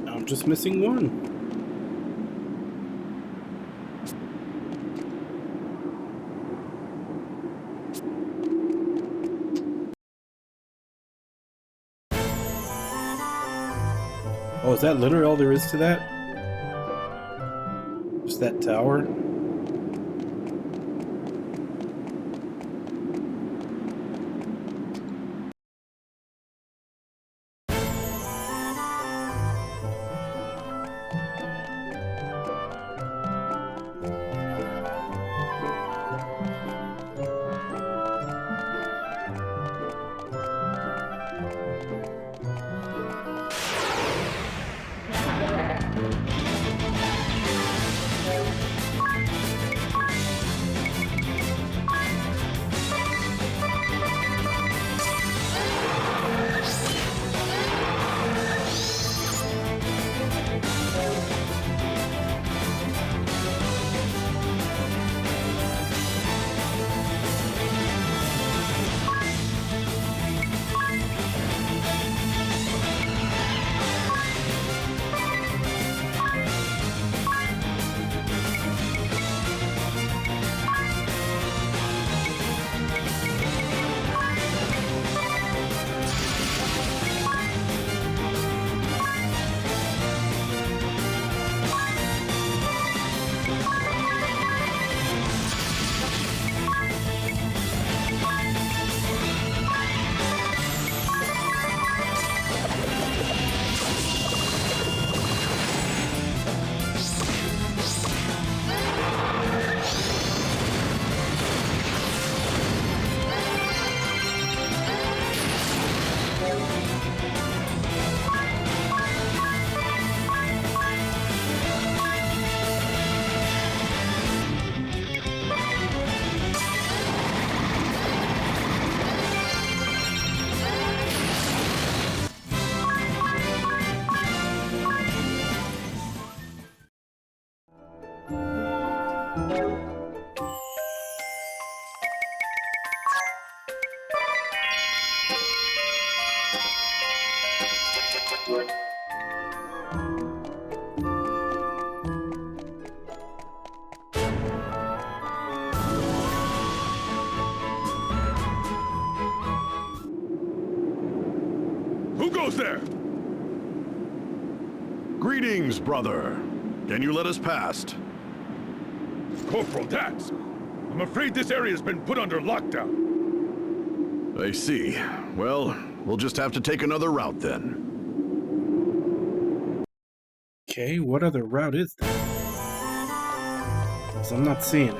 I'm just missing one. Oh, is that literally all there is to that? Just that tower? Who goes there? Greetings, brother. Can you let us past? Corporal Dax, I'm afraid this area's been put under lockdown. I see. Well, we'll just have to take another route then. Okay, what other route is there? 'Cause I'm not seeing it.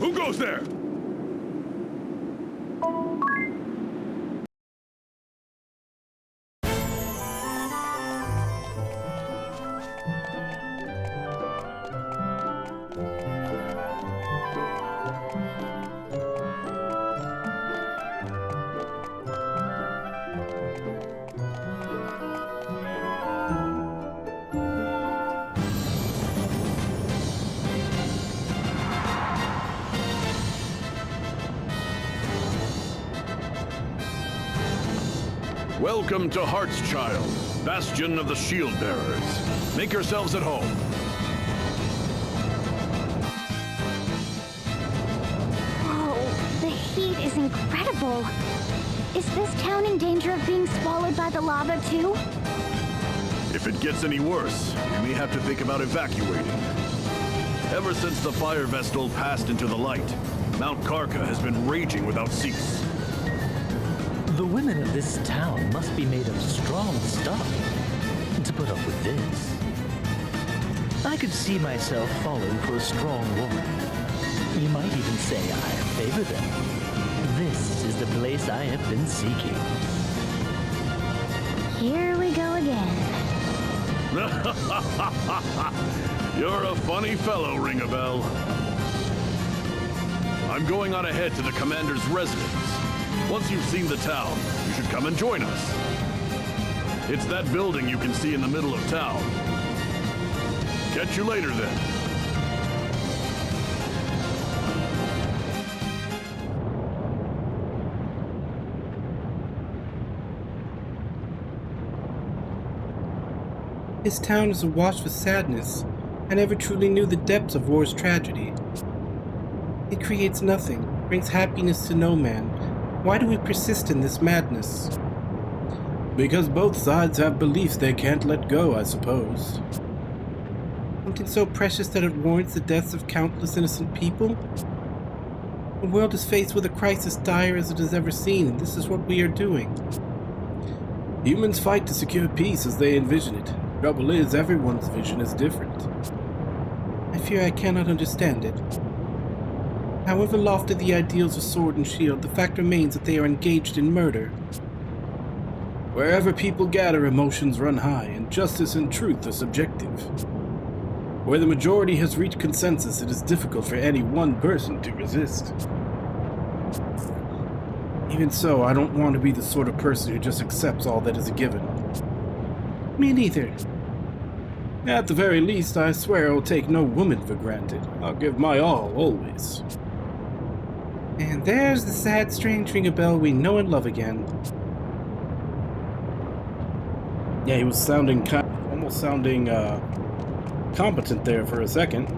Who goes there? Welcome to Heartschild, bastion of the Shield Bearers. Make yourselves at home. Oh, the heat is incredible. Is this town in danger of being swallowed by the lava too? If it gets any worse, we may have to think about evacuating. Ever since the Fire Vestal passed into the light, Mount Karka has been raging without cease. The women of this town must be made of strong stuff to put up with this. I could see myself falling for a strong woman. You might even say I favor them. This is the place I have been seeking. Here we go again. You're a funny fellow, Ring-a-Bell. I'm going on ahead to the commander's residence. Once you've seen the town, you should come and join us. It's that building you can see in the middle of town. Catch you later, then. This town is awash with sadness. I never truly knew the depths of war's tragedy. It creates nothing, brings happiness to no man. Why do we persist in this madness? Because both sides have beliefs they can't let go, I suppose. Something so precious that it warrants the deaths of countless innocent people? The world is faced with a crisis dire as it has ever seen, and this is what we are doing. Humans fight to secure peace as they envision it. Trouble is, everyone's vision is different. I fear I cannot understand it. However lofty the ideals of Sword and Shield, the fact remains that they are engaged in murder. Wherever people gather, emotions run high, and justice and truth are subjective. Where the majority has reached consensus, it is difficult for any one person to resist. Even so, I don't want to be the sort of person who just accepts all that is a given. Me neither. At the very least, I swear I will take no woman for granted. I'll give my all, always. And there's the sad, strange Ring-a-Bell we know and love again. Yeah, he was sounding almost sounding competent there for a second.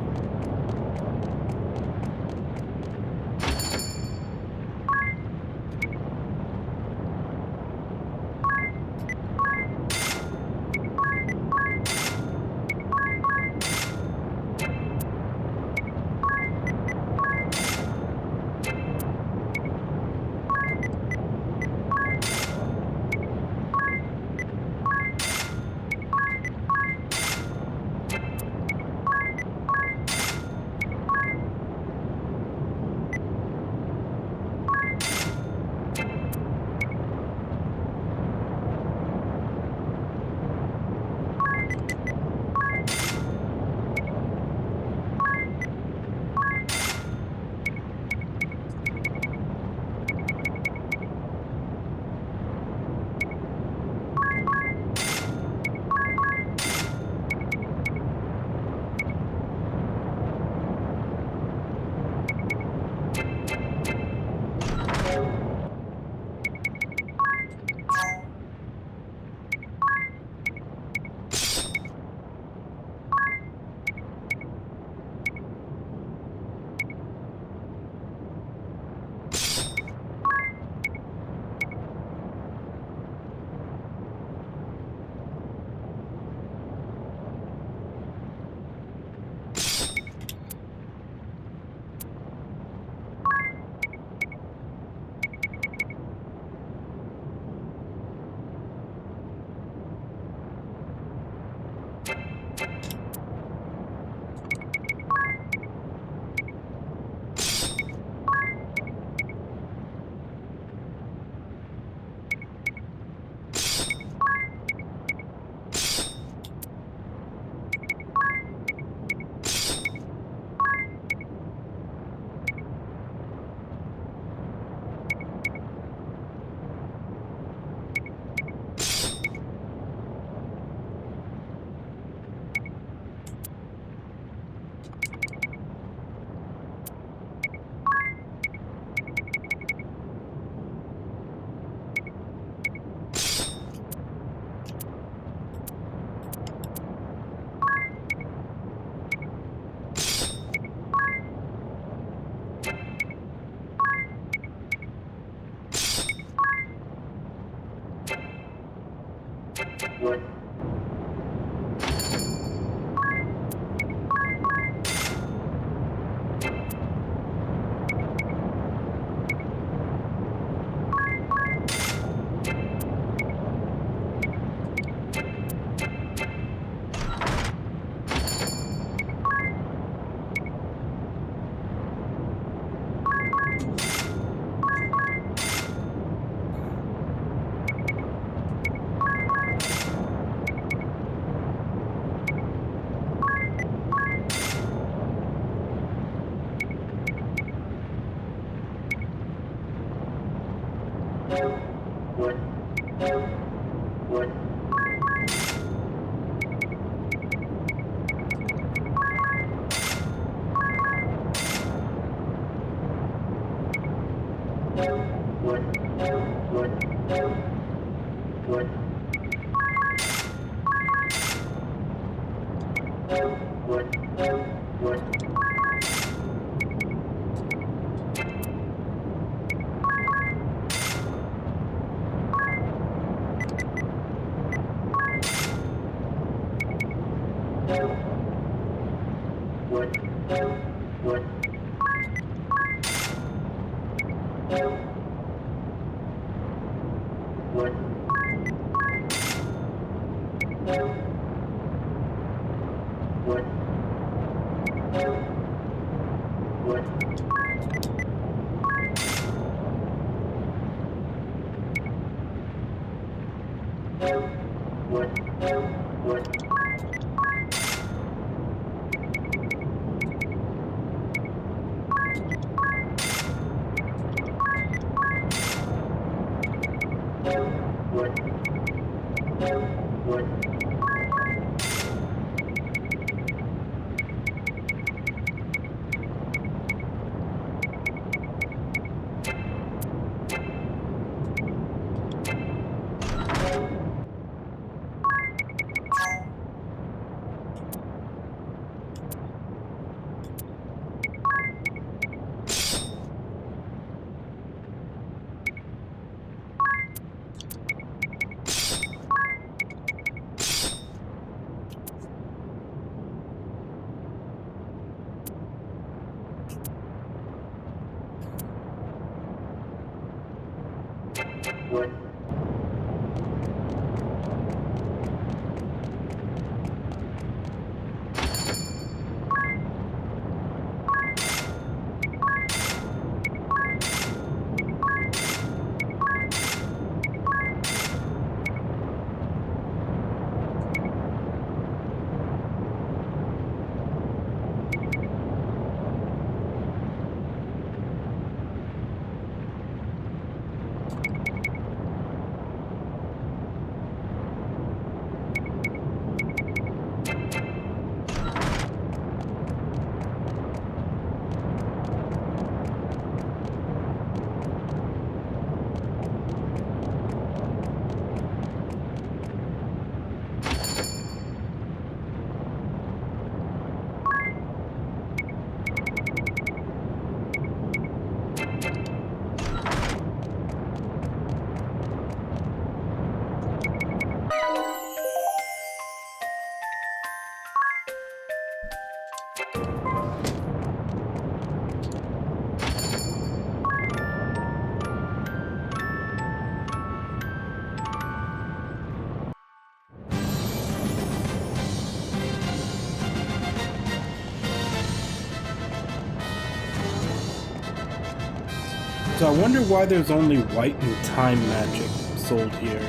So I wonder why there's only white and time magic sold here.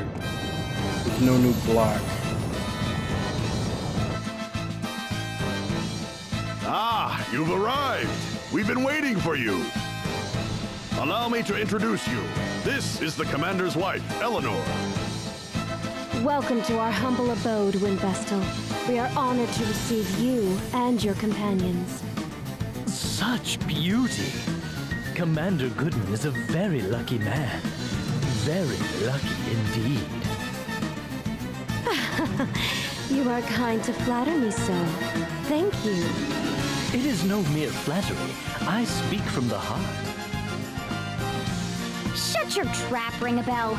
There's no new black. Ah, you've arrived. We've been waiting for you. Allow me to introduce you. This is the Commander's wife, Eleanor. Welcome to our humble abode, Windvestal. We are honored to receive you and your companions. Such beauty! Commander Goodman is a very lucky man. Very lucky indeed. You are kind to flatter me so. Thank you. It is no mere flattery. I speak from the heart. Shut your trap, Ring-a-Bell.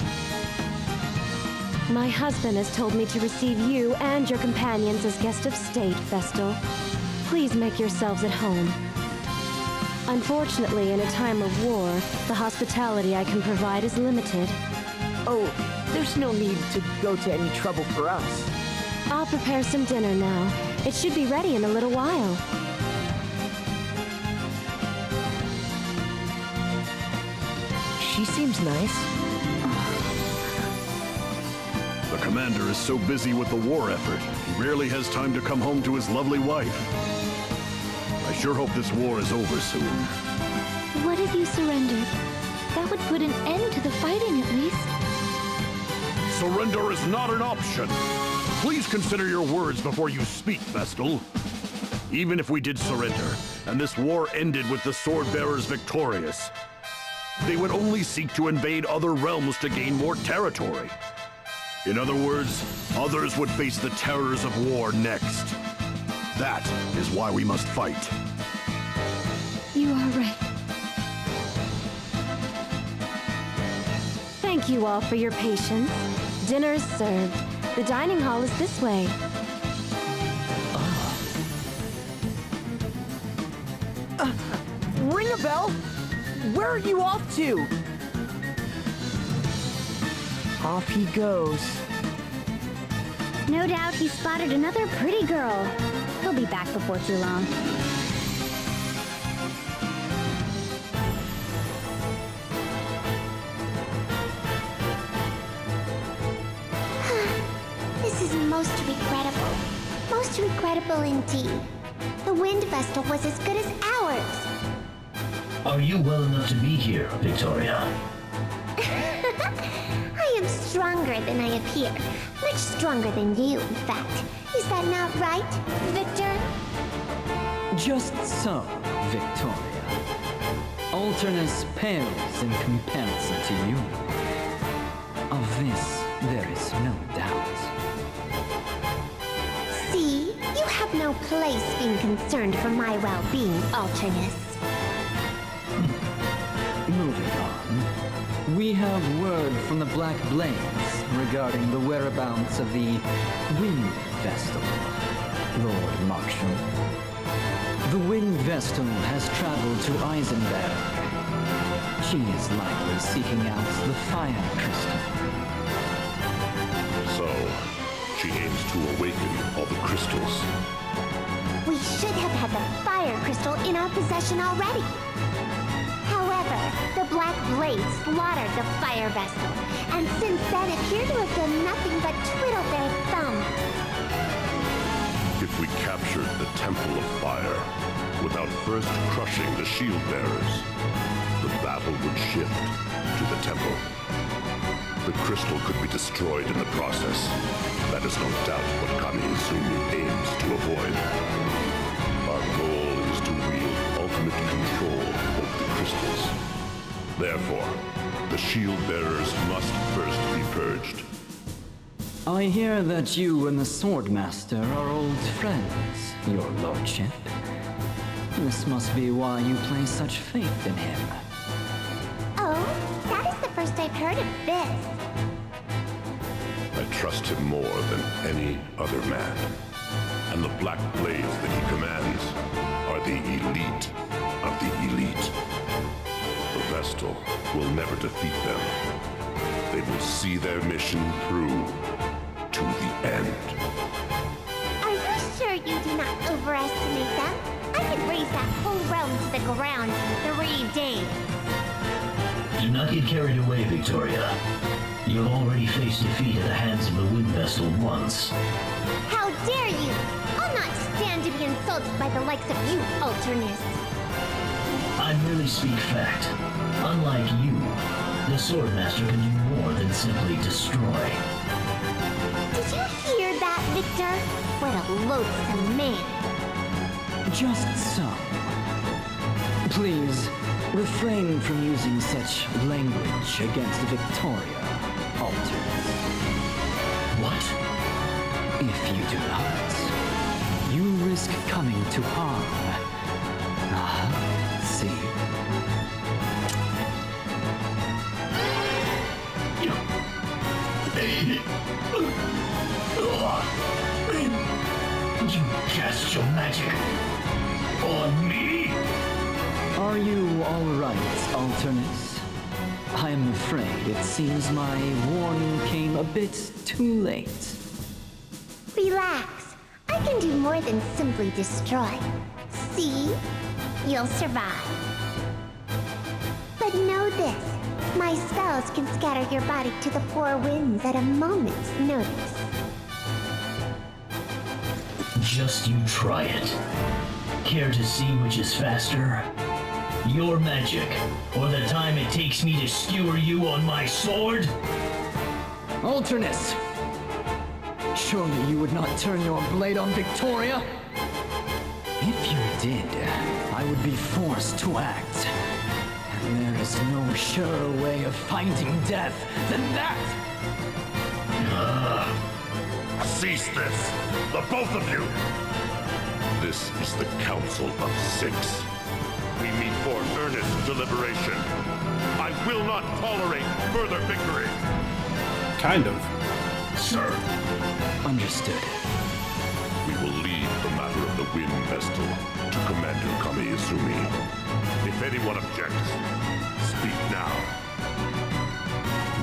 My husband has told me to receive you and your companions as guests of state, Vestal. Please make yourselves at home. Unfortunately, in a time of war, the hospitality I can provide is limited. Oh, there's no need to go to any trouble for us. I'll prepare some dinner now. It should be ready in a little while. She seems nice. The commander is so busy with the war effort, he rarely has time to come home to his lovely wife. I sure hope this war is over soon. What if you surrendered? That would put an end to the fighting at least. Surrender is not an option. Please consider your words before you speak, Vestal. Even if we did surrender, and this war ended with the Swordbearers victorious, they would only seek to invade other realms to gain more territory. In other words, others would face the terrors of war next. That is why we must fight. You are right. Thank you all for your patience. Dinner is served. The dining hall is this way. Ring a bell? Where are you off to? Off he goes. No doubt he spotted another pretty girl. He'll be back before too long. This is most regrettable. Most regrettable indeed. The Wind Vestal was as good as ours. Are you well enough to be here, Victoria? I am stronger than I appear. Much stronger than you, in fact. Is that not right, Victor? Just so, Victoria. Alternus pales in comparison to you. Of this, there is no doubt. See, you have no place being concerned for my well-being, Alternus. Moving on, we have word from the Black Blades regarding the whereabouts of the Wind Vestal, Lord Marshal. The Wind Vestal has traveled to Eisenberg. She is likely seeking out the Fire Crystal. So, she aims to awaken all the crystals. We should have had the Fire Crystal in our possession already. However, the Black Blades slaughtered the Fire Vestal, and since then appear to have done nothing but twiddle their thumbs. If we captured the Temple of Fire without first crushing the Shield Bearers, the battle would shift to the Temple. The crystal could be destroyed in the process. That is no doubt what Kami Izumi aims to avoid. Our goal is to wield ultimate control over the crystals. Therefore, the Shield Bearers must first be purged. I hear that you and the Swordmaster are old friends, your lordship. This must be why you place such faith in him. Oh, that is the first I've heard of this. I trust him more than any other man. And the Black Blades that he commands are the elite of the elite. The Vestal will never defeat them. They will see their mission through to the end. Are you sure you do not overestimate them? I could raise that whole realm to the ground in 3 days. Do not get carried away, Victoria. You have already faced defeat at the hands of the Wind Vestal once. How dare you! I'll not stand to be insulted by the likes of you, Alternus. I merely speak fact. Unlike you, the Swordmaster can do more than simply destroy. Did you hear that, Victor? What a loathsome man. Just so. Please, refrain from using such language against Victoria, Alternus. What? If you do not, you risk coming to harm. See? You cast your magic on me? Are you all right, Alternus? I am afraid it seems my warning came a bit too late. Relax. I can do more than simply destroy. See? You'll survive. But know this. My spells can scatter your body to the four winds at a moment's notice. Just you try it. Care to see which is faster? Your magic, or the time it takes me to skewer you on my sword? Alternus! Surely you would not turn your blade on Victoria? If you did, I would be forced to act. And there is no surer way of finding death than that! Cease this, the both of you! This is the Council of Six. We meet for earnest deliberation. I will not tolerate further victory. Kind of. Sir. Understood. We will leave the matter of the Wind Vestal to Commander Kamiizumi. If anyone objects, speak now.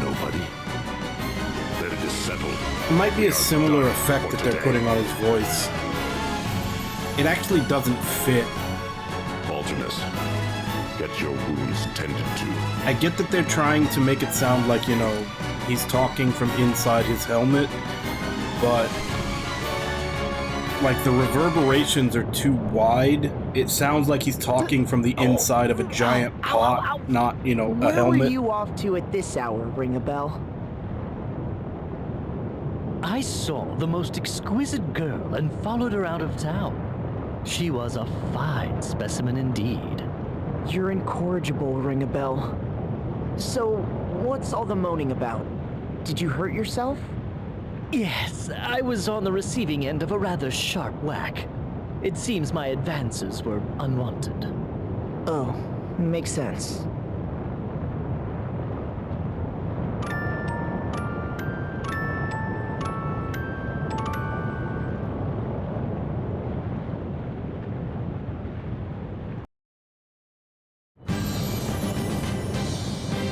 Nobody? Then it is settled. It might be a similar effect that they're putting on his voice. It actually doesn't fit. Alternus, get your wounds tended to. I get that they're trying to make it sound like, you know, he's talking from inside his helmet, but like the reverberations are too wide. It sounds like he's talking from the inside of a giant pot, not, you know, a helmet. Where were you off to at this hour, ring a bell? I saw the most exquisite girl and followed her out of town. She was a fine specimen indeed. You're incorrigible, ring a bell. So, what's all the moaning about? Did you hurt yourself? Yes, I was on the receiving end of a rather sharp whack. It seems my advances were unwanted. Oh, makes sense.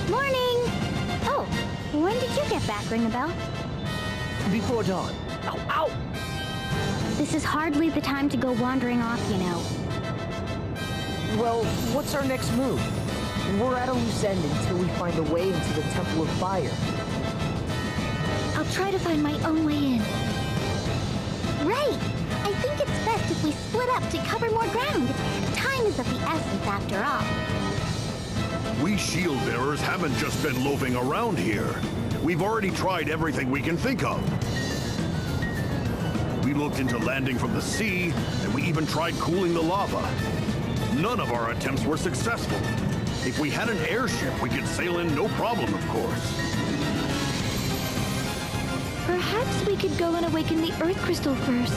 Morning! Oh, when did you get back, ring a bell? Before dawn. Ow, ow! This is hardly the time to go wandering off, you know. Well, what's our next move? We're at a loose end until we find a way into the Temple of Fire. I'll try to find my own way in. Right! I think it's best if we split up to cover more ground. Time is of the essence after all. We shield bearers haven't just been loafing around here. We've already tried everything we can think of. We looked into landing from the sea, and we even tried cooling the lava. None of our attempts were successful. If we had an airship, we could sail in no problem, of course. Perhaps we could go and awaken the Earth Crystal first.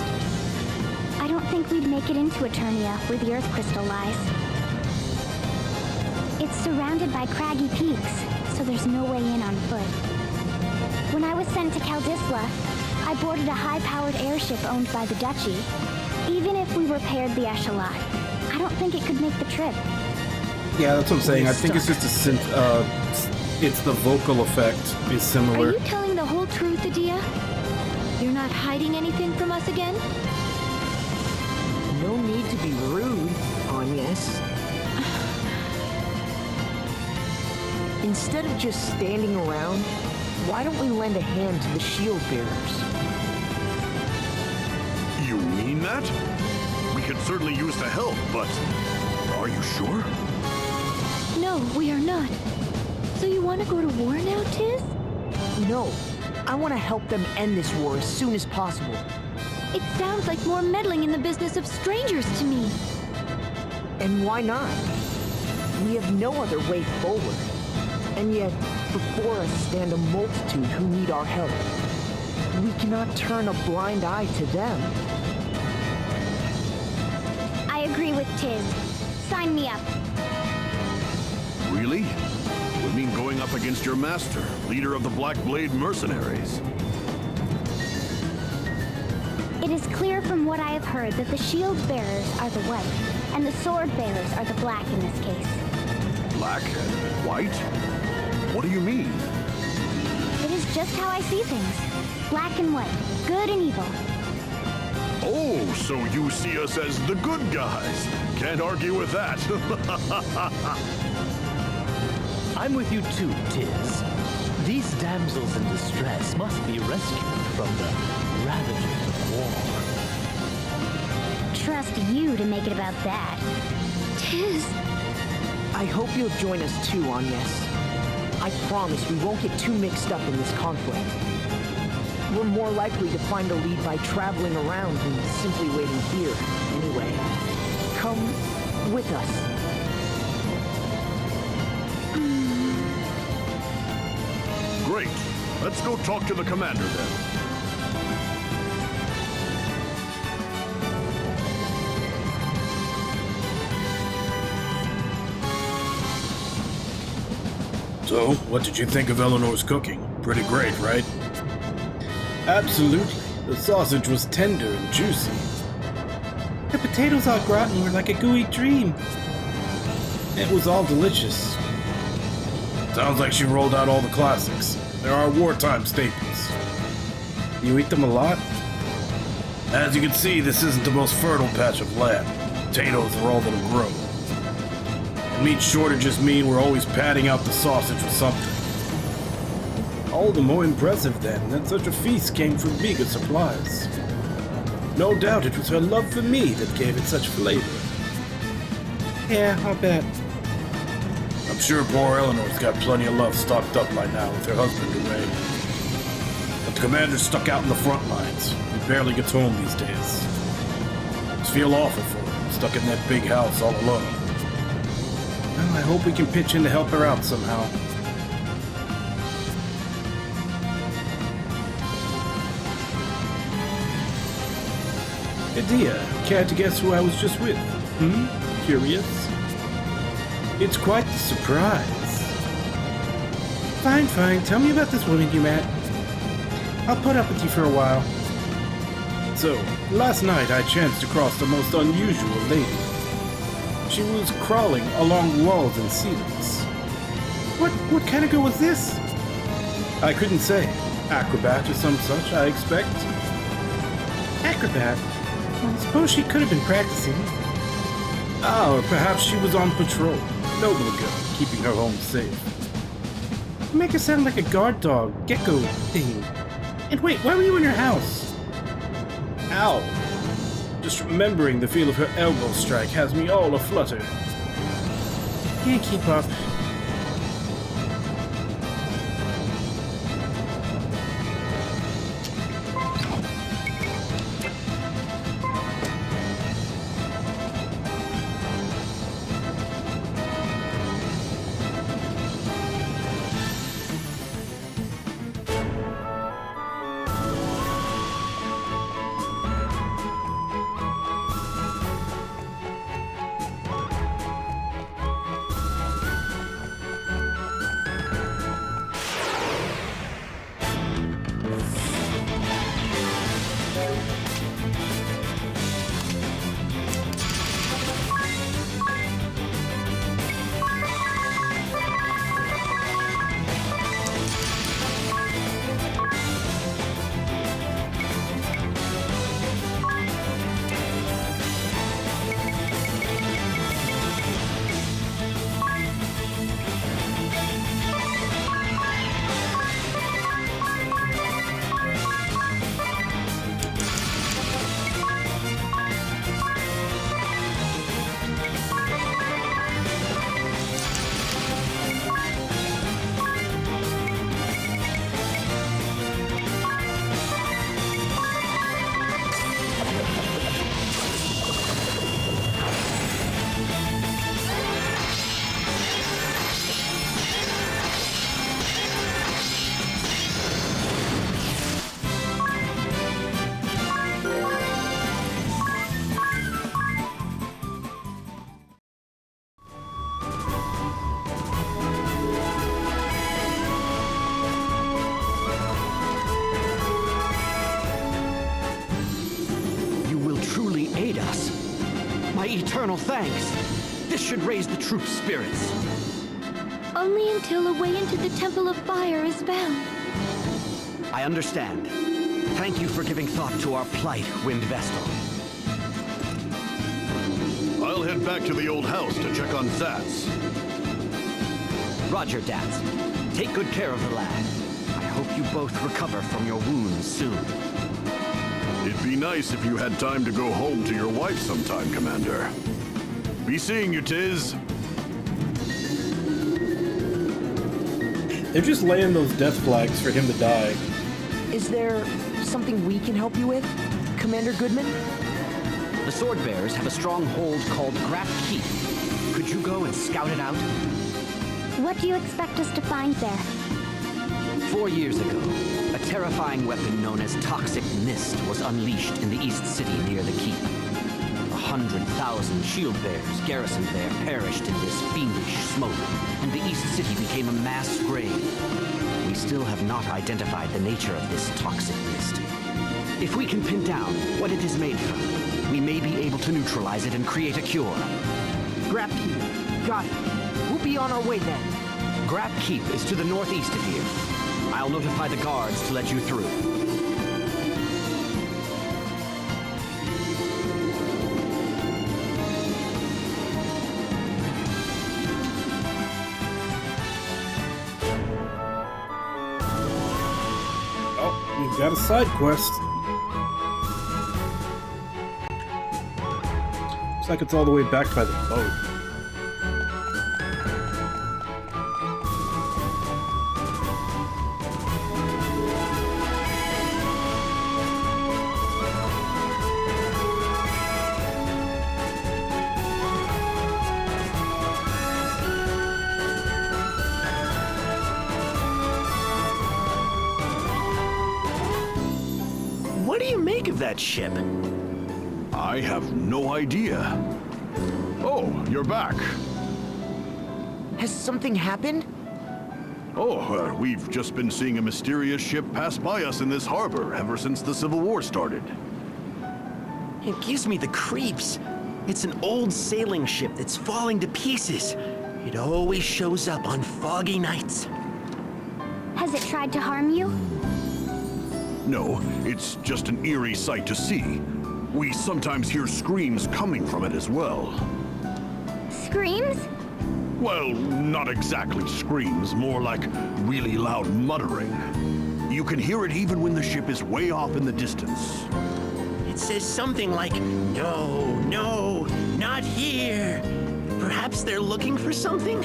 I don't think we'd make it into Eternia, where the Earth Crystal lies. It's surrounded by craggy peaks, so there's no way in on foot. When I was sent to Kaldisla, I boarded a high-powered airship owned by the Duchy. Even if we repaired the Echelon, I don't think it could make the trip. Yeah, that's what I'm saying. I think it's just a it's the vocal effect is similar. Are you telling the whole truth, Adia? You're not hiding anything from us again? No need to be rude, Agnes. Instead of just standing around, why don't we lend a hand to the shield bearers? You mean that? We could certainly use the help, but are you sure? No, we are not. So you want to go to war now, Tiz? No. I want to help them end this war as soon as possible. It sounds like more meddling in the business of strangers to me. And why not? We have no other way forward. And yet, before us stand a multitude who need our help. We cannot turn a blind eye to them. I agree with Tiz. Sign me up. Really? You mean going up against your master, leader of the Black Blade mercenaries? is clear from what I have heard that the shield bearers are the white, and the sword bearers are the black in this case. Black and white? What do you mean? It is just how I see things. Black and white, good and evil. Oh, so you see us as the good guys. Can't argue with that. I'm with you too, Tiz. These damsels in distress must be rescued from the ravages of war. Trust you to make it about that. Tiz! I hope you'll join us too, Agnes. I promise we won't get too mixed up in this conflict. We're more likely to find a lead by traveling around than simply waiting here, anyway. Come with us. Great. Let's go talk to the commander then. So, what did you think of Eleanor's cooking? Pretty great, right? Absolutely. The sausage was tender and juicy. The potatoes au gratin were like a gooey dream. It was all delicious. Sounds like she rolled out all the classics. There are wartime staples. You eat them a lot? As you can see, this isn't the most fertile patch of land. Potatoes are all that'll grow. And meat shortages mean we're always padding out the sausage with something. All the more impressive then that such a feast came from meager supplies. No doubt it was her love for me that gave it such flavor. Yeah, I'll bet. I'm sure poor Eleanor's got plenty of love stocked up by now with her husband away. But the commander's stuck out in the front lines. He barely gets home these days. Just feel awful for her, stuck in that big house all alone. Well, I hope we can pitch in to help her out somehow. Dear, care to guess who I was just with? Curious? It's quite the surprise. Fine, fine. Tell me about this woman you met. I'll put up with you for a while. So, last night I chanced across a most unusual lady. She was crawling along walls and ceilings. What kind of girl was this? I couldn't say. Acrobat or some such, I expect. Acrobat? I suppose she could have been practicing. Ah, or perhaps she was on patrol. Noble girl, keeping her home safe. You make her sound like a guard dog, gecko thing. And wait, why were you in her house? Ow. Just remembering the feel of her elbow strike has me all aflutter. Can't keep up. eternal thanks. This should raise the troops' spirits. Only until a way into the Temple of Fire is found. I understand. Thank you for giving thought to our plight, Wind Vestal. I'll head back to the old house to check on Zats. Roger, Dats. Take good care of the lad. I hope you both recover from your wounds soon. It'd be nice if you had time to go home to your wife sometime, Commander. Be seeing you, Tiz. They're just laying those death flags for him to die. Is there something we can help you with, Commander Goodman? The Sword Bearers have a stronghold called Grap Keep. Could you go and scout it out? What do you expect us to find there? 4 years ago, a terrifying weapon known as Toxic Mist was unleashed in the East City near the Keep. 100,000 shield bearers garrisoned there perished in this fiendish smoke, and the East City became a mass grave. We still have not identified the nature of this Toxic Mist. If we can pin down what it is made from, we may be able to neutralize it and create a cure. Grap Keep. Got it. We'll be on our way then. Grap Keep is to the northeast of here. I'll notify the guards to let you through. Oh, we've got a side quest. Looks like it's all the way back by the boat. What do you make of that ship? I have no idea. Oh, you're back. Has something happened? Oh, we've just been seeing a mysterious ship pass by us in this harbor ever since the Civil War started. It gives me the creeps. It's an old sailing ship that's falling to pieces. It always shows up on foggy nights. Has it tried to harm you? No, it's just an eerie sight to see. We sometimes hear screams coming from it as well. Screams? Well, not exactly screams, more like really loud muttering. You can hear it even when the ship is way off in the distance. It says something like, "No, no, not here." Perhaps they're looking for something?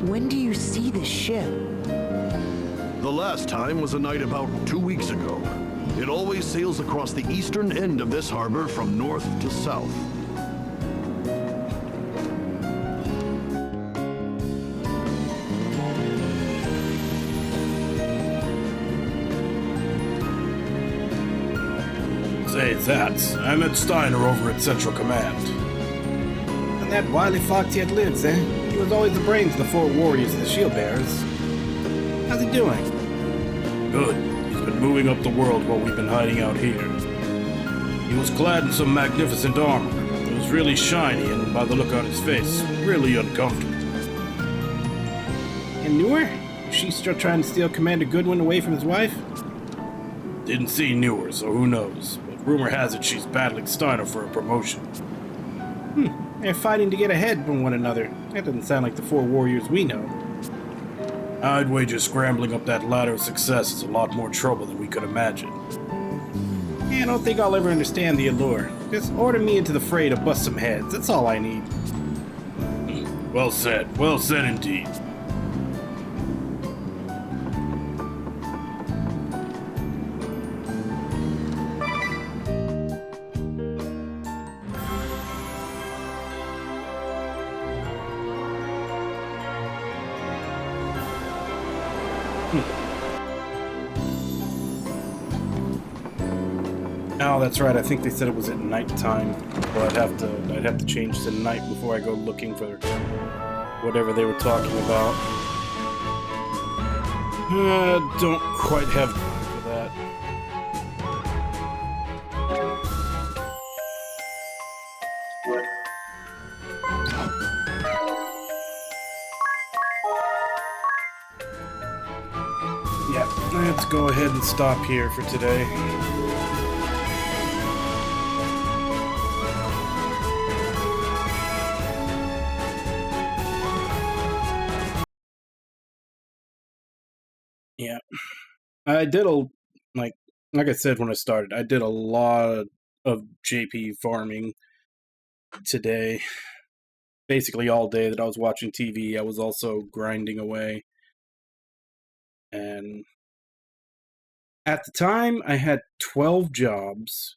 When do you see this ship? The last time was a night about 2 weeks ago. It always sails across the eastern end of this harbor from north to south. Say, Zats, I met Steiner over at Central Command. And that wily fox yet lives, eh? He was always the brains of the 4 warriors of the Shield Bearers. How's he doing? Good. He's been moving up the world while we've been hiding out here. He was clad in some magnificent armor. It was really shiny and, by the look on his face, really uncomfortable. And Newer? Is she still trying to steal Commander Goodwin away from his wife? Didn't see Newer, so who knows. But rumor has it she's battling Steiner for a promotion. They're fighting to get ahead from one another. That doesn't sound like the 4 warriors we know. I'd wager scrambling up that ladder of success is a lot more trouble than we could imagine. I don't think I'll ever understand the allure. Just order me into the fray to bust some heads. That's all I need. Well said indeed. Oh, that's right. I think they said it was at nighttime. Well, I'd have to change to night before I go looking for whatever they were talking about. Don't quite have time for that. let's go ahead and stop here for today. Yeah, I did like I said when I started, I did a lot of JP farming today. Basically all day that I was watching TV, I was also grinding away. And at the time, I had 12 jobs.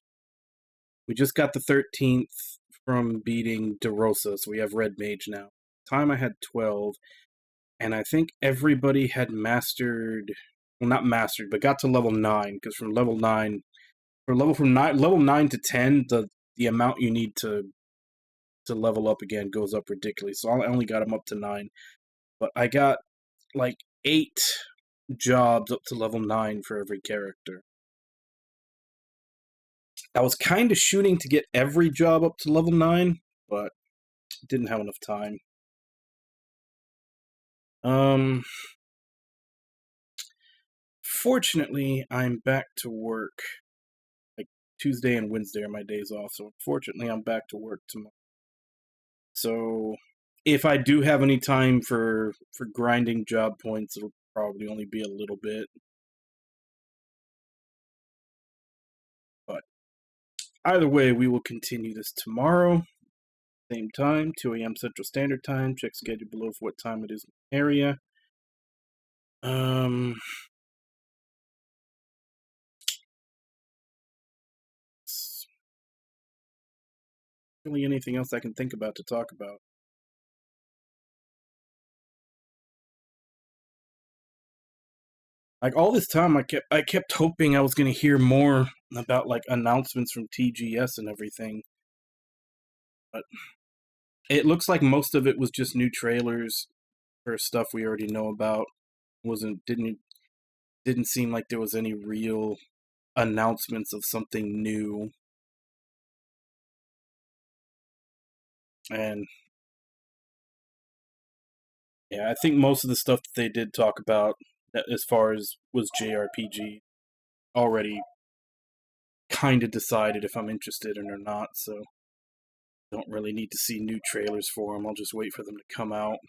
We just got the 13th from beating DeRosa, so we have Red Mage now. At the time, I had 12, and I think everybody had mastered, well, not mastered, but got to level 9, because from level 9, level 9 to 10, the amount you need to level up again goes up ridiculously. So I only got them up to 9, but I got like 8 jobs up to level 9 for every character. I was kind of shooting to get every job up to level 9, but didn't have enough time. Fortunately, I'm back to work. Like Tuesday and Wednesday are my days off, so unfortunately I'm back to work tomorrow. So if I do have any time for grinding job points, it'll probably only be a little bit. But either way, we will continue this tomorrow. Same time, 2 a.m. Central Standard Time. Check schedule below for what time it is in the area. Really anything else I can think about to talk about? Like all this time, I kept hoping I was gonna hear more about like announcements from TGS and everything, but it looks like most of it was just new trailers for stuff we already know about. Didn't seem like there was any real announcements of something new. And yeah, I think most of the stuff that they did talk about, as far as was JRPG, already kind of decided if I'm interested in or not, so don't really need to see new trailers for them. I'll just wait for them to come out.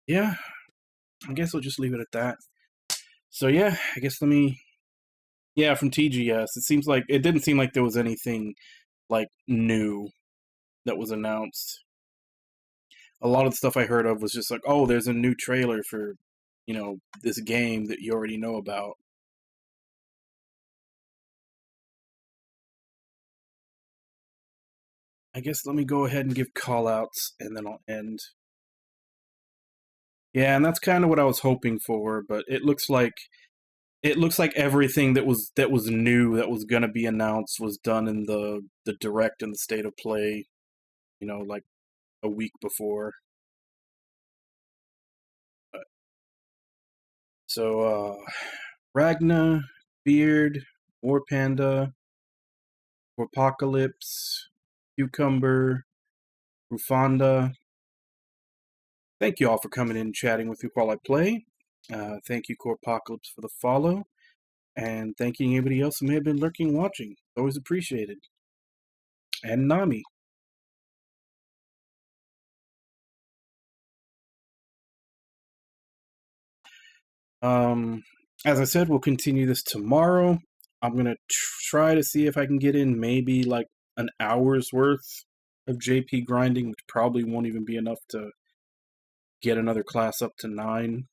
Yeah, I guess we'll just leave it at that. So yeah, I guess yeah, from TGS, it didn't seem like there was anything like new that was announced. A lot of the stuff I heard of was just like, oh, there's a new trailer for, this game that you already know about. I guess let me go ahead and give call-outs, and then I'll end. Yeah, and that's kind of what I was hoping for, but it looks like everything that was new that was gonna be announced was done in the direct and the state of play, like a week before. So Ragna, Beard, War Panda, Apocalypse, Cucumber, Rufanda. Thank you all for coming in and chatting with me while I play. Thank you, Corpocalypse, for the follow. And thank you anybody else who may have been lurking watching. Always appreciated. And Nami. As I said, we'll continue this tomorrow. I'm going to try to see if I can get in maybe like an hour's worth of JP grinding, which probably won't even be enough to get another class up to 9.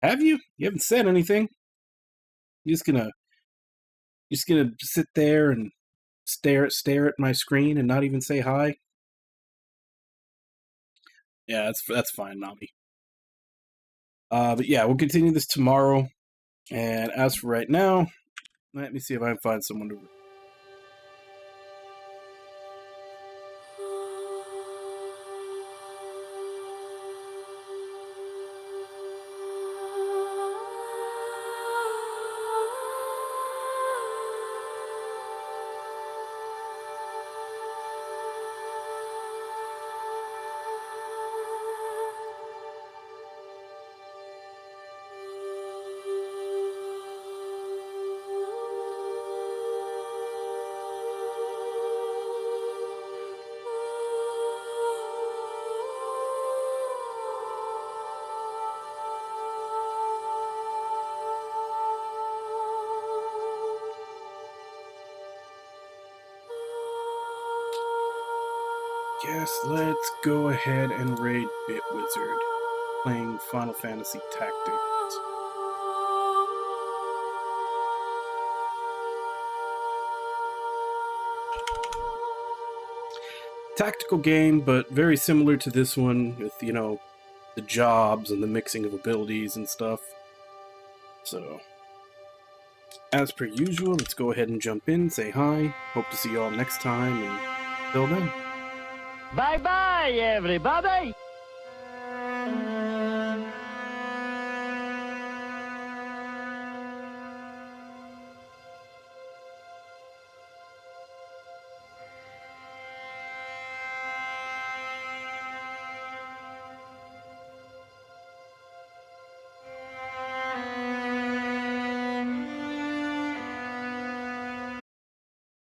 Have you? You haven't said anything. You're just gonna sit there and stare at my screen and not even say hi? Yeah, that's fine, Nami. But yeah, we'll continue this tomorrow. And as for right now, let me see if I can find someone to... guess let's go ahead and raid BitWizard, playing Final Fantasy Tactics. Tactical game, but very similar to this one with, you know, the jobs and the mixing of abilities and stuff. So, as per usual, let's go ahead and jump in, say hi, hope to see you all next time, and till then. Bye-bye, everybody!